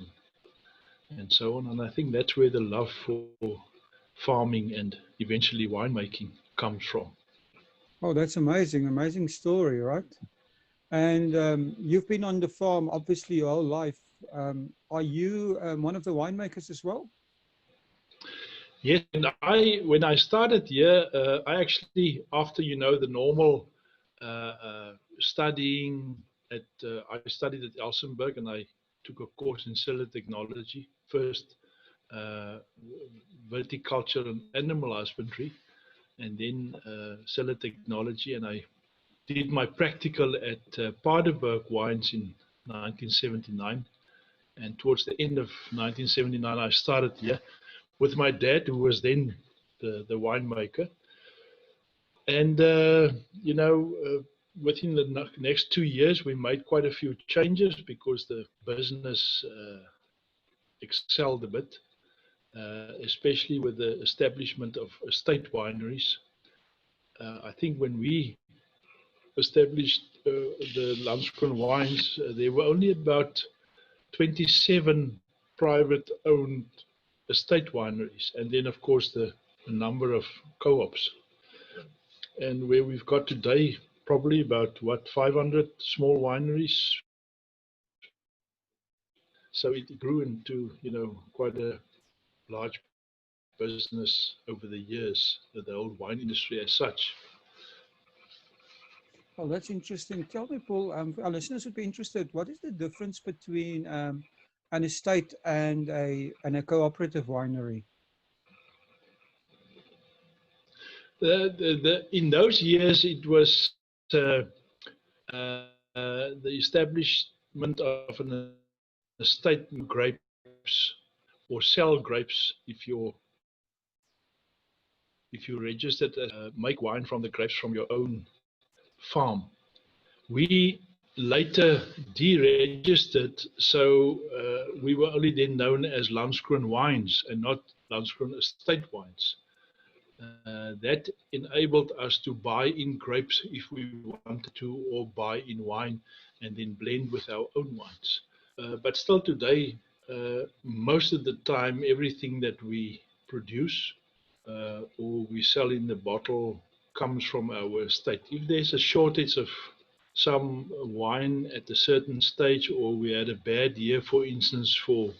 and so on. And I think that's where the love for farming and eventually winemaking comes from. Oh, that's amazing. Amazing story, right? And you've been on the farm, obviously, your whole life. Are you one of the winemakers as well? Yes, and when I started here, I actually, after, the normal studying I studied at Elsenburg and I took a course in cellular technology, first viticulture and animal husbandry, and then cellular technology, and I did my practical at Paardeberg Wines in 1979, and towards the end of 1979 I started here with my dad, who was then the winemaker. And, within the next 2 years, we made quite a few changes because the business excelled a bit, especially with the establishment of estate wineries. I think when we established the Landskroon wines, there were only about 27 private-owned estate wineries, and then, of course, the number of co-ops. And where we've got today, probably about, 500 small wineries. So it grew into, quite a large business over the years, the whole wine industry as such. Oh, that's interesting. Tell me, Paul, our listeners would be interested, what is the difference between an estate and a cooperative winery? In those years, it was the establishment of an estate grapes or sell grapes if you're registered make wine from the grapes from your own farm. We later deregistered, so we were only then known as Landskroon Wines and not Landskroon Estate Wines. That enabled us to buy in grapes if we wanted to, or buy in wine and then blend with our own wines. But still today, most of the time, everything that we produce or we sell in the bottle comes from our estate. If there's a shortage of some wine at a certain stage, or we had a bad year, for instance, for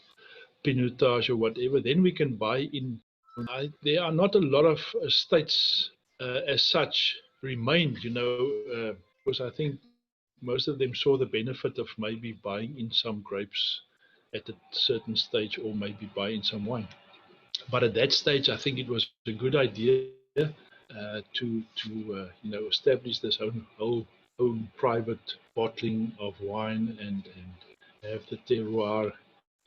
pinotage or whatever, then we can buy in. There are not a lot of estates as such remained, because I think most of them saw the benefit of maybe buying in some grapes at a certain stage, or maybe buying some wine. But at that stage, I think it was a good idea to establish this own private bottling of wine and have the terroir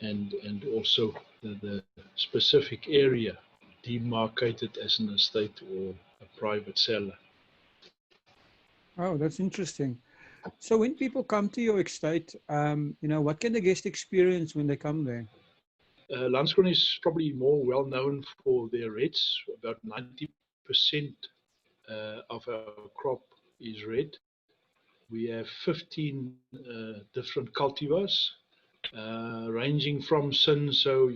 and also the specific area demarcated as an estate or a private seller. Oh, that's interesting. So when people come to your estate, what can the guest experience when they come there? Landskroon is probably more well known for their reds. About 90% of our crop is red. We have 15 different cultivars, ranging from Cinsault,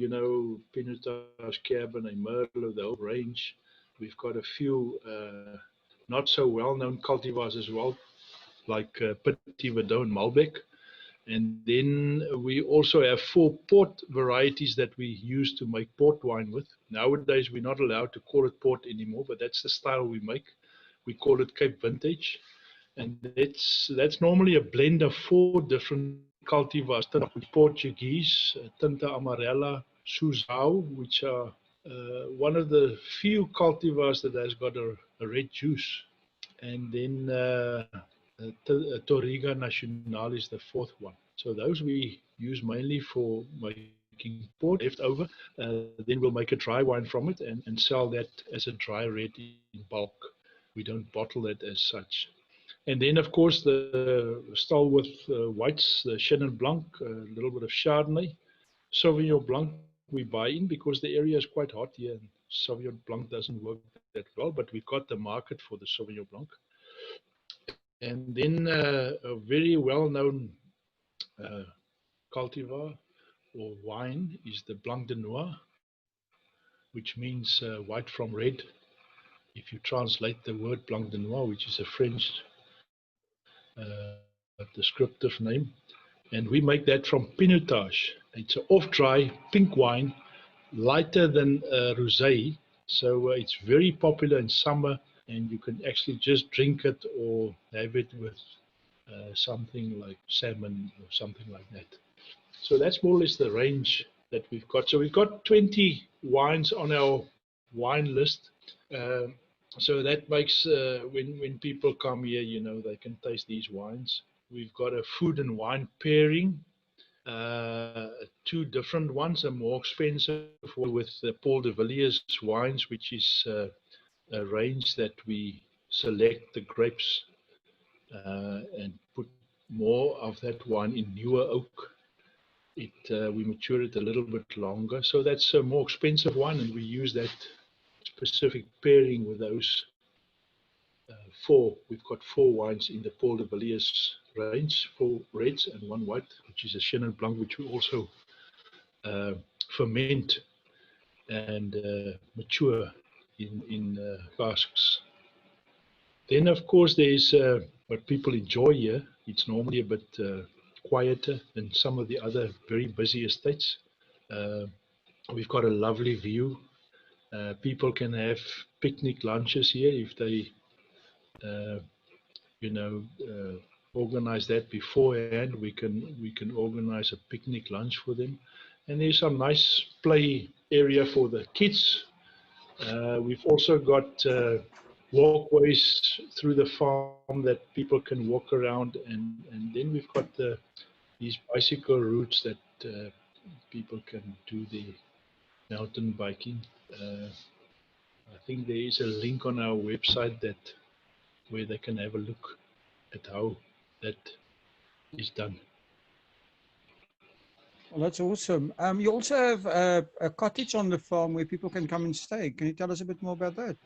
Pinotage, Cabernet, Merlot, the whole range. We've got a few not so well-known cultivars as well, like Petit Verdot and Malbec. And then we also have 4 port varieties that we use to make port wine with. Nowadays, we're not allowed to call it port anymore, but that's the style we make. We call it Cape Vintage. And that's normally a blend of 4 different cultivars: Portuguese, Tinta Amarela, Suzhou, which are one of the few cultivars that has got a red juice. And then Toriga Nacional is the 4th one. So those we use mainly for making port left over. Then we'll make a dry wine from it and sell that as a dry red in bulk. We don't bottle it as such. And then, of course, the stalwart whites, the Chenin Blanc, a little bit of Chardonnay. Sauvignon Blanc we buy in because the area is quite hot here, and Sauvignon Blanc doesn't work that well, but we've got the market for the Sauvignon Blanc. And then a very well-known cultivar or wine is the Blanc de Noir, which means white from red. If you translate the word Blanc de Noir, which is a French descriptive name, and we make that from Pinotage. It's an off-dry pink wine, lighter than rosé, so it's very popular in summer, and you can actually just drink it or have it with something like salmon or something like that. So that's more or less the range that we've got. So we've got 20 wines on our wine list. So that makes, when people come here, they can taste these wines. We've got a food and wine pairing, 2 different ones, a more expensive with Paul de Villiers wines, which is a range that we select the grapes and put more of that wine in newer oak. We mature it a little bit longer, so that's a more expensive one, and we use that specific pairing with those 4. We've got 4 wines in the Paul de Villiers range, 4 reds and 1 white, which is a Chenin Blanc, which we also ferment and mature in casks. Then, of course, there's what people enjoy here. It's normally a bit quieter than some of the other very busy estates. We've got a lovely view. People can have picnic lunches here if they, organize that beforehand. We can organize a picnic lunch for them, and there's some nice play area for the kids. We've also got walkways through the farm that people can walk around, and then we've got these bicycle routes that people can do the mountain biking. I think there is a link on our website where they can have a look at how that is done. Well, that's awesome. You also have a cottage on the farm where people can come and stay. Can you tell us a bit more about that?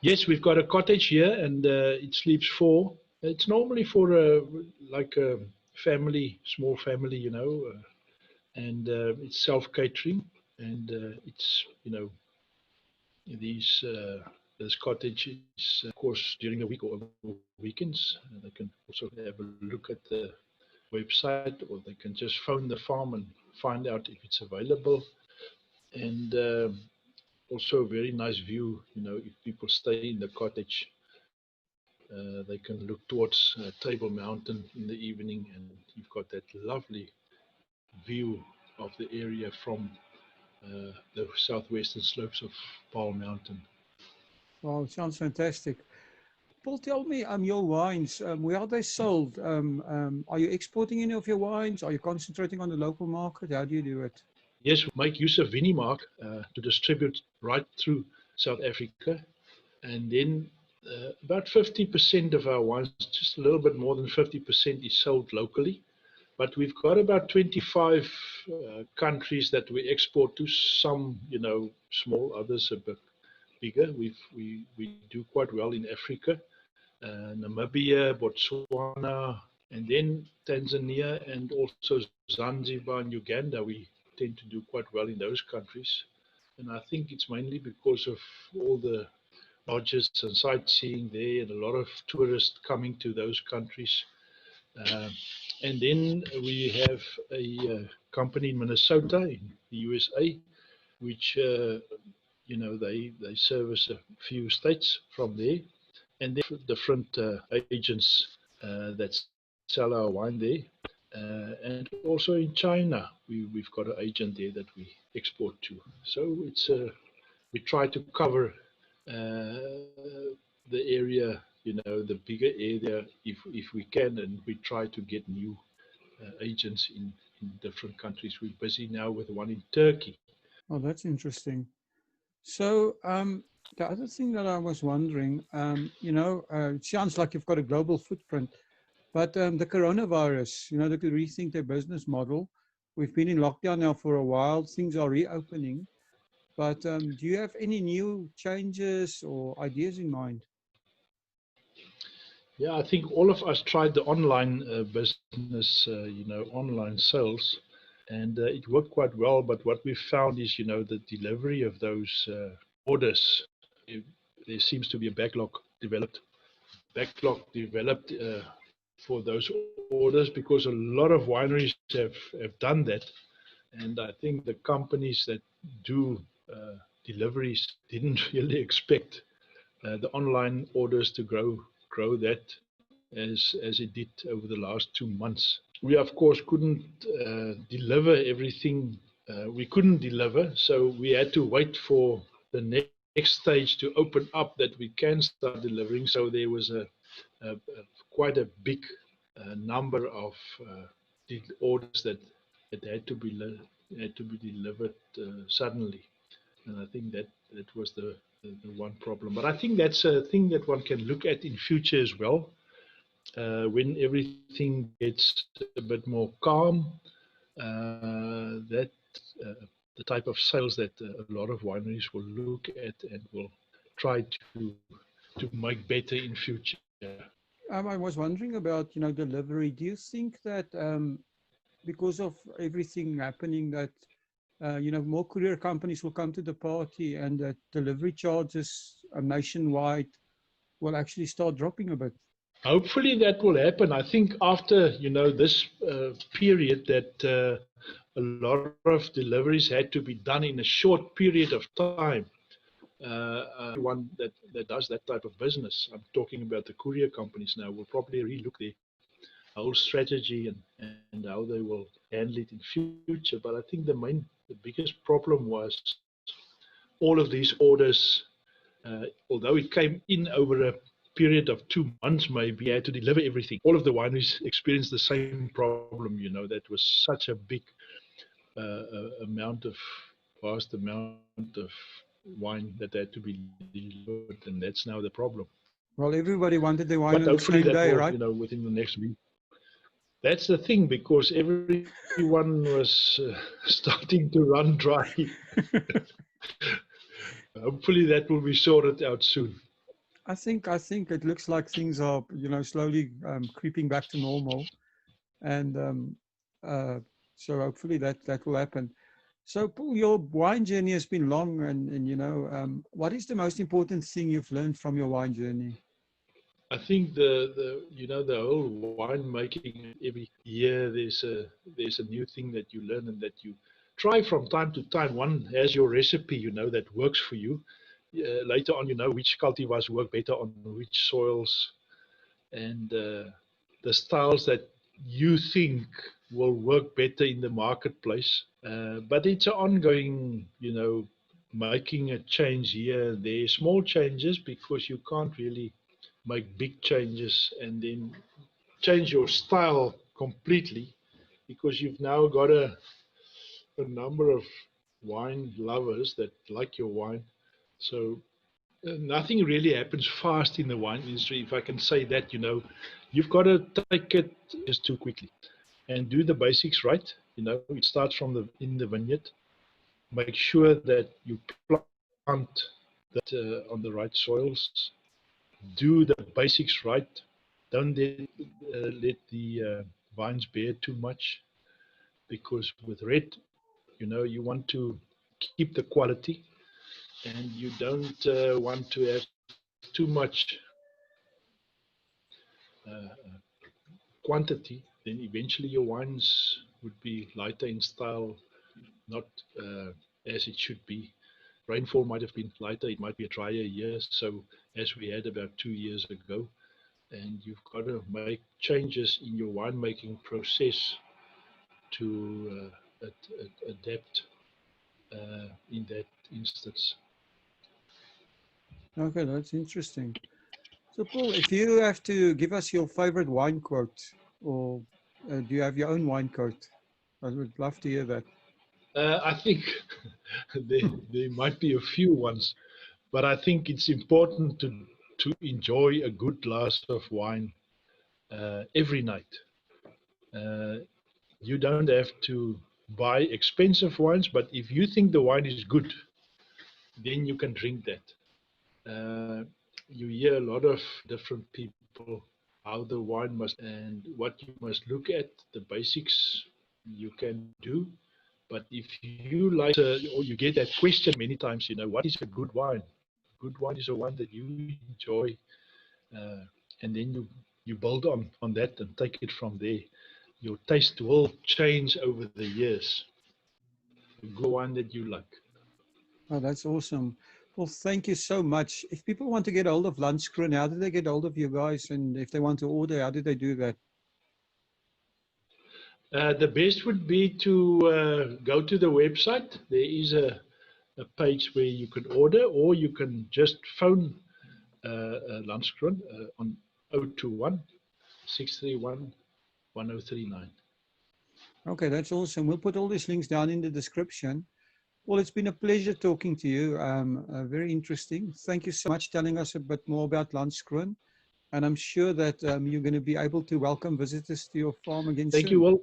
Yes, we've got a cottage here, and it sleeps 4. It's normally for like a family, small family, and it's self-catering, and it's, this cottage is, of course, during the week or over weekends. They can also have a look at the website, or they can just phone the farm and find out if it's available. And also a very nice view, if people stay in the cottage, they can look towards Table Mountain in the evening, and you've got that lovely view of the area from the southwestern slopes of Paarl Mountain. Wow, it sounds fantastic. Paul, tell me, your wines, where are they sold? Are you exporting any of your wines? Are you concentrating on the local market? How do you do it? Yes, we make use of Vinimark to distribute right through South Africa. And then about 50% of our wines, just a little bit more than 50%, is sold locally. But we've got about 25 countries that we export to, some, small, others a bit bigger. We do quite well in Africa, Namibia, Botswana, And then Tanzania and also Zanzibar and Uganda, we tend to do quite well in those countries. And I think it's mainly because of all the lodges and sightseeing there and a lot of tourists coming to those countries. And then we have a company in Minnesota, in the USA, which, they service a few states from there. And then different agents that sell our wine there. And also in China, we've got an agent there that we export to. So we try to cover the area, the bigger area if we can, and we try to get new agents in different countries. We're busy now with one in Turkey. Oh, that's interesting. So the other thing that I was wondering, it sounds like you've got a global footprint, but the coronavirus, they could rethink their business model. We've been in lockdown now for a while. Things are reopening. But do you have any new changes or ideas in mind? Yeah, I think all of us tried the online business, online sales, and it worked quite well. But what we found is, the delivery of those orders, there seems to be a backlog developed for those orders, because a lot of wineries have done that. And I think the companies that do deliveries didn't really expect the online orders to grow that as it did over the last 2 months. We of course couldn't deliver everything we couldn't deliver, so we had to wait for the next stage to open up that we can start delivering. So there was quite a big number of orders that had to be delivered suddenly, and I think that was the one problem. But I think that's a thing that one can look at in future as well, when everything gets a bit more calm. That the type of sales that a lot of wineries will look at and will try to make better in future. I was wondering about, delivery. Do you think that because of everything happening that, more courier companies will come to the party and that delivery charges nationwide will actually start dropping a bit? Hopefully that will happen. I think after, this period that a lot of deliveries had to be done in a short period of time, one that does that type of business, I'm talking about the courier companies now, will probably relook their whole strategy and how they will handle it in future. But I think the biggest problem was all of these orders, although it came in over a period of 2 months, maybe had to deliver everything. All of the wineries experienced the same problem. That was such a big vast amount of wine that had to be delivered, and that's now the problem. Well, everybody wanted their wine on the hopefully same that day, will, right? within the next week. That's the thing, because everyone was starting to run dry. Hopefully that will be sorted out soon. I think it looks like things are, slowly creeping back to normal, and so hopefully that will happen. So, Paul, your wine journey has been long, and what is the most important thing you've learned from your wine journey? I think the whole wine making, every year there's a new thing that you learn and that you try from time to time. One has your recipe, that works for you. Later on, which cultivars work better on which soils, and the styles that you think will work better in the marketplace. But it's an ongoing, making a change here and there, small changes, because you can't really make big changes and then change your style completely, because you've now got a number of wine lovers that like your wine. So nothing really happens fast in the wine industry, if I can say that. You've got to take it just too quickly and do the basics right. It starts from in the vineyard. Make sure that you plant that on the right soils. Do the basics right. don't let the vines bear too much, because with red, you want to keep the quality, and you don't want to have too much quantity. Then eventually your wines would be lighter in style, not as it should be. Rainfall might have been lighter, it might be a drier year, so as we had about 2 years ago, and you've got to make changes in your winemaking process to adapt in that instance. Okay, that's interesting. So, Paul, if you have to give us your favorite wine quote, or do you have your own wine quote? I would love to hear that. I think there might be a few ones, but I think it's important to enjoy a good glass of wine every night. You don't have to buy expensive wines, but if you think the wine is good, then you can drink that. You hear a lot of different people how the wine must and what you must look at. The basics you can do, but if you like, or you get that question many times, what is a good wine? Good wine is a wine that you enjoy, and then you build on that and take it from there. Your taste will change over the years. A good wine that you like. Oh, that's awesome. Well, thank you so much. If people want to get hold of Landskroon, how do they get hold of you guys? And if they want to order, how do they do that? The best would be to go to the website. There is a page where you can order, or you can just phone Landskroon on 021 631 1039. Okay, that's awesome. We'll put all these links down in the description. Well, it's been a pleasure talking to you. Very interesting. Thank you so much for telling us a bit more about Landskroon. And I'm sure that you're going to be able to welcome visitors to your farm again soon. Thank you, Will.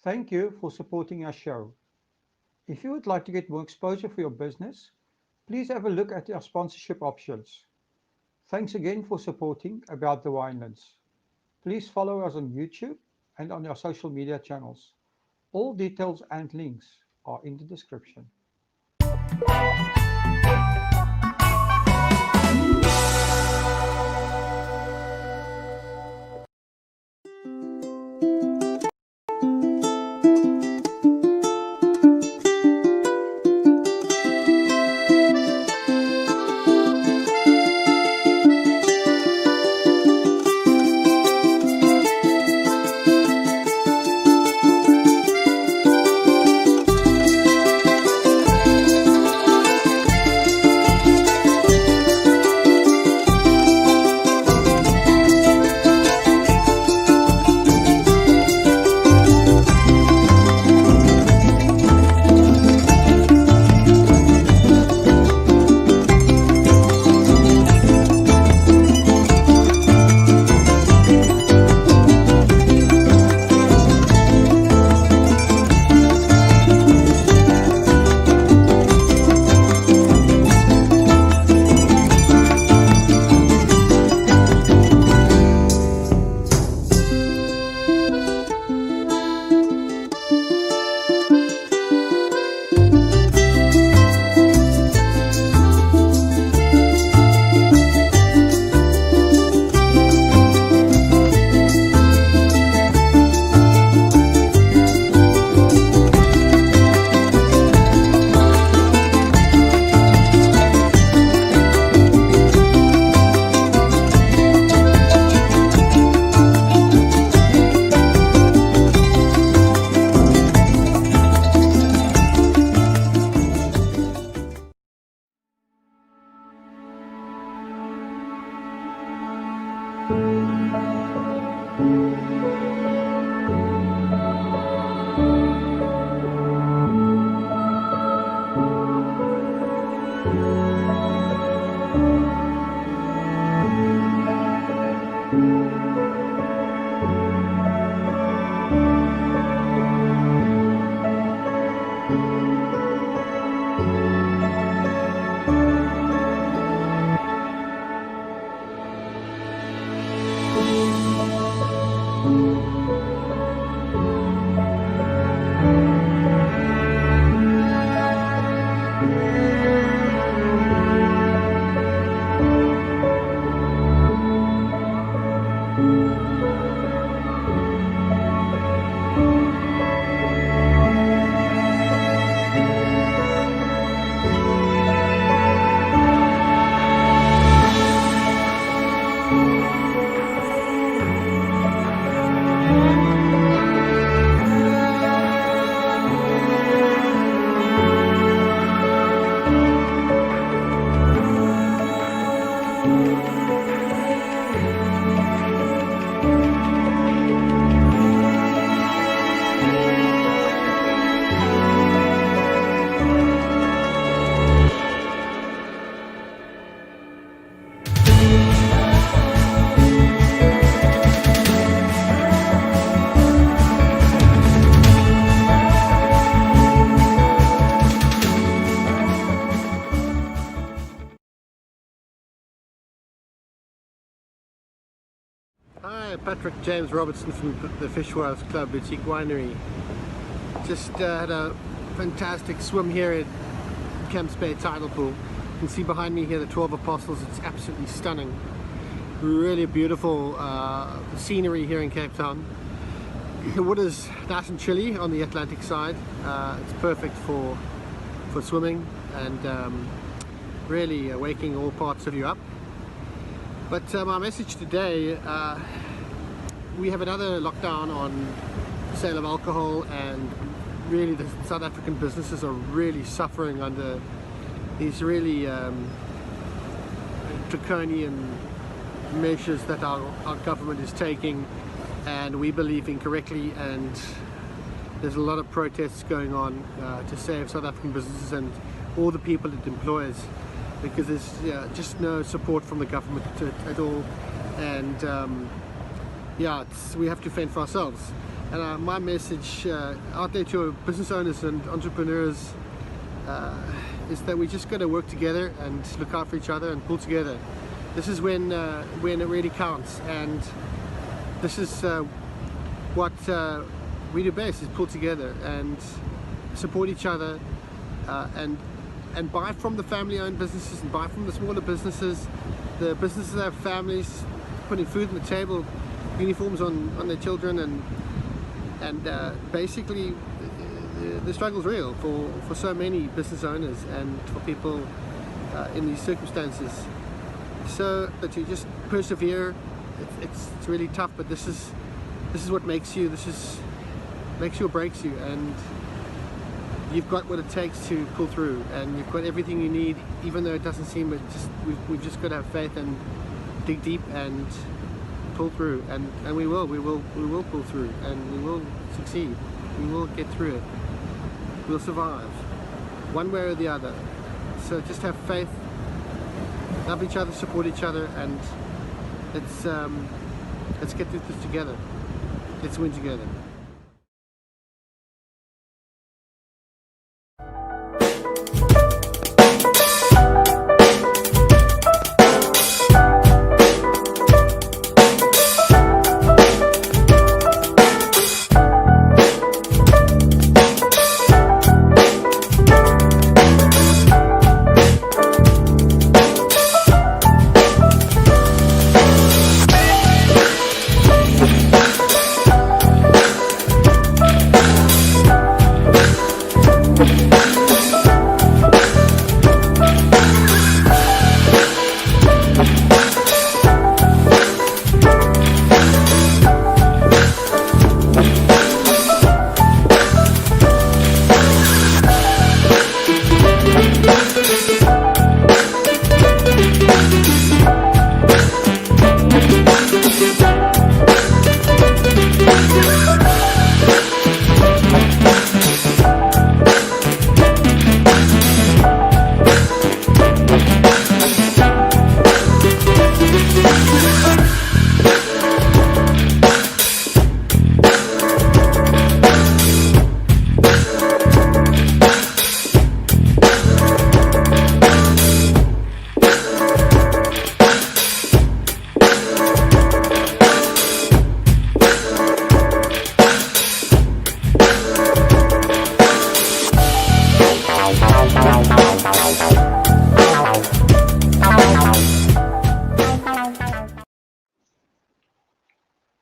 Thank you for supporting our show. If you would like to get more exposure for your business, please have a look at our sponsorship options. Thanks again for supporting About the Winelands. Please follow us on YouTube and on our social media channels. All details and links are in the description. Hi, Patrick James Robertson from the Fishwives Club Boutique Winery. Just had a fantastic swim here at Camps Bay Tidal Pool. You can see behind me here the 12 Apostles. It's absolutely stunning. Really beautiful scenery here in Cape Town. The water's nice and chilly on the Atlantic side. It's perfect for swimming and really waking all parts of you up. But my message today, we have another lockdown on sale of alcohol, and really the South African businesses are really suffering under these really draconian measures that our government is taking, and we believe incorrectly, and there's a lot of protests going on to save South African businesses and all the people it employs, because there's just no support from the government at all, and we have to fend for ourselves. And my message out there to business owners and entrepreneurs is that we just got to work together and look out for each other and pull together. This is when it really counts, and this is what we do best, is pull together and support each other, and buy from the family-owned businesses and buy from the smaller businesses, the businesses that have families putting food on the table, uniforms on their children, and basically the struggle's real for so many business owners and for people in these circumstances. So that you just persevere. It's really tough, but this is what makes you. Makes you or breaks you, and you've got what it takes to pull through, and you've got everything you need, even though it doesn't seem it. We've just got to have faith and dig deep and pull through, and we will pull through, and we will succeed. We will get through it. We'll survive, one way or the other. So just have faith, love each other, support each other, and let's get through this together. Let's win together.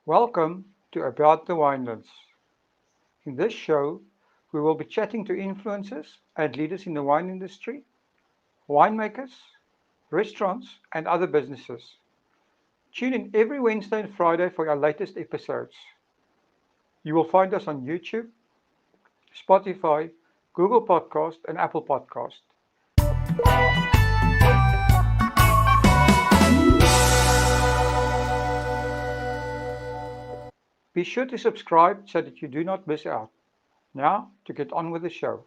Welcome to About the Winelands. In this show, we will be chatting to influencers and leaders in the wine industry, winemakers, restaurants, and other businesses. Tune in every Wednesday and Friday for our latest episodes. You will find us on YouTube, Spotify, Google Podcast, and Apple Podcast. Be sure to subscribe so that you do not miss out. Now, to get on with the show.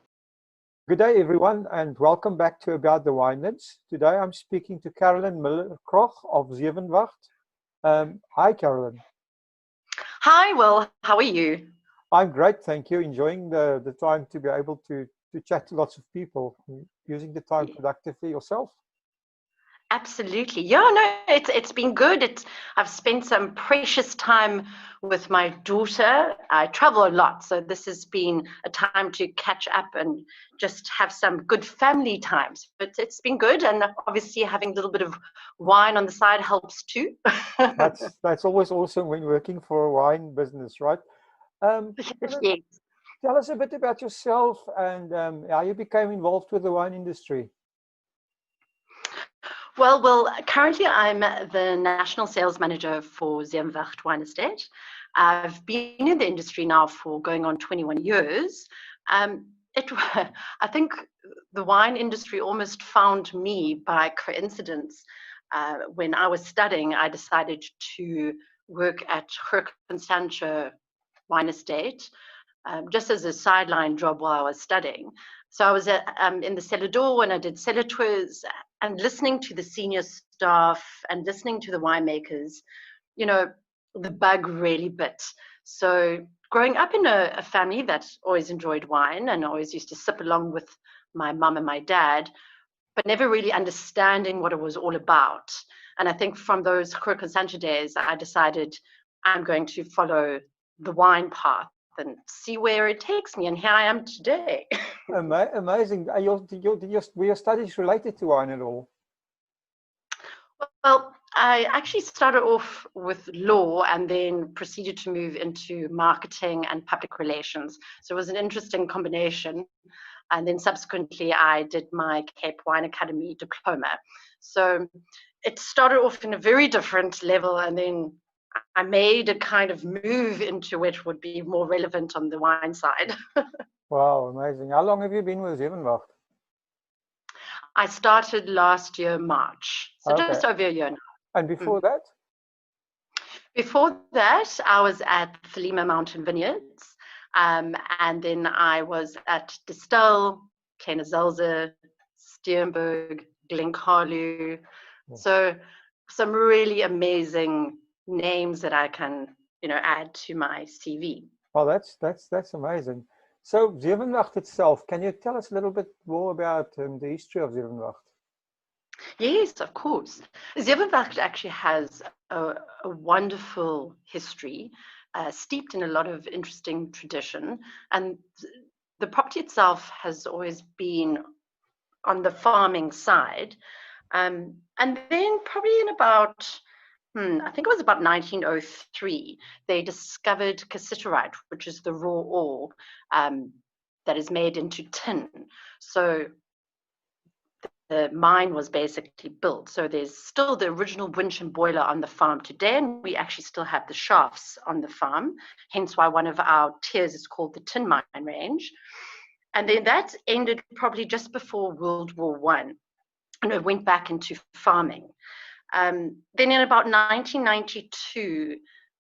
Good day, everyone, and welcome back to About the Winelands. Today, I'm speaking to Carolyn Miller-Kroch of Zevenwacht. Hi, Carolyn. Hi, Will. How are you? I'm great, thank you. Enjoying the time to be able to chat to lots of people, using the time productively yourself. Absolutely. Yeah, no, it's been good. I've spent some precious time with my daughter. I travel a lot, so this has been a time to catch up and just have some good family times. But it's been good, and obviously having a little bit of wine on the side helps too. That's always awesome when working for a wine business, right? Yes. Tell us a bit about yourself and how you became involved with the wine industry. Well, currently I'm the National Sales Manager for Zevenwacht Wine Estate. I've been in the industry now for going on 21 years. I think the wine industry almost found me by coincidence. When I was studying, I decided to work at Constantia Wine Estate, just as a sideline job while I was studying. So I was in the cellar door when I did cellar tours and listening to the senior staff and listening to the winemakers, the bug really bit. So growing up in a family that always enjoyed wine and always used to sip along with my mum and my dad, but never really understanding what it was all about. And I think from those Constantia days, I decided I'm going to follow the wine path and see where it takes me, and here I am today. Amazing. Were your studies related to wine at all? Well, I actually started off with law and then proceeded to move into marketing and public relations. So it was an interesting combination. And then subsequently, I did my Cape Wine Academy diploma. So it started off in a very different level, and then I made a kind of move into which would be more relevant on the wine side. Wow, amazing. How long have you been with Zevenwacht? I started last year, March. So just over a year now. And before that? Before that, I was at Thelema Mountain Vineyards. And then I was at Distel, Kleine Zalze, Steenberg, Glencarlu. So some really amazing names that I can, add to my CV. Oh, that's amazing. So Zevenwacht itself, can you tell us a little bit more about the history of Zevenwacht? Yes, of course. Zevenwacht actually has a wonderful history, steeped in a lot of interesting tradition. And the property itself has always been on the farming side. And then probably in about, I think it was about 1903, they discovered cassiterite, which is the raw ore that is made into tin. So the mine was basically built. So there's still the original winch and boiler on the farm today, and we actually still have the shafts on the farm, hence why one of our tiers is called the Tin Mine Range. And then that ended probably just before World War I, and it went back into farming. Then in about 1992,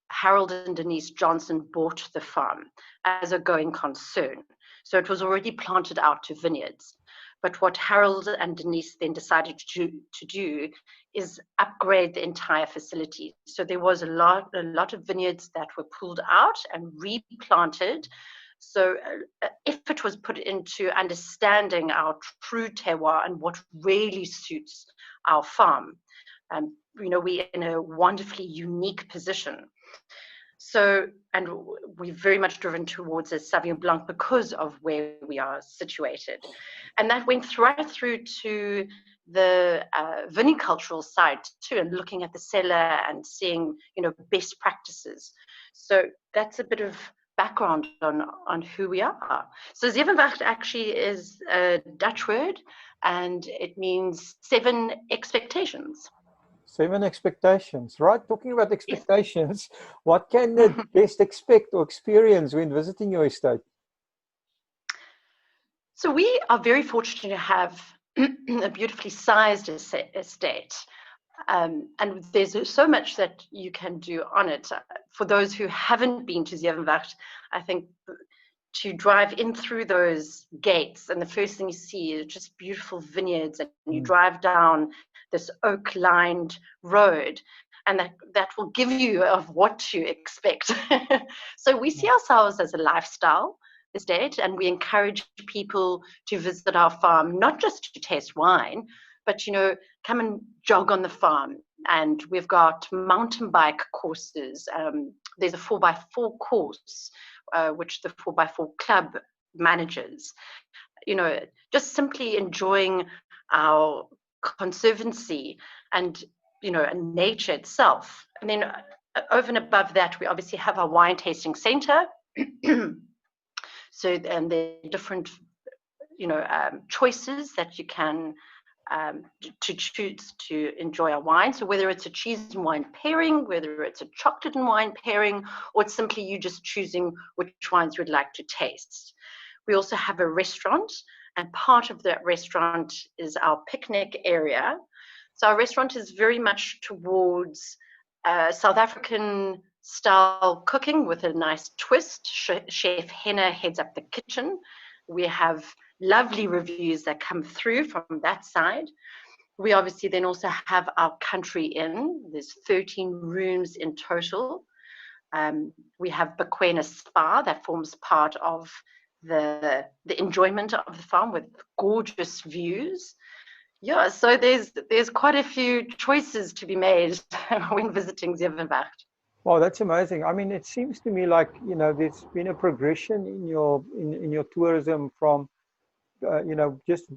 Harold and Denise Johnson bought the farm as a going concern. So it was already planted out to vineyards. But what Harold and Denise then decided to do is upgrade the entire facility. So there was a lot of vineyards that were pulled out and replanted. So effort was put into understanding our true terroir and what really suits our farm. We're in a wonderfully unique position. So, and we're very much driven towards a Sauvignon Blanc because of where we are situated. And that went right through to the vinicultural side too, and looking at the cellar and seeing, best practices. So that's a bit of background on who we are. So Zevenwacht actually is a Dutch word, and it means 7 expectations. 7 expectations, right? Talking about expectations, what can the guest expect or experience when visiting your estate? So we are very fortunate to have a beautifully sized estate. And there's so much that you can do on it. For those who haven't been to Zevenwacht, I think to drive in through those gates, and the first thing you see is just beautiful vineyards, and you drive down this oak-lined road, and that will give you of what to expect. So we see ourselves as a lifestyle estate, and we encourage people to visit our farm, not just to taste wine, but come and jog on the farm. And we've got mountain bike courses. There's a 4x4 course, which the 4x4 club manages. Just simply enjoying our conservancy and and nature itself. And then over and above that, we obviously have our wine tasting center. So, and there are different choices that you can to choose to enjoy our wine. So whether it's a cheese and wine pairing, whether it's a chocolate and wine pairing, or it's simply you just choosing which wines you would like to taste. We also have a restaurant, and part of that restaurant is our picnic area. So our restaurant is very much towards South African style cooking with a nice twist. Chef Henna heads up the kitchen. We have lovely reviews that come through from that side. We obviously then also have our country inn. There's 13 rooms in total. We have Bequena Spa that forms part of the enjoyment of the farm with gorgeous views. Yeah, so there's quite a few choices to be made when visiting Zevenwacht. Wow, that's amazing. I mean, it seems to me like there's been a progression in your tourism from just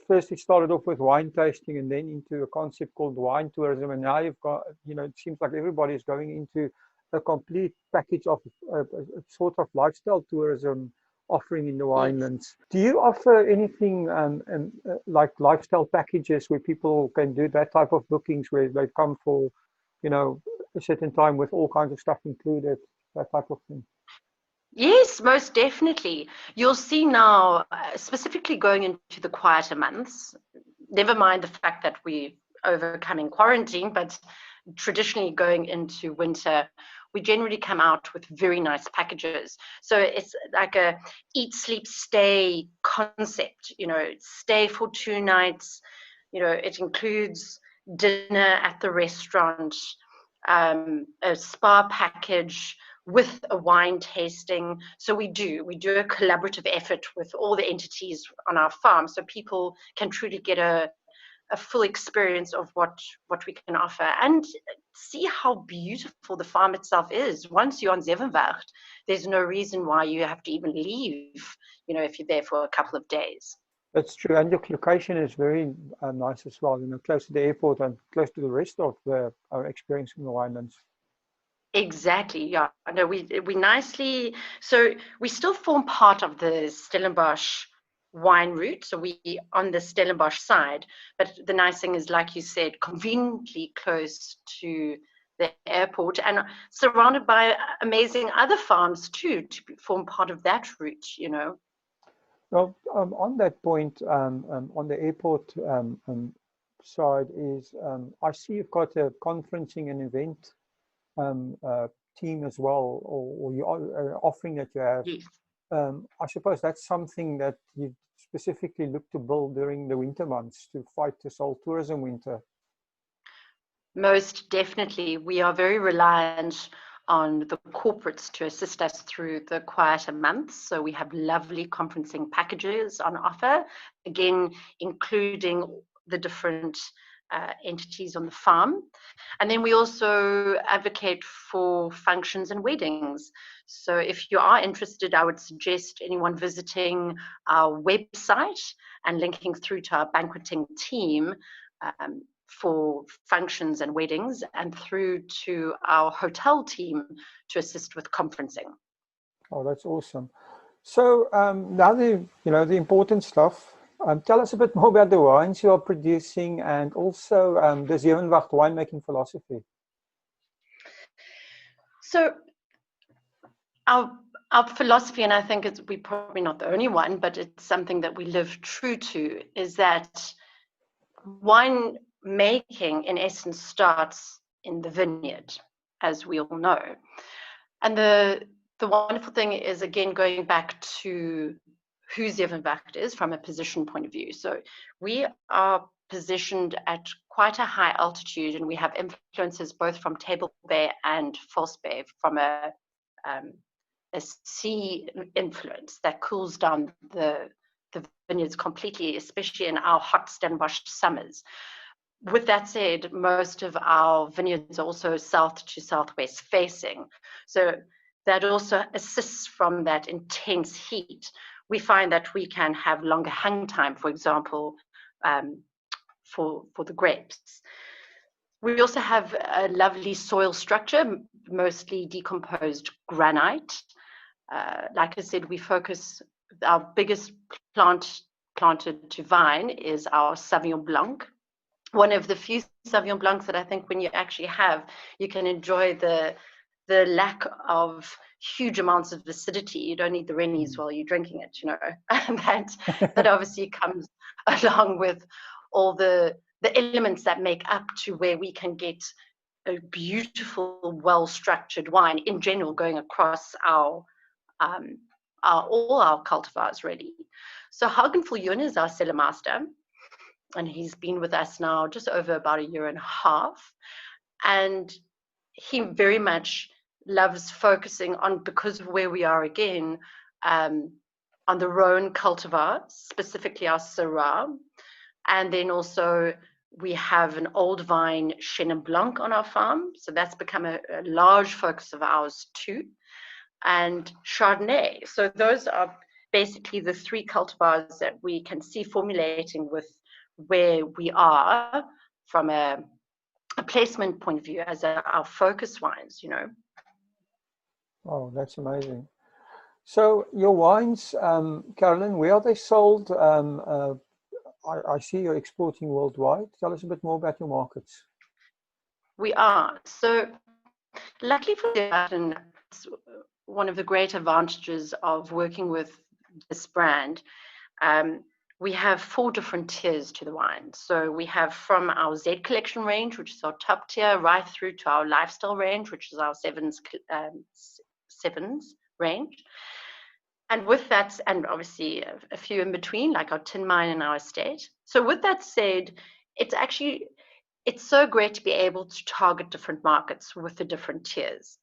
first it started off with wine tasting and then into a concept called wine tourism, and now you've got it seems like everybody's going into a complete package of a sort of lifestyle tourism offering in the winelands. Do you offer anything like lifestyle packages where people can do that type of bookings where they come for a certain time with all kinds of stuff included, that type of thing? Yes, most definitely. You'll see now, specifically going into the quieter months, never mind the fact that we're overcoming quarantine, but traditionally going into winter, we generally come out with very nice packages. So it's like a eat, sleep, stay concept, stay for 2 nights. It includes dinner at the restaurant, a spa package with a wine tasting. So we do a collaborative effort with all the entities on our farm, so people can truly get a full experience of what we can offer and see how beautiful the farm itself is. Once you're on Zevenwacht, there's no reason why you have to even leave, if you're there for a couple of days. That's true, and your location is very nice as well, close to the airport and close to the rest of our experience in the winelands. Exactly, yeah. No, we nicely, so we still form part of the Stellenbosch wine route, so we on the Stellenbosch side, but the nice thing is, like you said, conveniently close to the airport and surrounded by amazing other farms too, to form part of that route, Well, on that point, on the airport side is, I see you've got a conferencing and event team as well, or you are offering that you have. Yes. I suppose that's something that you specifically look to build during the winter months to fight this whole tourism winter. Most definitely. We are very reliant on the corporates to assist us through the quieter months. So we have lovely conferencing packages on offer, again, including the different entities on the farm. And then we also advocate for functions and weddings. So if you are interested, I would suggest anyone visiting our website and linking through to our banqueting team for functions and weddings, and through to our hotel team to assist with conferencing. Oh, that's awesome. So now the important stuff. Tell us a bit more about the wines you are producing, and also the Zevenwacht winemaking philosophy. So our philosophy, and I think we're probably not the only one, but it's something that we live true to, is that wine making in essence starts in the vineyard, as we all know. And the wonderful thing is, again, going back to who Zevenwacht is from a position point of view. So we are positioned at quite a high altitude, and we have influences both from Table Bay and False Bay, from a sea influence that cools down the the vineyards completely, especially in our hot Stellenbosch summers. With that said, most of our vineyards are also south to southwest facing. So that also assists from that intense heat. We find that we can have longer hang time, for example, for the grapes. We also have a lovely soil structure, mostly decomposed granite. Like I said, we focus, our biggest plant planted to vine is our Sauvignon Blanc. One of the few Sauvignon Blancs that I think when you actually have, you can enjoy the lack of huge amounts of acidity. You don't need the Rennies while you're drinking it, you know. And that obviously comes along with all the elements that make up to where we can get a beautiful, well-structured wine in general going across all our cultivars, really. So Haugen Viljoen is our cellar master, and he's been with us now just over about a year and a half. And he very much loves focusing on, because of where we are again, on the Rhone cultivar, specifically our Syrah. And then also we have an old vine Chenin Blanc on our farm. So that's become a large focus of ours too. And Chardonnay. So those are basically the three cultivars that we can see formulating with where we are from a placement point of view as our focus wines, you know. Oh, that's amazing. So your wines, Carolyn, where are they sold? I see you're exporting worldwide. Tell us a bit more about your markets. We are. So luckily for the one of the great advantages of working with this brand, we have 4 different tiers to the wine. So we have from our Z collection range, which is our top tier, right through to our lifestyle range, which is our sevens range. And with that, and obviously a few in between, like our tin mine and our estate. So with that said, it's so great to be able to target different markets with the different tiers.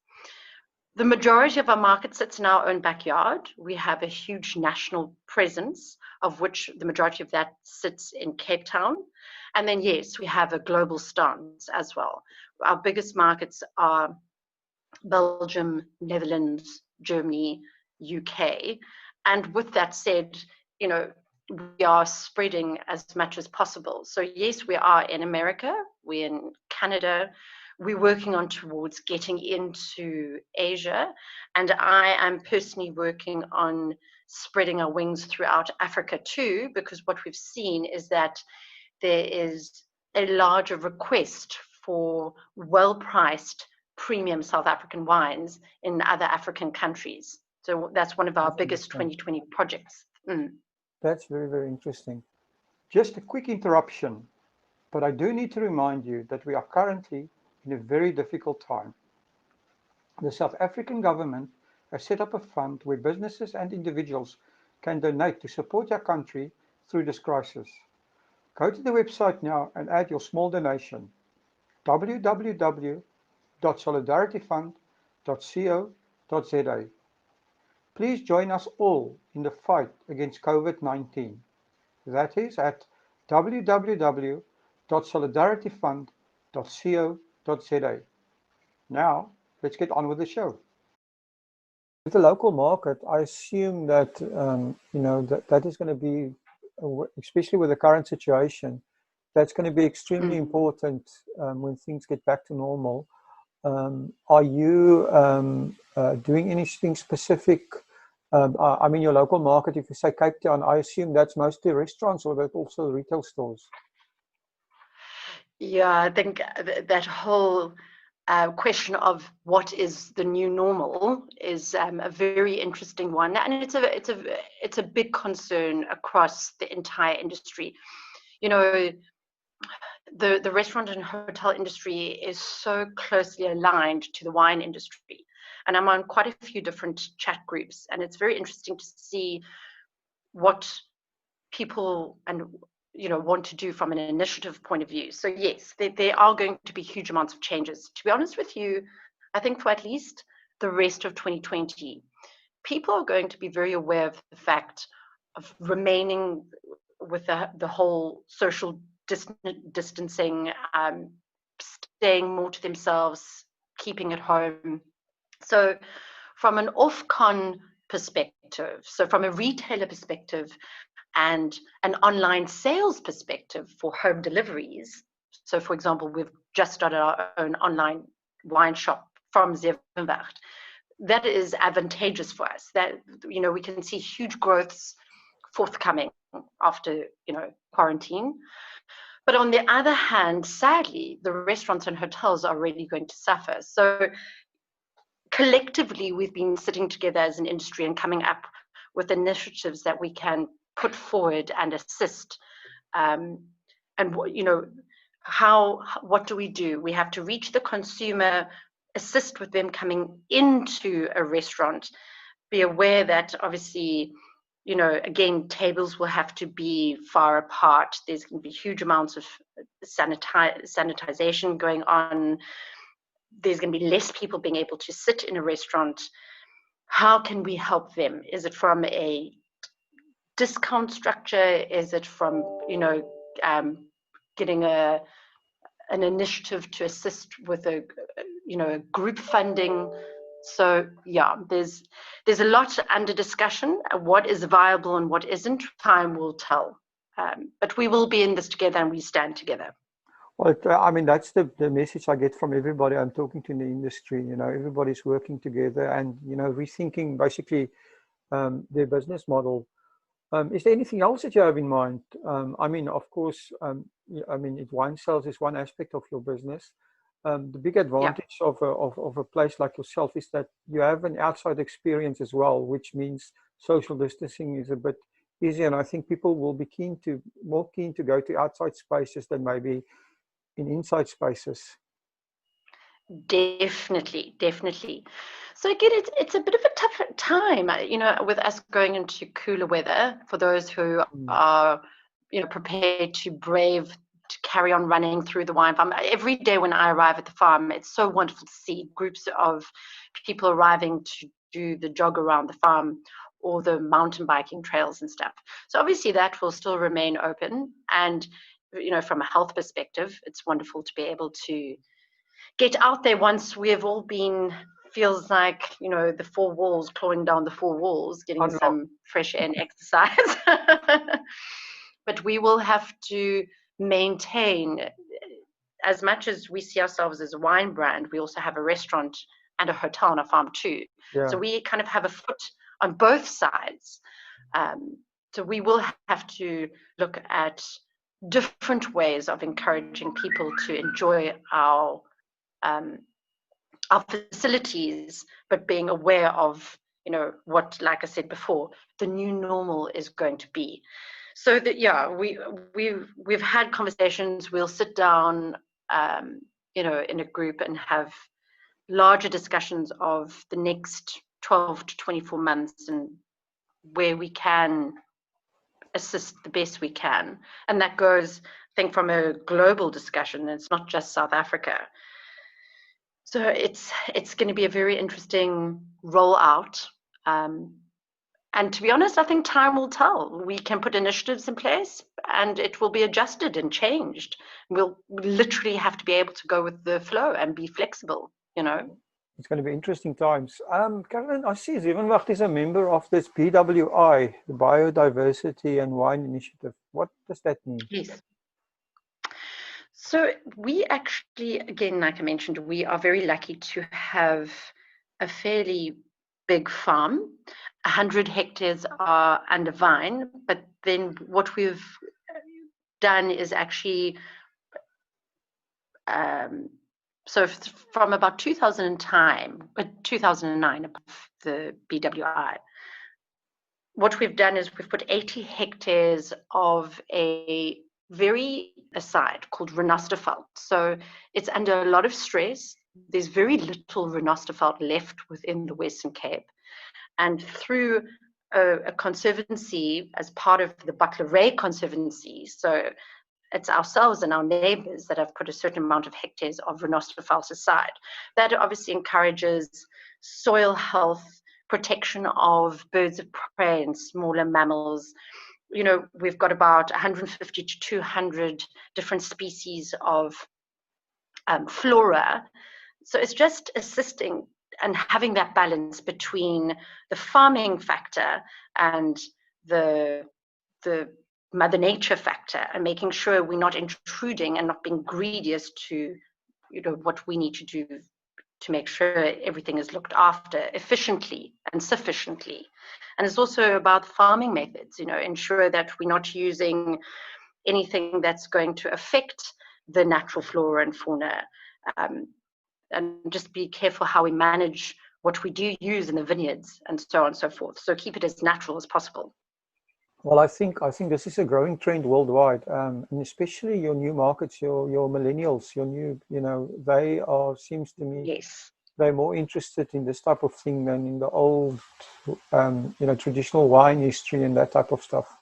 The majority of our market sits in our own backyard. We have a huge national presence, of which the majority of that sits in Cape Town. And then, yes, we have a global stance as well. Our biggest markets are Belgium, Netherlands, Germany, UK. And with that said, you know, we are spreading as much as possible. So yes, we are in America, we're in Canada, we're working on towards getting into Asia, and I am personally working on spreading our wings throughout Africa too, because what we've seen is that there is a larger request for well-priced premium South African wines in other African countries. So that's one of our biggest 2020 projects. That's very, very interesting. Just a quick interruption, but I do need to remind you that we are currently in a very difficult time. The South African government has set up a fund where businesses and individuals can donate to support our country through this crisis. Go to the website now and add your small donation. www.solidarityfund.co.za. Please join us all in the fight against COVID-19. That is at www.solidarityfund.co.za. Now, let's get on with the show. With the local market, I assume that that is going to be, especially with the current situation, that's going to be extremely important when things get back to normal. Are you doing anything specific? I mean, your local market, if you say Cape Town, I assume that's mostly restaurants, or that also retail stores? Yeah, I think that whole question of what is the new normal is a very interesting one, and it's a big concern across the entire industry. You know, the restaurant and hotel industry is so closely aligned to the wine industry, and I'm on quite a few different chat groups, and it's very interesting to see what people want to do from an initiative point of view. So yes, there are going to be huge amounts of changes. To be honest with you, I think for at least the rest of 2020, people are going to be very aware of the fact remaining with the whole social distancing, staying more to themselves, keeping at home. So from an off-con perspective, so from a retailer perspective and an online sales perspective for home deliveries, so for example, we've just started our own online wine shop from Zevenwacht. That is advantageous for us. That, you know, we can see huge growths forthcoming after, you know, quarantine. But on the other hand, sadly, the restaurants and hotels are really going to suffer. So collectively, we've been sitting together as an industry and coming up with initiatives that we can put forward and assist. And, you know, what do? We have to reach the consumer, assist with them coming into a restaurant, be aware that obviously, you know, again, tables will have to be far apart. There's going to be huge amounts of sanitization going on. There's going to be less people being able to sit in a restaurant. How can we help them? Is it from a discount structure? Is it from, you know, getting an initiative to assist with a, you know, group funding? So yeah, there's a lot under discussion. What is viable and what isn't, time will tell. But we will be in this together, and we stand together. Well, I mean, that's the message I get from everybody I'm talking to in the industry. You know, everybody's working together and, you know, rethinking basically their business model. Is there anything else that you have in mind? I mean, of course, I mean, if wine sales is one aspect of your business. The big advantage of a place like yourself is that you have an outside experience as well, which means social distancing is a bit easier. And I think people will be more keen to go to outside spaces than maybe in inside spaces. Definitely. So again, it's a bit of a tough time, you know, with us going into cooler weather. For those who are, you know, prepared to carry on running through the wine farm. Every day when I arrive at the farm, it's so wonderful to see groups of people arriving to do the jog around the farm or the mountain biking trails and stuff. So obviously that will still remain open. And, you know, from a health perspective, it's wonderful to be able to get out there once we've all been, feels like, you know, the four walls, clawing down the four walls, getting some fresh air and exercise. But we will have to maintain, as much as we see ourselves as a wine brand, we also have a restaurant and a hotel on our farm too. Yeah. So we kind of have a foot on both sides. So we will have to look at different ways of encouraging people to enjoy our facilities, but being aware of, you know, what, like I said before, the new normal is going to be. So that, yeah, we've had conversations. We'll sit down, you know, in a group and have larger discussions of the next 12 to 24 months and where we can assist the best we can. And that goes, I think, from a global discussion. It's not just South Africa. So it's going to be a very interesting rollout. And to be honest, I think time will tell. We can put initiatives in place and it will be adjusted and changed. We'll literally have to be able to go with the flow and be flexible, you know. It's going to be interesting times. Carolyn, I see Zevenwacht is a member of this BWI, the Biodiversity and Wine Initiative. What does that mean? Yes. So we actually, again, like I mentioned, we are very lucky to have a fairly big farm. 100 hectares are under vine, but then what we've done is actually, so from about 2009, the BWI, what we've done is we've put 80 hectares of a very site called Renosterveld. So it's under a lot of stress. There's very little Renosterveld left within the Western Cape. And through a conservancy as part of the Buckleray Conservancy, so it's ourselves and our neighbors that have put a certain amount of hectares of Renosterveld aside. That obviously encourages soil health, protection of birds of prey and smaller mammals. You know, we've got about 150 to 200 different species of flora. So it's just assisting and having that balance between the farming factor and the mother nature factor, and making sure we're not intruding and not being greedy as to, you know, what we need to do to make sure everything is looked after efficiently and sufficiently. And it's also about farming methods, you know, ensure that we're not using anything that's going to affect the natural flora and fauna, and just be careful how we manage what we do use in the vineyards and so on and so forth. So keep it as natural as possible. Well, I think this is a growing trend worldwide, and especially your new markets, your millennials, your new, you know, they are, seems to me, yes, they're more interested in this type of thing than in the old, you know, traditional wine history and that type of stuff.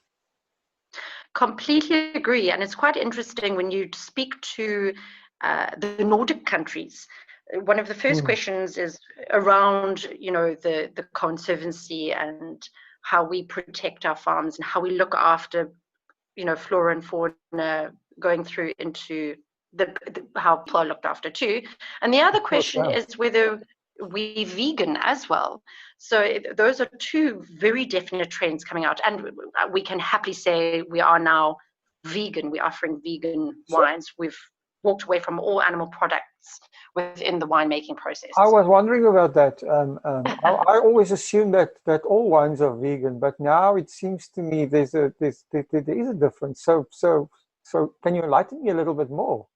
Completely agree, and it's quite interesting when you speak to the Nordic countries. One of the first questions is around, you know, the conservancy and how we protect our farms and how we look after, you know, flora and fauna going through into how people are looked after too. And the other question is whether we're vegan as well. So those are two very definite trends coming out, and we can happily say we are now vegan. We're offering vegan wines. We've walked away from all animal products within the winemaking process. I was wondering about that. I always assumed that all wines are vegan, but now it seems to me there is a difference. So can you enlighten me a little bit more?